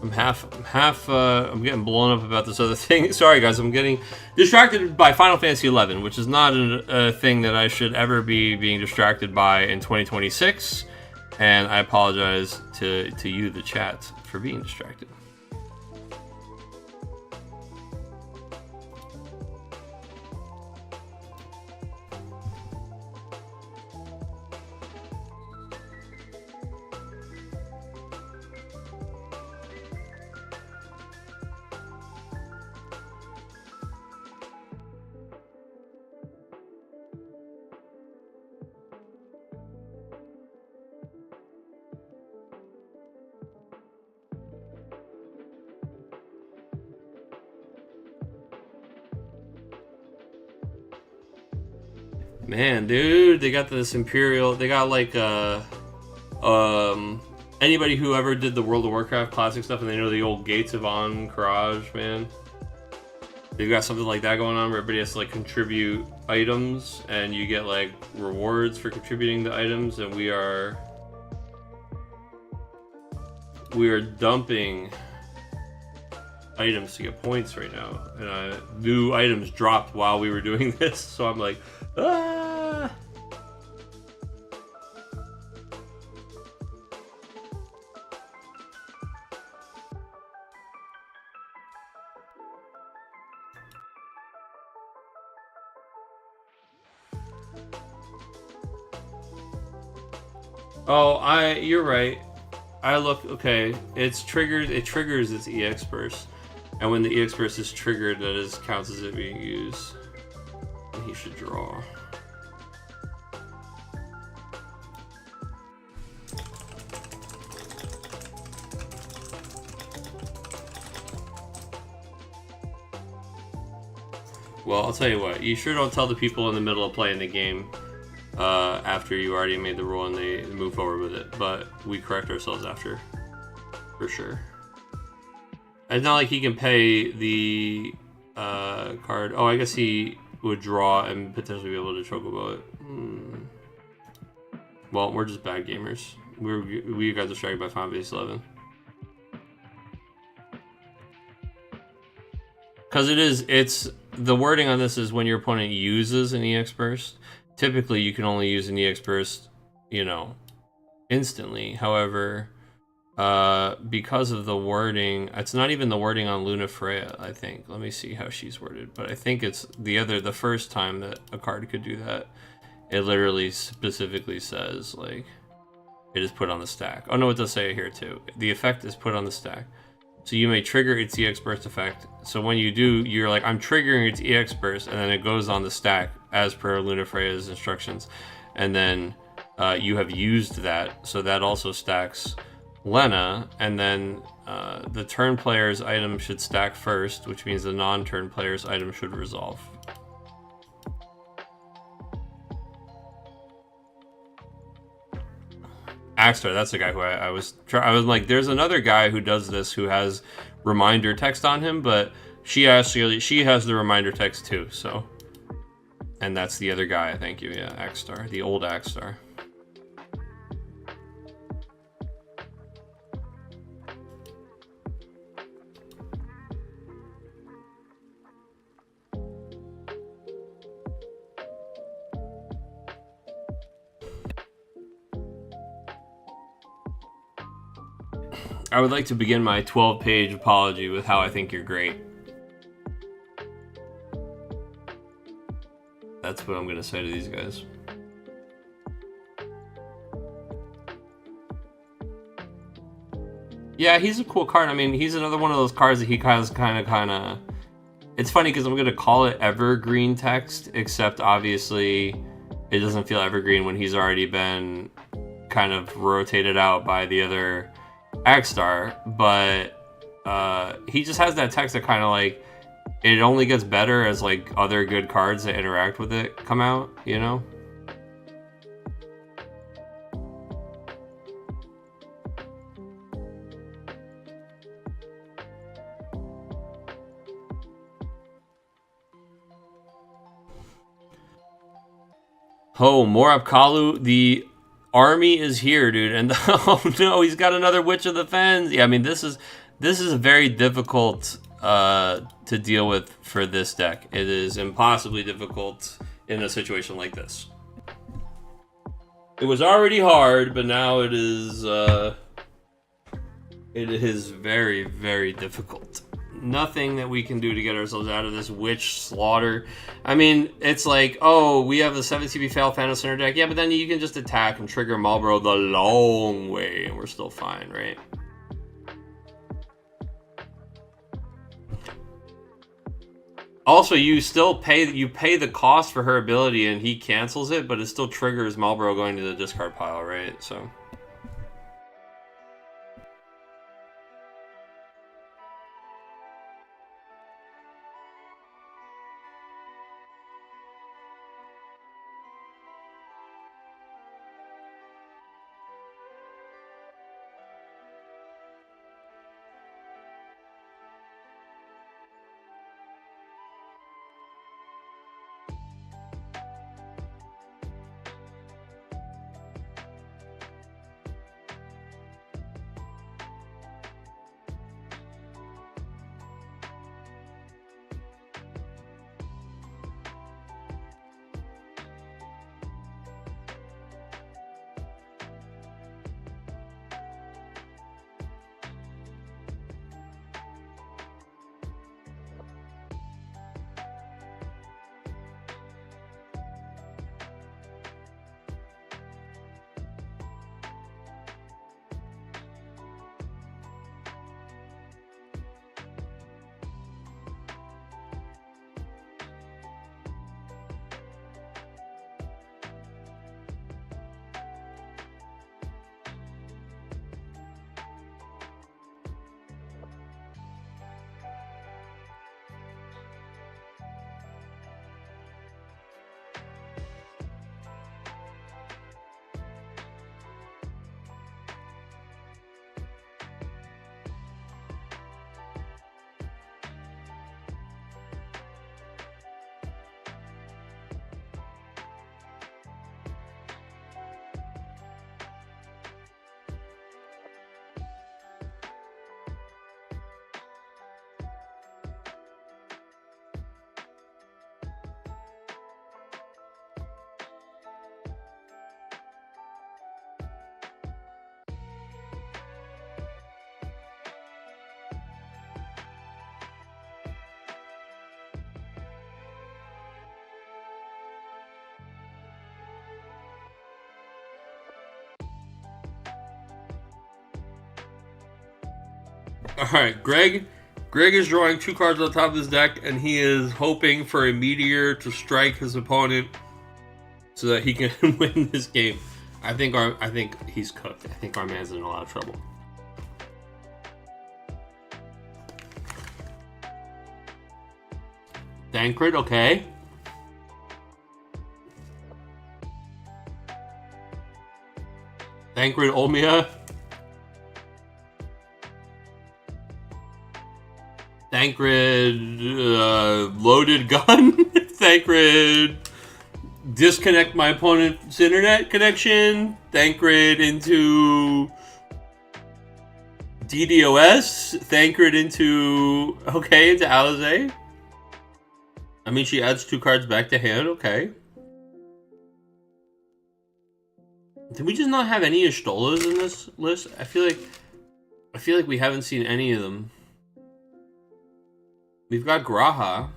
I'm getting blown up about this other thing. Sorry guys, I'm getting distracted by Final Fantasy XI, which is not a thing that I should ever be being distracted by in 2026. And I apologize to you, the chat, for being distracted. Man, dude, they got this Imperial. They got like anybody who ever did the World of Warcraft classic stuff and they know the old Gates of Ahn'Qiraj, man. They've got something like that going on where everybody has to like contribute items and you get like rewards for contributing the items, and we are dumping items to get points right now, and new items dropped while we were doing this, so I'm like, ah. Oh, you're right. I look, okay, it's triggered, it triggers its EX burst. And when the EX burst is triggered, that counts as it being used. And he should draw. Well, I'll tell you what, you sure don't tell the people in the middle of playing the game after you already made the rule and they move forward with it, but we correct ourselves after, for sure. It's not like he can pay the card. Oh, I guess he would draw and potentially be able to chocobo it. Well, we're just bad gamers. We got distracted by Final Base 11. Because it's the wording on this is when your opponent uses an EX burst. Typically, you can only use an EX burst, instantly. However, because of the wording, it's not even the wording on Luna Freya, I think. Let me see how she's worded. But I think it's the first time that a card could do that, it literally specifically says, like, it is put on the stack. Oh, no, it does say it here, too. The effect is put on the stack. So you may trigger its EX burst effect. So when you do, you're like, I'm triggering its EX burst, and then it goes on the stack as per Luna Freya's instructions. And then you have used that, so that also stacks Lena, and then the turn player's item should stack first, which means the non-turn player's item should resolve. Axstar, that's the guy who I was like, there's another guy who does this who has reminder text on him, but she has the reminder text too, so. And that's the other guy, thank you, yeah, Axstar, the old Axstar. I would like to begin my 12-page apology with how I think you're great. That's what I'm going to say to these guys. Yeah, he's a cool card. I mean, he's another one of those cards that he kind of... It's funny because I'm going to call it evergreen text, except obviously it doesn't feel evergreen when he's already been kind of rotated out by the other Axstar, but he just has that text that kind of like, it only gets better as like other good cards that interact with it come out, Oh, Morab Kalu, the army is here, dude, and oh no, he's got another Witch of the Fens. Yeah, I mean, this is very difficult to deal with for this deck. It is impossibly difficult in a situation like this. It was already hard, but now it is very, very difficult. Nothing that we can do to get ourselves out of this witch slaughter. I mean, it's like, oh, we have a 7CP Fail Phantom Center deck. Yeah, but then you can just attack and trigger Marlboro the long way, and we're still fine, right? Also, you pay the cost for her ability, and he cancels it, but it still triggers Marlboro going to the discard pile, right? So... Alright, Greg is drawing 2 cards on top of his deck, and he is hoping for a meteor to strike his opponent so that he can win this game. I think he's cooked. I think our man's in a lot of trouble. Thancred, okay. Thancred, Olmia. Thancred, loaded gun. Thancred, disconnect my opponent's internet connection. Thancred into DDoS. Thancred into Alizé. I mean, she adds 2 cards back to hand. Okay. Did we just not have any Ishtolas in this list? I feel like we haven't seen any of them. We've got Graha,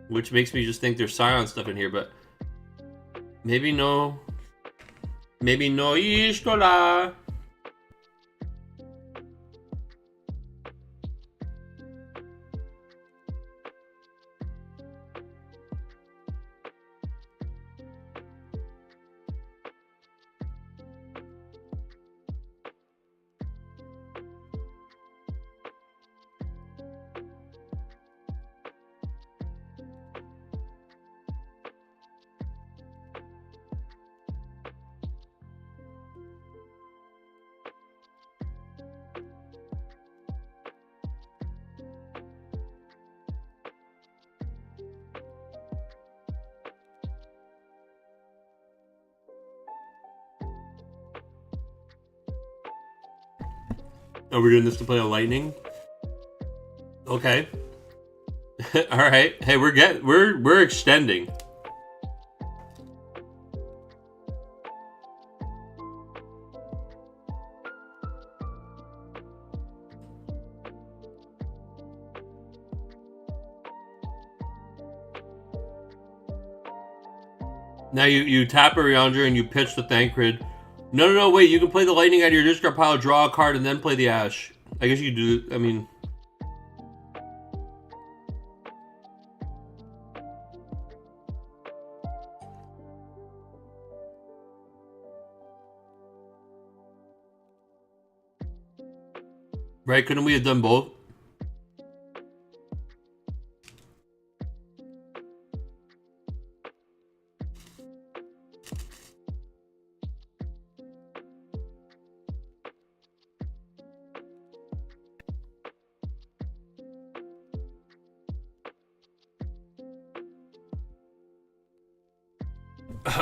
which makes me just think there's Scion stuff in here, but maybe no Ishtola. Oh, we're doing this to play a lightning? Okay. Alright. Hey, we're extending. Now you tap Ariandra and you pitch the Thancred. No, wait, you can play the lightning out of your discard pile, draw a card, and then play the ash. I guess you do, I mean... Right, couldn't we have done both?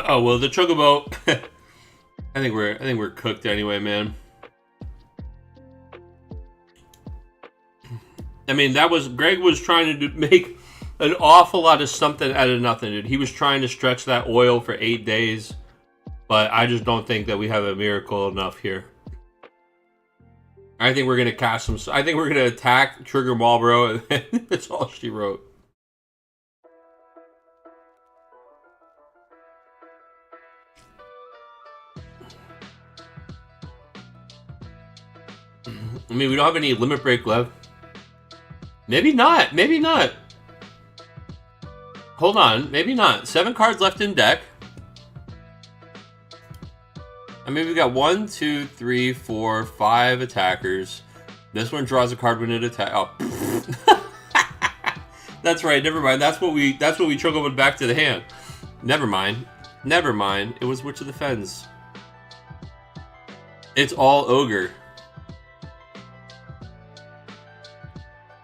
Oh well, the Chocobo. I think we're cooked anyway, man. I mean, Greg was trying to make an awful lot of something out of nothing, dude. He was trying to stretch that oil for 8 days, but I just don't think that we have a miracle enough here. I think we're gonna cast some. I think we're gonna attack, trigger Marlboro, and that's all she wrote. I mean, we don't have any limit break left. Maybe not. Maybe not. Hold on. Maybe not. 7 cards left in deck. I mean, we got 1, 2, 3, 4, 5 attackers. This one draws a card when it attacks. Oh, that's right. Never mind. That's what we chocoboed back to the hand. Never mind. Never mind. It was Witch of the Fens. It's all ogre.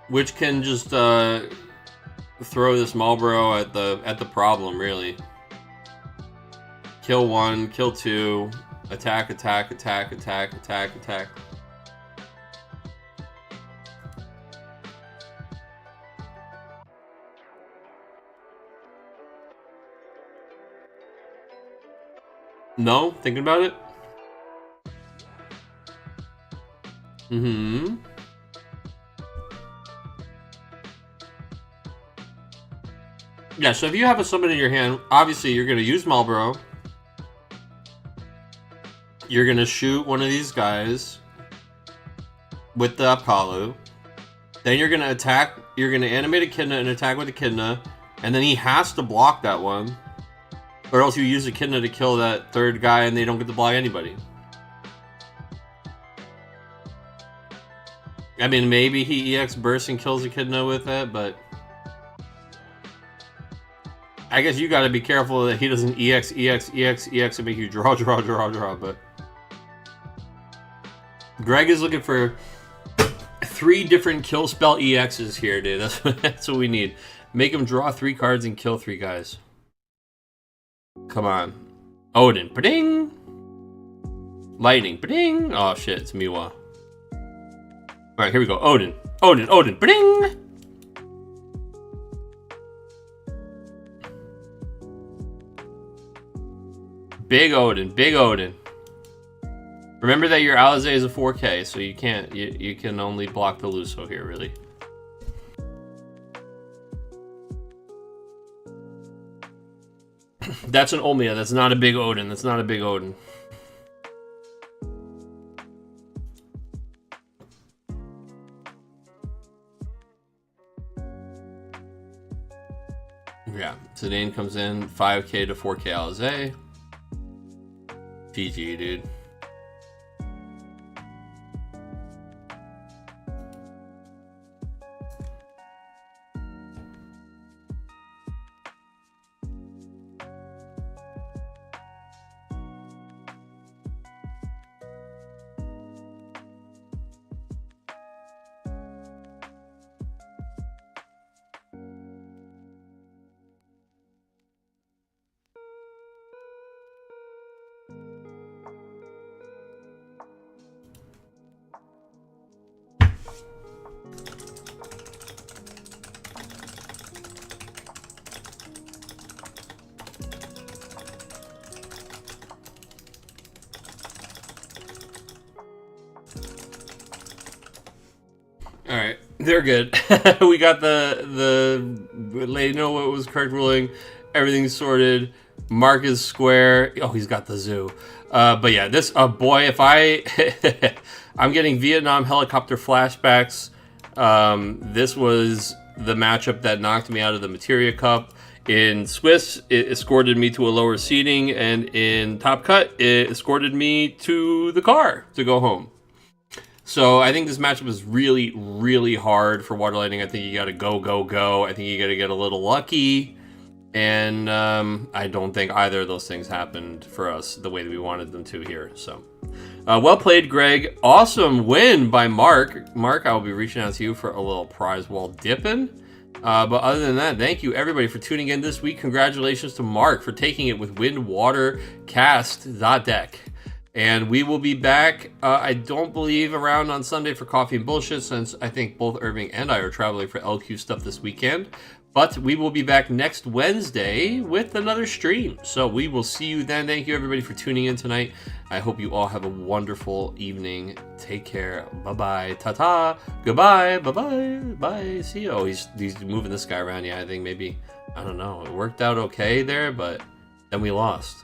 Which can just throw this Marlboro at the problem, really. Kill 1, kill 2, attack, attack, attack, attack, attack, attack. No? Thinking about it? Mm-hmm. Yeah, so if you have a summon in your hand, obviously you're going to use Marlboro. You're going to shoot one of these guys with the Apollo. Then you're gonna attack. You're gonna animate Echidna and attack with Echidna, and then he has to block that one, or else you use Echidna to kill that third guy, and they don't get to block anybody. I mean, maybe he EX bursts and kills Echidna with it, but I guess you got to be careful that he doesn't EX and make you draw. But Greg is looking for 3 different kill spell EXs here, dude. That's what we need. Make him draw 3 cards and kill 3 guys. Come on. Odin. Ba-ding! Lightning. Ba-ding! Oh, shit. It's Miwa. Alright, here we go. Odin. Ba-ding! Big Odin. Remember that your Alizé is a 4K, so you can't. You can only block the Luso here, really. That's an Omia. That's not a big Odin. Yeah, Zidane comes in 5K to 4K Alizé. GG, dude. Alright, they're good. We got the lady know what was correct ruling. Everything's sorted. Mark is square. Oh, he's got the zoo. But yeah, this boy, if I I'm getting Vietnam helicopter flashbacks. This was the matchup that knocked me out of the Materia Cup. In Swiss, it escorted me to a lower seating, and in Top Cut, it escorted me to the car to go home. So I think this matchup is really, really hard for Water Lightning. I think you got to go. I think you got to get a little lucky. And I don't think either of those things happened for us the way that we wanted them to here. So well played, Greg. Awesome win by Mark. Mark, I will be reaching out to you for a little prize while dipping. But other than that, thank you everybody for tuning in this week. Congratulations to Mark for taking it with Wind, Water, Cast, Deck. And we will be back, I don't believe, around on Sunday for Coffee and Bullshit, since I think both Irving and I are traveling for LQ stuff this weekend. But we will be back next Wednesday with another stream. So we will see you then. Thank you, everybody, for tuning in tonight. I hope you all have a wonderful evening. Take care. Bye-bye. Ta-ta. Goodbye. Bye-bye. Bye. See you. Oh, he's moving this guy around. Yeah, I think maybe, I don't know. It worked out okay there, but then we lost.